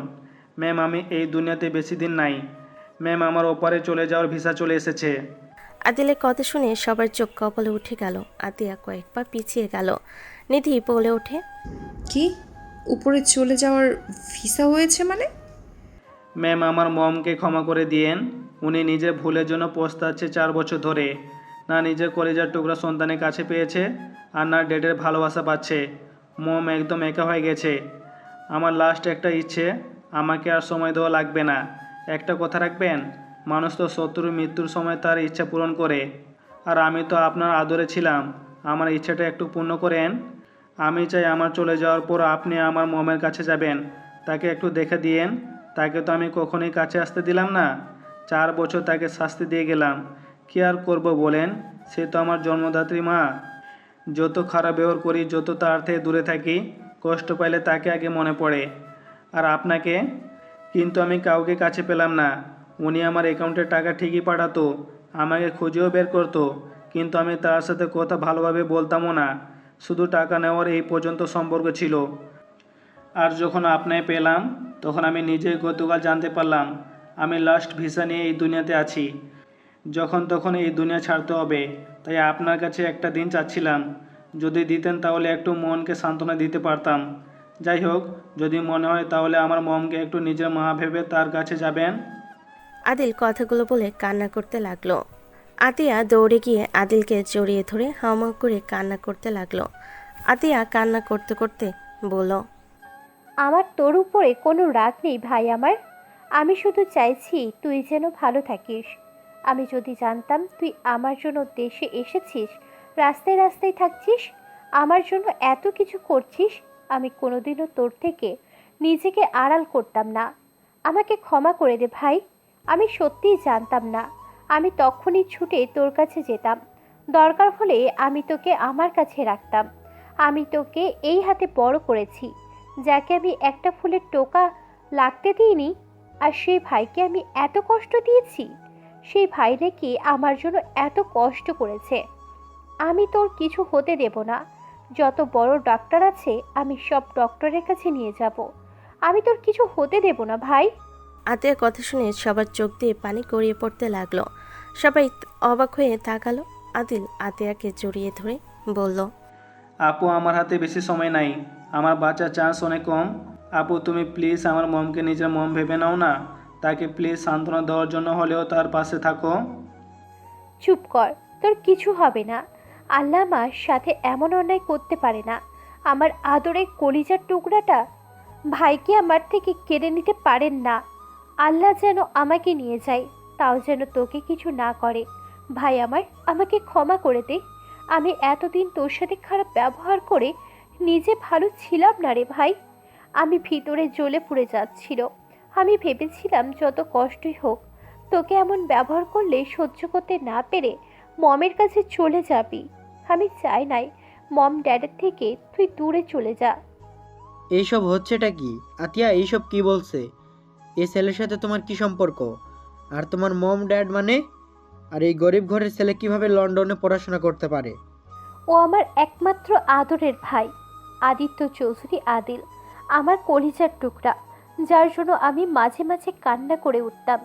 A: ম্যাম, আমি এই দুনিয়াতে বেশি দিন নাই। ম্যাম, আমার ওপারে চলে যাওয়ার ভিসা চলে এসেছে।
B: আদিলের কথা শুনে সবার চোখ কপালে উঠে গেল। আতিয়া কয়েকবার পিছিয়ে গেল। নিধি বলে ওঠে,
F: কি, উপরে চলে যাওয়ার ভিসা হয়েছে মানে?
A: ম্যাম, আমার মমকে ক্ষমা করে দিয়েন। উনি নিজের ভুলের জন্য পস্তাচ্ছে 4 বছর ধরে। না নিজের কলেজার টুকরা সন্তানের কাছে পেয়েছে, আর না ডেডের ভালোবাসা পাচ্ছে। মম একদম একা হয়ে গেছে। আমার লাস্ট একটা ইচ্ছে, আমাকে আর সময় দেওয়া লাগবে না। একটা কথা রাখবেন, মানুষ তো শত্রুর মৃত্যুর সময় তার ইচ্ছা পূরণ করে, আর আমি তো আপনার আদরে ছিলাম। আমার ইচ্ছাটা একটু পূর্ণ করেন। আমি চাই আমার চলে যাওয়ার পর আপনি আমার মমের কাছে যাবেন, তাকে একটু দেখে দিয়েন। তাকে তো আমি কখনোই কাছে আসতে দিলাম না। 4 বছর তাকে শাস্তি দিয়ে গেলাম, কী আর করব বলেন? সে তো আমার জন্মদাত্রী মা। যত খারাপ ব্যবহার করি, যত তার থেকে দূরে থাকি, কষ্ট পাইলে তাকে আগে মনে পড়ে, আর আপনাকে। কিন্তু আমি কাউকে কাছে পেলাম না। উনি আমার অ্যাকাউন্টে টাকা ঠিকই পাঠাতো, আমাকে খুঁজেও বের করতো, কিন্তু আমি তার সাথে কথা ভালোভাবে বলতামও না। শুধু টাকা নেওয়ার এই পর্যন্ত সম্পর্ক ছিল। আর যখন আপনাকে পেলাম, তখন আমি নিজেই গতকাল জানতে পারলাম আমি লাস্ট ভিসা নিয়ে এই দুনিয়াতে আছি। যখন তখন এই দুনিয়া ছাড়তে হবে, তাই আপনার কাছে একটা দিন চাচ্ছিলাম। যদি দিতেন তাহলে একটু মনকে সান্ত্বনা দিতে পারতাম। যাই হোক, যদি মনে হয় তাহলে আমার মমকে একটু নিজের মা ভেবে তার কাছে যাবেন।
B: আদিল কথাগুলো বলে কান্না করতে লাগলো। আতিয়া দৌড়ে গিয়ে আদিলকে জড়িয়ে ধরে হাউমাউ করে কান্না করতে লাগলো। আতিয়া কান্না করতে করতে বলল,
I: আমার তোর উপরে কোনো রাগ নেই ভাই আমার। আমি শুধু চাইছি তুই যেন ভালো থাকিস। আমি যদি জানতাম তুই আমার জন্য দেশে এসেছিস, রাস্তায় রাস্তায় থাকছিস, আমার জন্য এত কিছু করছিস, আমি কোনোদিনও তোর থেকে নিজেকে আড়াল করতাম না। আমাকে ক্ষমা করে দে ভাই। আমি সত্যিই জানতাম না। আমি তখনই ছুটে তোর কাছে যেতাম। দরকার হলে আমি তোকে আমার কাছে রাখতাম। আমি তোকে এই হাতে বড় করেছি, যাকে আমি একটা ফুলের টোকা লাগতে দিইনি, আর সেই ভাইকে আমি এত কষ্ট দিয়েছি। সেই ভাই নাকি আমার জন্য এত কষ্ট করেছে। আমি তোর কিছু হতে দেব না। যত বড় ডাক্তার আছে আমি সব ডক্টরের কাছে নিয়ে যাব। আমি তোর কিছু হতে দেব না ভাই।
B: আতিয়ার কথা শুনে সবার চোখ দিয়ে পানি গড়িয়ে পড়তে লাগলো। সবাই অবাক হয়ে তাকালো। আদিল আতিয়াকে জড়িয়ে ধরে বলল,
A: আপু, আমার হাতে বেশি সময় নাই, আমার বাঁচার চান্স অনেক কম। আপু, তুমি প্লিজ আমার মমকে নিজের মম ভেবে নাও না। তাকে প্লিজ সান্ত্বনা দেওয়ার জন্য হলেও তার পাশে থাকো।
I: চুপ কর, তোর কিছু হবে না। আল্লাহ আমার সাথে এমন অন্যায় করতে পারে না। আমার আদরের কলিজার টুকরাটা ভাইকে আমার থেকে কেড়ে নিতে পারেন না। আল্লাহ যেন আমাকে নিয়ে যায়, তাও যেন তোকে কিছু না করে। ভাই আমার, আমাকে ক্ষমা করে দে। আমি এতদিন তোর সাথে খারাপ ব্যবহার করে নিজে ভালো ছিলাম না রে ভাই। আমি ভিতরে জ্বলে পুড়ে যাচ্ছিল। আমি ভেবেছিলাম যত কষ্টই হোক, তোকে এমন ব্যবহার করলে সহ্য করতে না পেরে মমের কাছে চলে যাবি। আমি চাই নাই মম ড্যাডের থেকে তুই দূরে চলে যা।
E: এইসব হচ্ছেটা কি? আতিয়া এইসব কি বলছে? এই ছেলের সাথে তোমার কি সম্পর্ক? আর তোমার মম ড্যাড মানে? আর এই গরিব ঘরের ছেলে কিভাবে লন্ডনে পড়াশোনা করতে পারে?
I: ও আমার একমাত্র আদরের ভাই, আদিত্য চৌধুরী আদিল। আমার কলিজার টুকরা, যার জন্য আমি মাঝে মাঝে কান্না করে উঠতাম।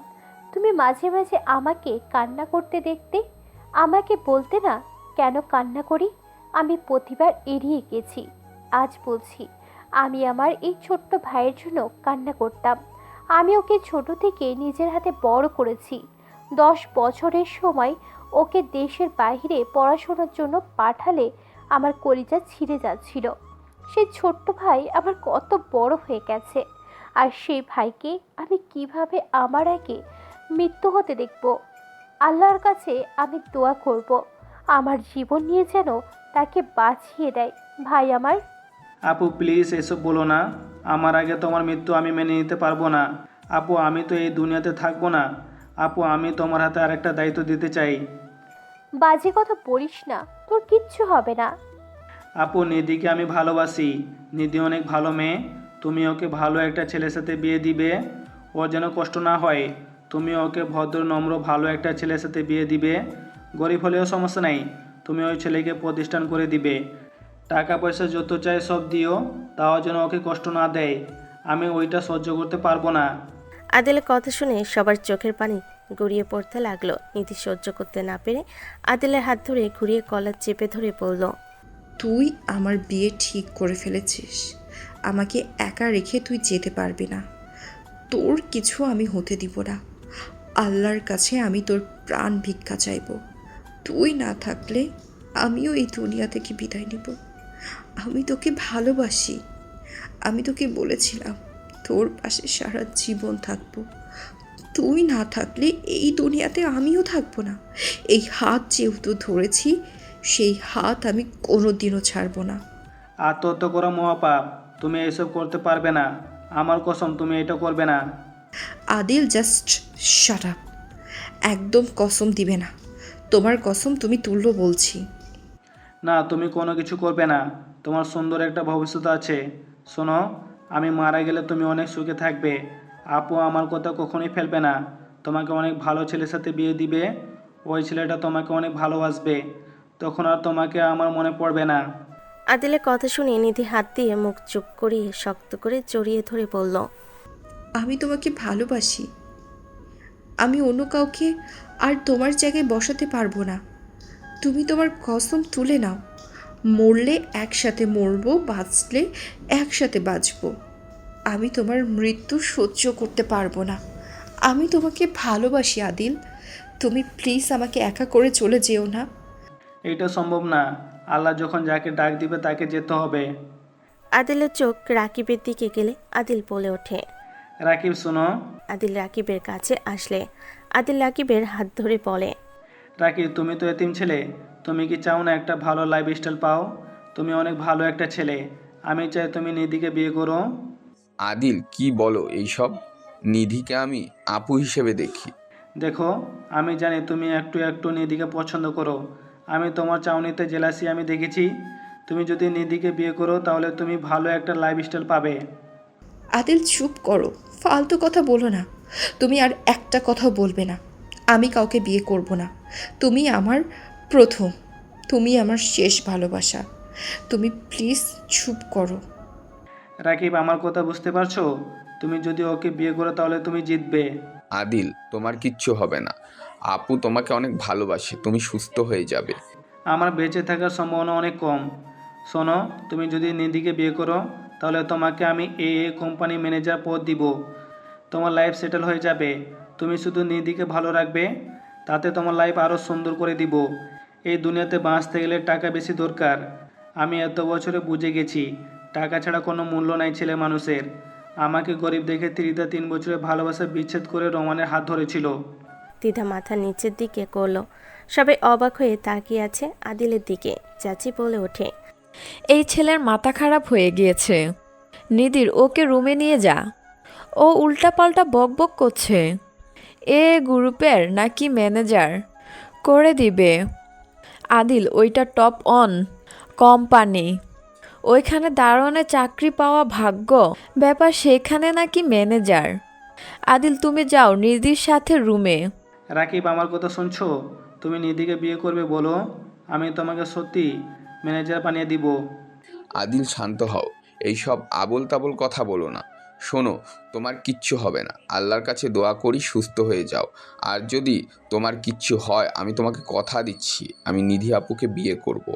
I: তুমি মাঝে মাঝে আমাকে কান্না করতে দেখতে, আমাকে বলতে না কেন কান্না করি। আমি প্রতিবার এড়িয়ে গেছি। আজ বলছি, আমি আমার এই ছোট্ট ভাইয়ের জন্য কান্না করতাম। আমি ওকে ছোট থেকে নিজের হাতে বড় করেছি। 10 বছরের সময় ওকে দেশের বাইরে পড়াশোনার জন্য পাঠালে আমার কলিজা ছিঁড়ে যাচ্ছিল। সেই ছোট্ট ভাই আমার কত বড় হয়ে গেছে, আর সেই ভাইকে আমি কিভাবে আমার আগে মৃত্যু হতে দেখব। আল্লাহর কাছে আমি দোয়া করব, আমার জীবন নিয়ে যেন তাকে বাঁচিয়ে দেয় ভাই আমার।
A: আপু, প্লিজ এসব বলো না। আমার আগে তোমার মৃত্যু আমি মেনে নিতে পারবো না। আপু, আমি তো এই দুনিয়াতে থাকবো না। আপু, আমি তোমার হাতে আরেকটা দায়িত্ব দিতে চাই।
I: বাজে কথা বলিস না, তোর কিচ্ছু হবে না।
A: আপু, নিধিকে আমি ভালোবাসি। নিধি অনেক ভালো মেয়ে। তুমি ওকে ভালো একটা ছেলের সাথে বিয়ে দিবে, ওর যেন কষ্ট না হয়। তুমি ওকে ভদ্র নম্র ভালো একটা ছেলের সাথে বিয়ে দিবে। গরিব হলেও সমস্যা নাই, তুমি ওই ছেলেকে প্রতিষ্ঠান করে দিবে। টাকা পয়সা যত চাই সব দিও, তাও যেন ওকে কষ্ট না দেয়। আমি ওইটা সহ্য করতে পারবো না।
B: আদিলের কথা শুনে সবার চোখের পানি গড়িয়ে পড়তে লাগলো। নিধি সহ্য করতে না পেরে আদিলের হাত ধরে ঘুরিয়ে কলার চেপে ধরে বলল,
F: তুই আমার বিয়ে ঠিক করে ফেলেছিস। আমাকে একা রেখে তুই যেতে পারবি না। তোর কিছু আমি হতে দিব না। আল্লাহর কাছে আমি তোর প্রাণ ভিক্ষা চাইব, তুই না থাকলে আমিও এই দুনিয়া থেকে বিদায় নেব। আমি তোকে ভালোবাসি, আমি তোকে বলেছিলাম তোর পাশে সারা জীবন থাকবো। তুই না থাকলে এই দুনিয়াতে আমিও থাকবো না। এই হাত যেহেতু ধরেছি, সেই হাত আমি কোনোদিনও ছাড়বো না।
A: আত্মহত্যা করা মহাপাপ, তুমি এসব করতে পারবে না। আমার কসম তুমি এটা করবে না।
F: Adil, just shut up. একদম কসম দিবে না। তোমার কসম তুমি তুললো বলছি।
A: না, তুমি কোনো কিছু করবে না। তোমার সুন্দর একটা ভবিষ্যৎ আছে। শোনো, আমি মারা গেলে তুমি অনেক সুখে থাকবে। আপু আমার কথা কখনোই ফেলবে না। তোমাকে অনেক ভালো ছেলের সাথে বিয়ে দিবে। ওই ছেলেটা তোমাকে অনেক ভালোবাসবে। তখন আর তোমাকে আমার মনে পড়বে না।
B: আদিলের কথা শুনে নিধি হাত দিয়ে মুখ চুপ করিয়ে শক্ত করে জড়িয়ে ধরে বলল,
F: আমি তোমাকে ভালোবাসি। আমি অন্য কাউকে আর তোমার জায়গায় বসাতে পারবো না। তুমি তোমার কসম তুলে নাও। মরলে একসাথে মরবো, বাঁচলে একসাথে বাঁচবো। আমি তোমার মৃত্যু সহ্য করতে পারবো না। আমি তোমাকে ভালোবাসি আদিল। তুমি প্লিজ আমাকে একা করে চলে যেও না।
A: এটা সম্ভব না। আল্লাহ যখন যাকে ডাক দিবে তাকে যেতে হবে।
B: আদিলের চোখ রাকিবের দিকে গেলে আদিল বলে ওঠে।
A: রাকিব শোনো।
B: আদিল রাকিবের কাছে আসলে আদিল রাকিবের হাত ধরে বলে,
A: রাকিব, তুমি তো এতিম ছেলে। তুমি কি চাও না একটা ভালো লাইফস্টাইল পাও? তুমি অনেক ভালো একটা ছেলে। আমি চাই তুমি নিধিকে বিয়ে করো।
G: আদিল, কি বলো এইসব? নিধিকে আমি আপু হিসেবে দেখি।
A: দেখো, আমি জানি তুমি একটু একটু নিধিকে পছন্দ করো। আমি তোমার চাউনিতে জেলাসি আমি দেখেছি। তুমি যদি নিধিকে বিয়ে করো তাহলে তুমি ভালো একটা লাইফস্টাইল পাবে।
F: আদিল, চুপ করো, ফালতু কথা বলো না। তুমি আর একটা কথাও বলবে না। আমি কাউকে বিয়ে করব না। তুমি আমার প্রথম, তুমি আমার শেষ ভালোবাসা। তুমি প্লিজ চুপ করো।
A: রাকিব, আমার কথা বুঝতে পারছো? তুমি যদি ওকে বিয়ে করো তাহলে তুমি জিতবে।
G: আদিল, তোমার কিচ্ছু হবে না। আপু তোমাকে অনেক ভালোবাসে, তুমি সুস্থ হয়ে যাবে।
A: আমার বেঁচে থাকার সম্ভাবনা অনেক কম। শোনো, তুমি যদি নিধিকে বিয়ে করো তাহলে তোমাকে আমি কোম্পানি ম্যানেজার পদ দিব। তোমার লাইফ সেটেল হয়ে যাবে। তুমি শুধু নিধিকে ভালো রাখবে, তাতে তোমার লাইফ আরও সুন্দর করে দিব। এই দুনিয়াতে বাঁচতে গেলে টাকা বেশি দরকার। আমি এত বছরে বুঝে গেছি টাকা ছাড়া কোনো মূল্য নাই ছেলে মানুষের। আমাকে গরিব দেখে ত্রিদা 3 বছরে ভালোবাসা বিচ্ছেদ করে রোমানের হাত ধরেছিল।
B: দ্বিধা মাথা নিচের দিকে করলো। সবাই অবাক হয়ে তাকিয়ে আছে আদিলের দিকে। চাচি বলে ওঠে,
J: এই ছেলের মাথা খারাপ হয়ে গিয়েছে। নিধির ওকে রুমে নিয়ে যা। ও উল্টাপাল্টা বকবক করছে। এ গ্রুপের নাকি ম্যানেজার করে দিবে। আদিল, ওইটা টপ অন কোম্পানি, ওইখানে দারোয়ানে চাকরি পাওয়া ভাগ্য ব্যাপার, সেখানে নাকি ম্যানেজার। আদিল, তুমি যাও নিধির সাথে রুমে।
A: রাকিব, আমার কথা শুনছো? তুমি নিধিকে বিয়ে করবে বলো, আমি তোমাকে সত্যি ম্যানেজার বানিয়ে দিব।
G: আদিল, শান্ত হও। এইসব আবোল তাবোল কথা বলো না। শোনো, তোমার কিচ্ছু হবে না। আল্লাহর কাছে দোয়া করি সুস্থ হয়ে যাও। আর যদি তোমার কিচ্ছু হয়, আমি তোমাকে কথা দিচ্ছি আমি নিধি আপুকে বিয়ে করব।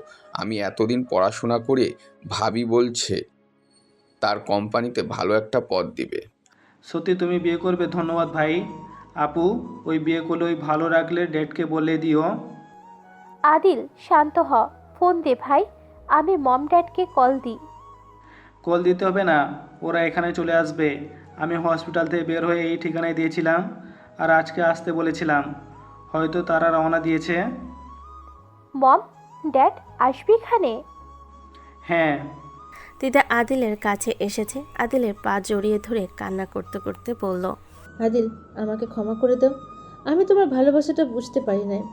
G: আমি এতদিন পড়াশোনা করে ভাবি বলছে তার কোম্পানিতে ভালো একটা পদ দিবে।
A: সত্যি তুমি বিয়ে করবে? ধন্যবাদ ভাই। আপু, ওই বিয়ে করলে ওই ভালো রাখলে ডেটকে বলে দিও।
I: আদিল, শান্ত হ। ফোন দে ভাই, আমি মম ড্যাডকে কল দিই।
A: কল দিতে হবে না, ওরা এখানে চলে আসবে। আমি হসপিটাল থেকে বের হয়ে এই ঠিকানায় দিয়েছিলাম আর আজকে আসতে বলেছিলাম। হয়তো তারা রওনা দিয়েছে।
I: মম ড্যাড আসবি এখানে?
A: হ্যাঁ।
B: দিদা আদিলের কাছে এসেছে। আদিলের পা জড়িয়ে ধরে কান্না করতে করতে বলল,
H: আদিল, আমাকে ক্ষমা করে দাও। আমি তোমার ভালোবাসাটা বুঝতে পারি নাই।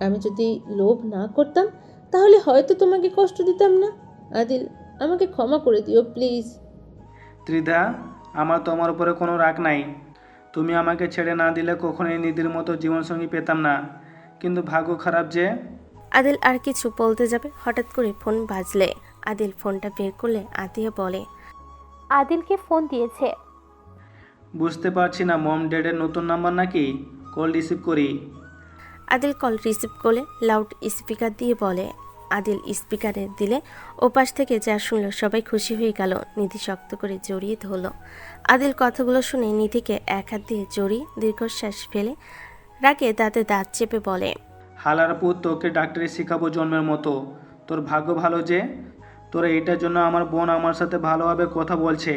H: আমি যদি লোভ না করতাম তাহলে হয়তো তোমাকে কষ্ট দিতাম না। আদিল, আমাকে ক্ষমা করে দিও প্লিজ।
A: ত্রিধা, আমার তোমার উপরে কোনো রাগ নাই। তুমি আমাকে ছেড়ে না দিলে কখনোই নিধির মতো জীবনসঙ্গী পেতাম না। কিন্তু ভাগ্য খারাপ যে।
B: আদিল আর কিছু বলতে যাবে, হঠাৎ করে ফোন বাজলে আদিল ফোনটা বের করলে আতিয়া বলে,
I: আদিলকে ফোন দিয়েছে।
A: বুঝতে পারছি না, মম ড্যাডের নতুন নাম্বার নাকি? কল রিসিভ করি।
B: আদিল কল রিসিভ করলে লাউড স্পিকার দিয়ে বলে, আদিল স্পিকারে দিলে ওপাশ থেকে যা শুনল সবাই খুশি হয়ে গেল। নিধি শক্ত করে জড়িয়ে ধরল। আদিল কথাগুলো শুনে নিধিকে এক হাত দিয়ে জড়িয়ে দীর্ঘশ্বাস ফেলে রাগে দাঁতে দাঁত চেপে বলে,
A: হালার পুত, তোকে ডাক্তারি শিখাবো জন্মের মতো। তোর ভাগ্য ভালো যে তোরা এটার জন্য আমার বোন আমার সাথে ভালোভাবে কথা বলছে,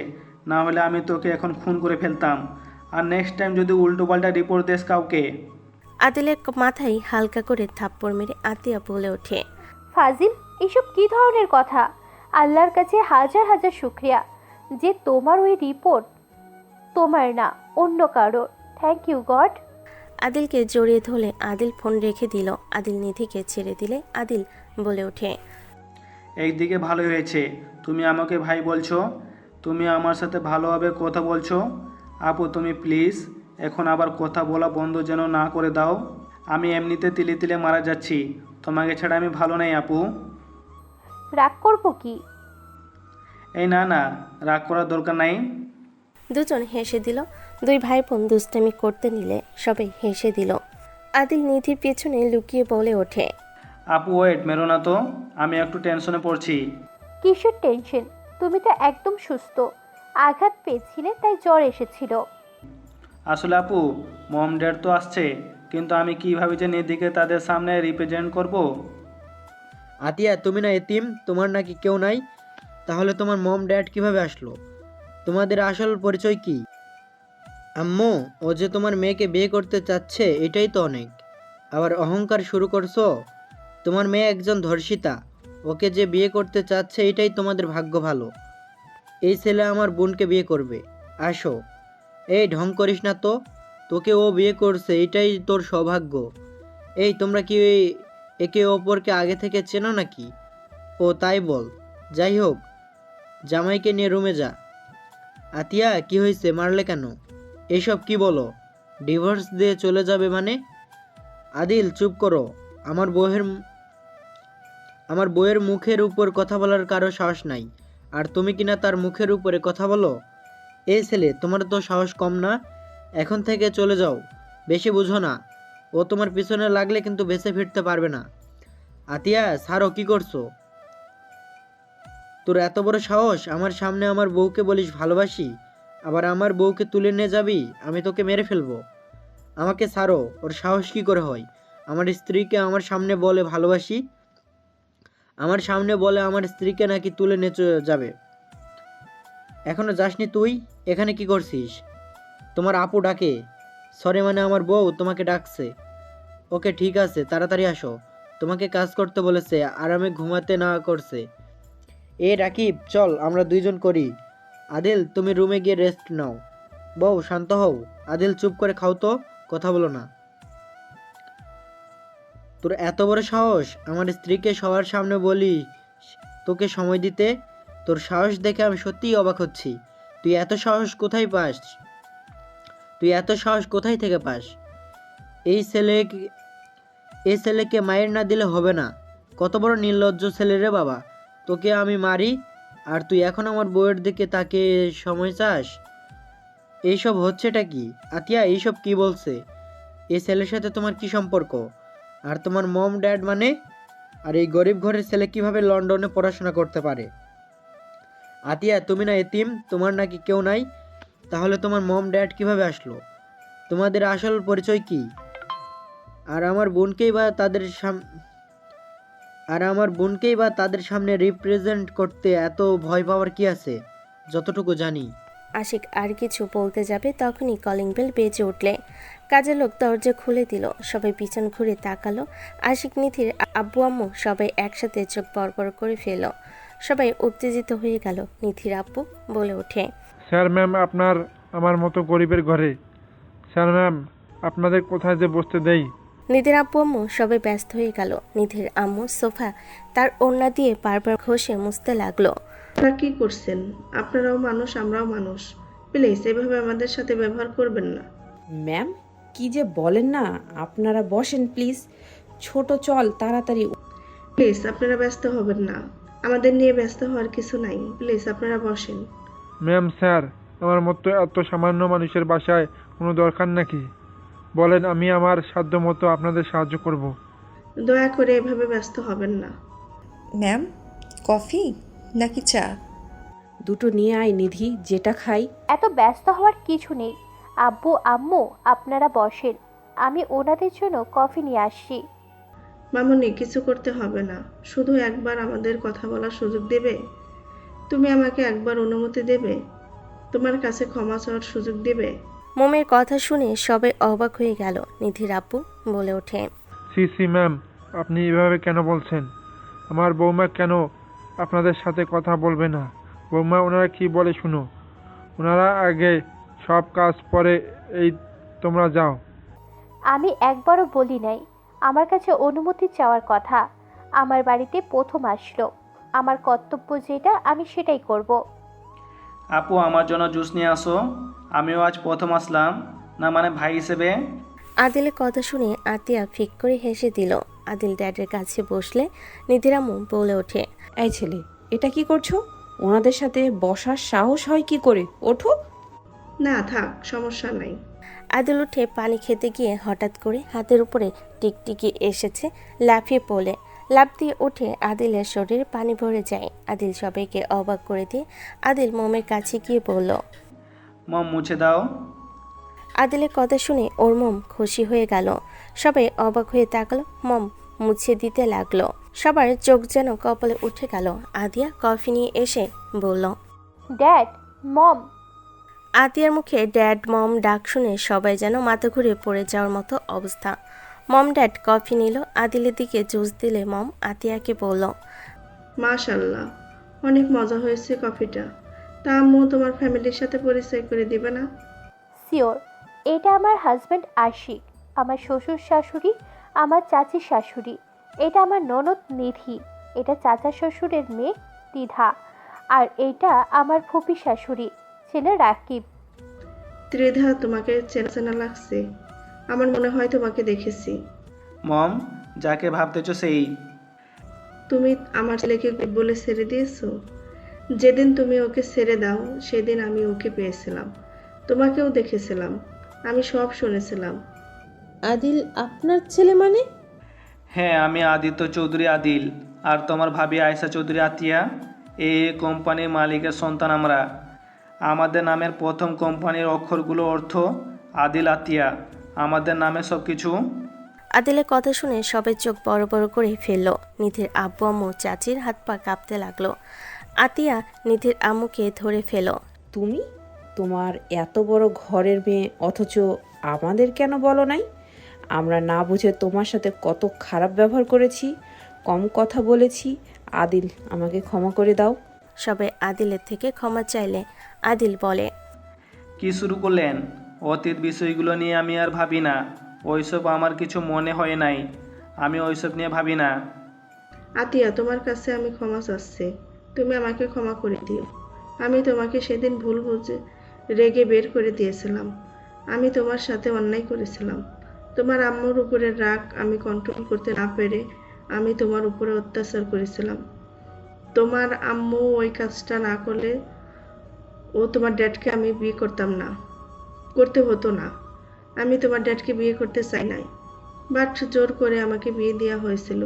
A: না হলে আমি তোকে এখন খুন করে ফেলতাম। আর নেক্সট টাইম যদি উল্টোপাল্টা রিপোর্ট দেস কাউকে।
B: আদিলের মাথায় হালকা করে থাপ্পড় মেরে আতিয়া বলে ওঠে,
I: ফাজিল, এসব কী ধরনের কথা? আল্লাহর কাছে হাজার হাজার শুক্রিয়া যে তোমার ওই রিপোর্ট তোমার না, অন্য কারোর। Thank you god.
B: আদিলকে জড়িয়ে ধরলে আদিল ফোন রেখে দিল। আদিল নিধিকে ছেড়ে দিলে আদিল বলে ওঠে,
A: একদিকে ভালোই হয়েছে তুমি আমাকে ভাই বলছো, তুমি আমার সাথে ভালোভাবে কথা বলছো। আপু তুমি প্লিজ এখন আবার কথা বলা বন্ধ যেন না করে দাও। আমি এমনিতে তিলে তিলে মারা যাচ্ছি, তোমাকে ছাড়া আমি ভালো নাই আপু।
I: রাগ করবো কি?
A: এই না না, রাগ করার দরকার নাই।
B: দুজন হেসে দিল। দুই ভাই বোন দুষ্টামি করতে নিলে সবাই হেসে দিল। আদিল নিধির পেছনে লুকিয়ে বলে ওঠে,
A: আপু ওয়েট, মেরো না তো, আমি একটু টেনশনে পড়ছি।
I: কিসের টেনশন? তুমি তো একদম সুস্থ। আঘাত পেয়েছিলে তাই জ্বর এসেছিল।
A: আসলে আপু, মম ড্যাড তো আসছে, কিন্তু আমি কিভাবে যে নিধিকে তাদের সামনে রিপ্রেজেন্ট করব।
E: আতিয়া, তুমি না এতিম? তোমার নাকি কেউ নাই? তাহলে তোমার মম ড্যাড কিভাবে আসলো? তোমাদের আসল পরিচয় কি? আম্মু, ও যে তোমার মেয়েকে বিয়ে করতে চাচ্ছে এটাই তো অনেক। আবার অহংকার শুরু করছো? তোমার মেয়ে একজন ধর্ষিতা, ওকে যে বিয়ে করতে চাচ্ছে এটাই তোমাদের ভাগ্য ভালো। এই ছেলে আমার বোনকে বিয়ে করবে। আসো, এই ঢং করিস না তো, তোকে ও বিয়ে করছে এটাই তোর সৌভাগ্য। এই তোমরা কি একে অপরকে আগে থেকে চেনো নাকি? ও তাই বল। যাই হোক, জামাইকে নিয়ে রুমে যা। আতিয়া, কি হয়েছে, মারলে কেন? এইসব কি বলো? ডিভোর্স দিয়ে চলে যাবে মানে? আদিল, চুপ করো। আমার বউয়ের মুখের উপর কথা বলার কারো সাহস নাই, আর তুমি কিনা তার মুখের উপরে কথা বলো? এই ছেলে, তোমার তো সাহস কম না? এখন থেকে চলে যাও, বেশি বুঝো না। ও তোমার পিছনে লাগলে কিন্তু বেঁচে ফিরতে পারবে না। আতিয়া, ছাড়ো, কি করছো? তোর এত বড় সাহস, আমার সামনে আমার বউকে বলিস ভালোবাসি, আবার আমার বউকে তুলে নিয়ে যাবি? আমি তোকে মেরে ফেলবো। আমাকে ছাড়ো। ওর সাহস কি করে হয় আমার স্ত্রীকে আমার সামনে বলে ভালোবাসি? আমার সামনে বলে আমার স্ত্রীকে নাকি তুলে নিয়ে যাবে। এখনো যাসনি তুই? এখানে কি করছিস? তোমার আপু ডাকে। সরি মানে আমার বউ তোমাকে ডাকছে। ওকে ঠিক আছে, তাড়াতাড়ি আসো। তোমাকে কাজ করতে বলেছে, আরামে ঘুমাতে না করছে। এ রাকিব, চল আমরা দুইজন করি। আদিল, তুমি রুমে গিয়ে রেস্ট নাও। বউ, শান্ত হও। আদিল, চুপ করে খাও তো, কথা বলো না। তোর এত বড় সাহস আমার স্ত্রীকে সবার সামনে বলি তোকে সময় দিতে? তোর সাহস দেখে আমি সত্যিই অবাক হচ্ছি। তুই এত সাহস কোথায় থেকে পাস? এই ছেলেকে মায়ের না দিলে হবে না। কত বড় নির্লজ্জ ছেলে রে বাবা। তোকে আমি মারি আর তুই এখন আমার বউয়ের দিকে তাকে সময় চাস? এইসব হচ্ছেটা কি? আতিয়া, এইসব কি বলছে? এই ছেলের সাথে তোমার কি সম্পর্ক? আর তোমার মম ড্যাড মানে? আর এই গরিব ঘরের ছেলে কিভাবে লন্ডনে পড়াশোনা করতে পারে? আতিয়া, তুমি না এতিম? তোমার নাকি কেউ নাই? তাহলে তোমার মম ড্যাড কিভাবে আসলো? তোমাদের আসল পরিচয় কি? আর আমার বোনকেই বা তাদের সামনে রিপ্রেজেন্ট করতে এত ভয় পাওয়ার কি আছে? যতটুকু জানি।
B: আশিক আর কিছু বলতে যাবে তখনই কলিং বেল বেজে উঠলে কাজের লোক দরজা খুলে দিল। সবাই পিছন ঘুরে তাকালো। আশিক, নিধির আব্বু আম্মু সবাই একসাথে চোখ বড় করে ফেল। সবাই উত্তেজিত হয়ে গেল। নিধির আব্বু বলে ওঠে,
C: স্যার ম্যাম, আপনার আমার মতো গরিবের ঘরে। স্যার ম্যাম, আপনাদের কোথায় যে বসতে দেই?
B: নিধির আব্বু আম্মু সবাই ব্যস্ত হয়ে গেল। নিধির আম্মু সোফা তার ওড়না দিয়ে বারবার ঘষে মুছতে লাগলো।
L: আপনারা কি করছেন? আপনারাও মানুষ, আমরাও মানুষ। প্লিজ এভাবে আমাদের সাথে ব্যবহার করবেন না।
D: ম্যাম, কি যে বলেন না। আপনারা বসেন প্লিজ। ছোট, চল তাড়াতাড়ি।
L: প্লিজ আপনারা ব্যস্ত হবেন না, আমাদের নিয়ে ব্যস্ত হওয়ার কিছু নাই। প্লিজ আপনারা বসেন।
C: ম্যাম, স্যার, আমার মতো এত সামান্য মানুষের বাসায় কোনো দরকার নাকি? বলেন, আমি আমার সাধ্য মতো আপনাদের সাহায্য করব।
L: দয়া করে এভাবে ব্যস্ত হবেন না।
F: ম্যাম, কফি নাকি চা?
D: দুটো নিয়ে আয় নিধি, যেটা খাই।
I: এত ব্যস্ত হওয়ার কিছু নেই। আব্বু আম্মু আপনারা বসেন, আমি ওনাদের জন্য কফি নিয়ে আসছি।
L: মামুনি, কিছু করতে হবে না, শুধু একবার আমাদের কথা বলার সুযোগ দেবে? তুমি আমাকে একবার অনুমতি দেবে? তোমার কাছে ক্ষমা চাওয়ার সুযোগ দেবে?
B: মোমের কথা শুনে সবাই অবাক হয়ে গেল। নিধির আব্বু বলে ওঠে,
C: সি সি ম্যাম, আপনি এভাবে কেন বলছেন? আমার বৌমা কেন আপনাদের সাথে কথা বলবে না? বৌমা, ওনারা কি বলে শুনো। ওনারা আগে, সব কাজ পরে। এই তোমরা যাও।
I: আমি একবারও বলি নাই আমার কাছে অনুমতি চাওয়ার কথা। আমার বাড়িতে প্রথম আসলো, আমার কর্তব্য যেটা আমি সেটাই করব।
A: আপু, আমার জন্য জুস নিয়ে আসো। আমিও আজ প্রথম আসলাম, না মানে ভাই হিসেবে।
B: আদিলের কথা শুনে আতিয়া ফিক করে হেসে দিল। আদিল ড্যাডের কাছে বসলে নিধির আম্মু বলে ওঠে,
D: এই ছেলে, এটা কি করছো? ওনাদের সাথে বসার সাহস হয় কি করে? ওঠো।
L: না থাক, সমস্যা নাই।
B: আদিল উঠে পানি খেতে গিয়ে হঠাৎ করে হাতের উপরে টিকটিকি এসেছে, লাফিয়ে পড়ে লাফ দিয়ে উঠে আদিলের শরীরে পানি ভরে যায়। আদিল সবাইকে অবাক করে দিয়ে আদিল মোমের কাছে গিয়ে বলল,
A: মম, মুছে দাও।
B: আদিলের কথা শুনে ওর মম খুশি হয়ে গেল। সবাই অবাক হয়ে তাকালো। মম মুছে দিতে লাগলো। সবার চোখ যেন কপালে উঠে গেল। আদিয়া কফি নিয়ে এসে বলল,
I: ড্যাড, মম।
B: আতিয়ার মুখে ড্যাড মম ডাক শুনে সবাই যেন মাথা ঘুরে পড়ে যাওয়ার মতো অবস্থা। মম ড্যাড কফি নিল, আদিলের দিকে জুস দিলে মম আতিয়াকে বলল,
L: মাশাল্লাহ, অনেক মজা হয়েছে কফিটা। তা আম্মু, তোমার ফ্যামিলির সাথে পরিচয় করে দিবে না?
I: শিওর। এটা আমার হাজব্যান্ড আশিক, আমার শ্বশুর শাশুড়ি, আমার চাচির শাশুড়ি। এটা আমার ননদ নিধি, এটা চাচা শ্বশুরের মেয়ে দ্বিধা, আর এটা আমার ফুপি শাশুড়ি, ছেলে রাকিব।
L: ত্রিধা, তোমাকে চেনা চেনা লাগছে। আমার মনে হয় তোমাকে দেখেছি।
A: মম, যাকে ভাবতেছো সেই।
L: তুমি আমার ছেলেকে বলে ছেড়ে দিয়েছো? যেদিন তুমি ওকে ছেড়ে দাও সেদিন আমি ওকে পেয়েছিলাম, তোমাকেও দেখেছিলাম, আমি সব শুনেছিলাম।
H: আদিল আপনার ছেলে মানে?
A: হ্যাঁ, আমি আদিত্য চৌধুরী আদিল, আর তোমার ভাবি আয়সা চৌধুরী আতিয়া। এই কোম্পানির মালিকের সন্তান আমরা। আমাদের নামের প্রথম কোম্পানির অক্ষরগুলো অর্থ আদিল আতিয়া। আমাদের নামে সব কিছু।
B: আদিলের কথা শুনে সবাই চোখ বড় বড় করে ফেলল। নিধির আব্বু আম্মু চাচির হাত পা কাঁপতে লাগলো। আতিয়া নিধির আম্মুকে ধরে ফেল।
D: তুমি, তোমার এত বড় ঘরের মেয়ে, অথচ আমাদের কেন বলো নাই? আমরা না বুঝে তোমার সাথে কত খারাপ ব্যবহার করেছি, কম কথা বলেছি। আদিল, আমাকে ক্ষমা করে দাও।
B: সবাই আদিলের থেকে ক্ষমা চাইলে আদিল বলে,
A: কি শুরু করলেন? অতীত বিষয়গুলো নিয়ে আমি আর ভাবি না। ওইসব আমার কিছু মনে হয় নাই। আমি ওইসব নিয়ে ভাবি না।
L: আতিয়া, তোমার কাছে আমি ক্ষমা চাচ্ছি, তুমি আমাকে ক্ষমা করে দিও। আমি তোমাকে সেদিন ভুল বুঝে রেগে বের করে দিয়েছিলাম। আমি তোমার সাথে অন্যায় করেছিলাম। তোমার আম্মুর উপরে রাগ আমি কন্ট্রোল করতে না পেরে আমি তোমার উপরে অত্যাচার করেছিলাম। তোমার আম্মু ওই কাজটা না করলে ও তোমার ড্যাডকে আমি বিয়ে করতে হতো না। আমি তোমার ড্যাডকে বিয়ে করতে চাই নাই, বাট জোর করে আমাকে বিয়ে দেওয়া হয়েছিল।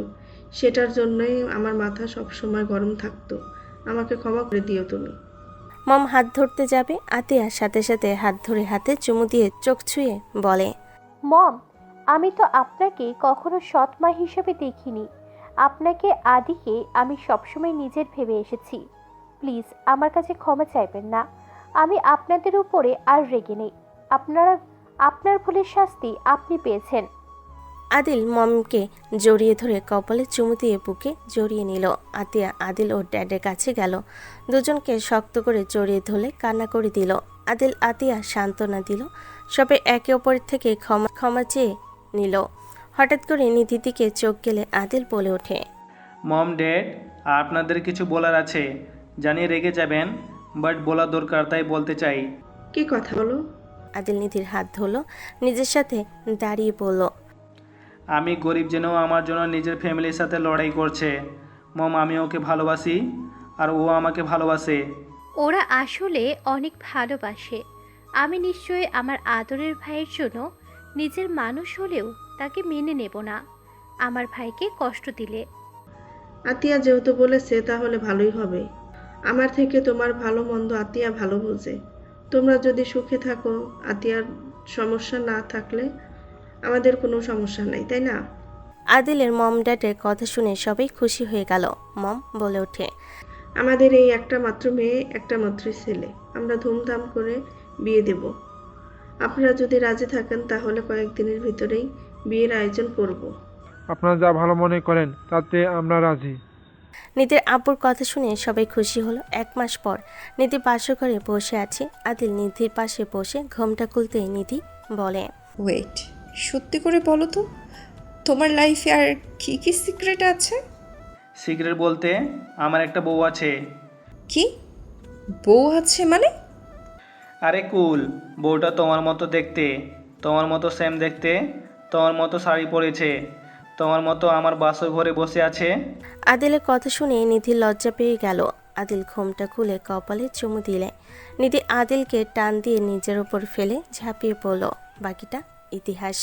L: সেটার জন্যই আমার মাথা সবসময় গরম থাকতো। আমাকে ক্ষমা করে দিও তুমি।
B: মম হাত ধরতে যাবে, আতিয়ার সাথে সাথে হাত ধরে হাতে চুমু দিয়ে চোখ ছুঁয়ে বলে,
I: মম, আমি তো আপনাকে কখনো সৎ মা হিসেবে দেখিনি। আপনাকে আদিকে আমি সবসময় নিজের ভেবে এসেছি। প্লিজ আমার কাছে ক্ষমা চাইবেন না। আমি আপনাদের উপরে আর রেগে নেই। আপনার ভুলের শাস্তি আপনি পেয়েছেন।
B: আদিল মমকে জড়িয়ে ধরে কপালে চুমু দিয়ে বুকে জড়িয়ে নিল। আতিয়া আদিল ও ড্যাডের কাছে গেল। দুজনকে শক্ত করে জড়িয়ে ধরে কান্না করে দিল। আদিল আতিয়া সান্ত্বনা দিল। সবাই একে অপরের থেকে ক্ষমা চেয়ে নিল। হঠাৎ করে নিধির দিকে চোখ গেলে আদিল বলে ওঠে,
A: মম ড্যাড, আপনাদের কিছু বলার আছে। জানি রেগে যাবেন, বাট বলা দরকার, তাই বলতে চাই।
L: কি কথা বলো?
B: আদিল নিধির হাত ধরল, নিজের সাথে দাঁড়িয়ে বলল,
A: আমি গরিব জেনেও আমার জন্য নিজের ফ্যামিলির সাথে লড়াই করছে। মম, আমি ওকে ভালোবাসি, আর ও আমাকে ভালোবাসে।
I: ওরা আসলে অনেক ভালোবাসে। আমি নিশ্চয়ই আমার আদরের ভাইয়ের জন্য নিজের মানুষ হলেও তাকে মেনে নেব না আমার ভাইকে কষ্ট দিলে।
L: আতিয়া যেহেতু বলেছে তাহলে ভালোই হবে। আমার থেকে তোমার ভালো মন্দ আতিয়া ভালো বোঝে। তোমরা যদি সুখে থাকো, আতিয়ার সমস্যা না থাকলে আমাদের কোনো সমস্যা নাই, তাই না?
B: আদিলের মম ড্যাডের কথা শুনে সবাই খুশি হয়ে গেল। মম বলে ওঠে,
L: আমাদের এই একটা মাত্র মেয়ে, একটা মাত্র ছেলে, আমরা ধুমধাম করে বিয়ে দেব। আপনারা যদি রাজি থাকেন তাহলে কয়েকদিনের ভিতরেই বিয়ের আয়োজন করব।
C: আপনারা যা ভালো মনে করেন তাতে আমরা রাজি।
B: নিধির আব্বুর কথা শুনে সবাই খুশি হলো। 1 মাস পর নিধি বাসর ঘরে বসে আছে। আদিল নিধির পাশে বসে ঘোমটা খুলতে নিধি বলে,
F: ওয়েট, সত্যি করে বলো তো, তোমার লাইফে আর কি কি সিক্রেট আছে?
A: সিগারেট বলতে আমার একটা বউ আছে।
F: কি বউ আছে মানে?
A: আরে কুল, বউটা তোমার মতো দেখতে, তোমার মতো সেম দেখতে, তোমার মতো শাড়ি পরেছে, তোমার মতো আমার বাসর ঘরে বসে আছে।
B: আদিলের কথা শুনে নিধির লজ্জা পেয়ে গেল। আদিল ঘোমটা খুলে কপালে চুমু দিলে নিধি আদিলকে টান দিয়ে নিজের ওপর ফেলে ঝাঁপিয়ে পড়ল। বাকিটা ইতিহাস।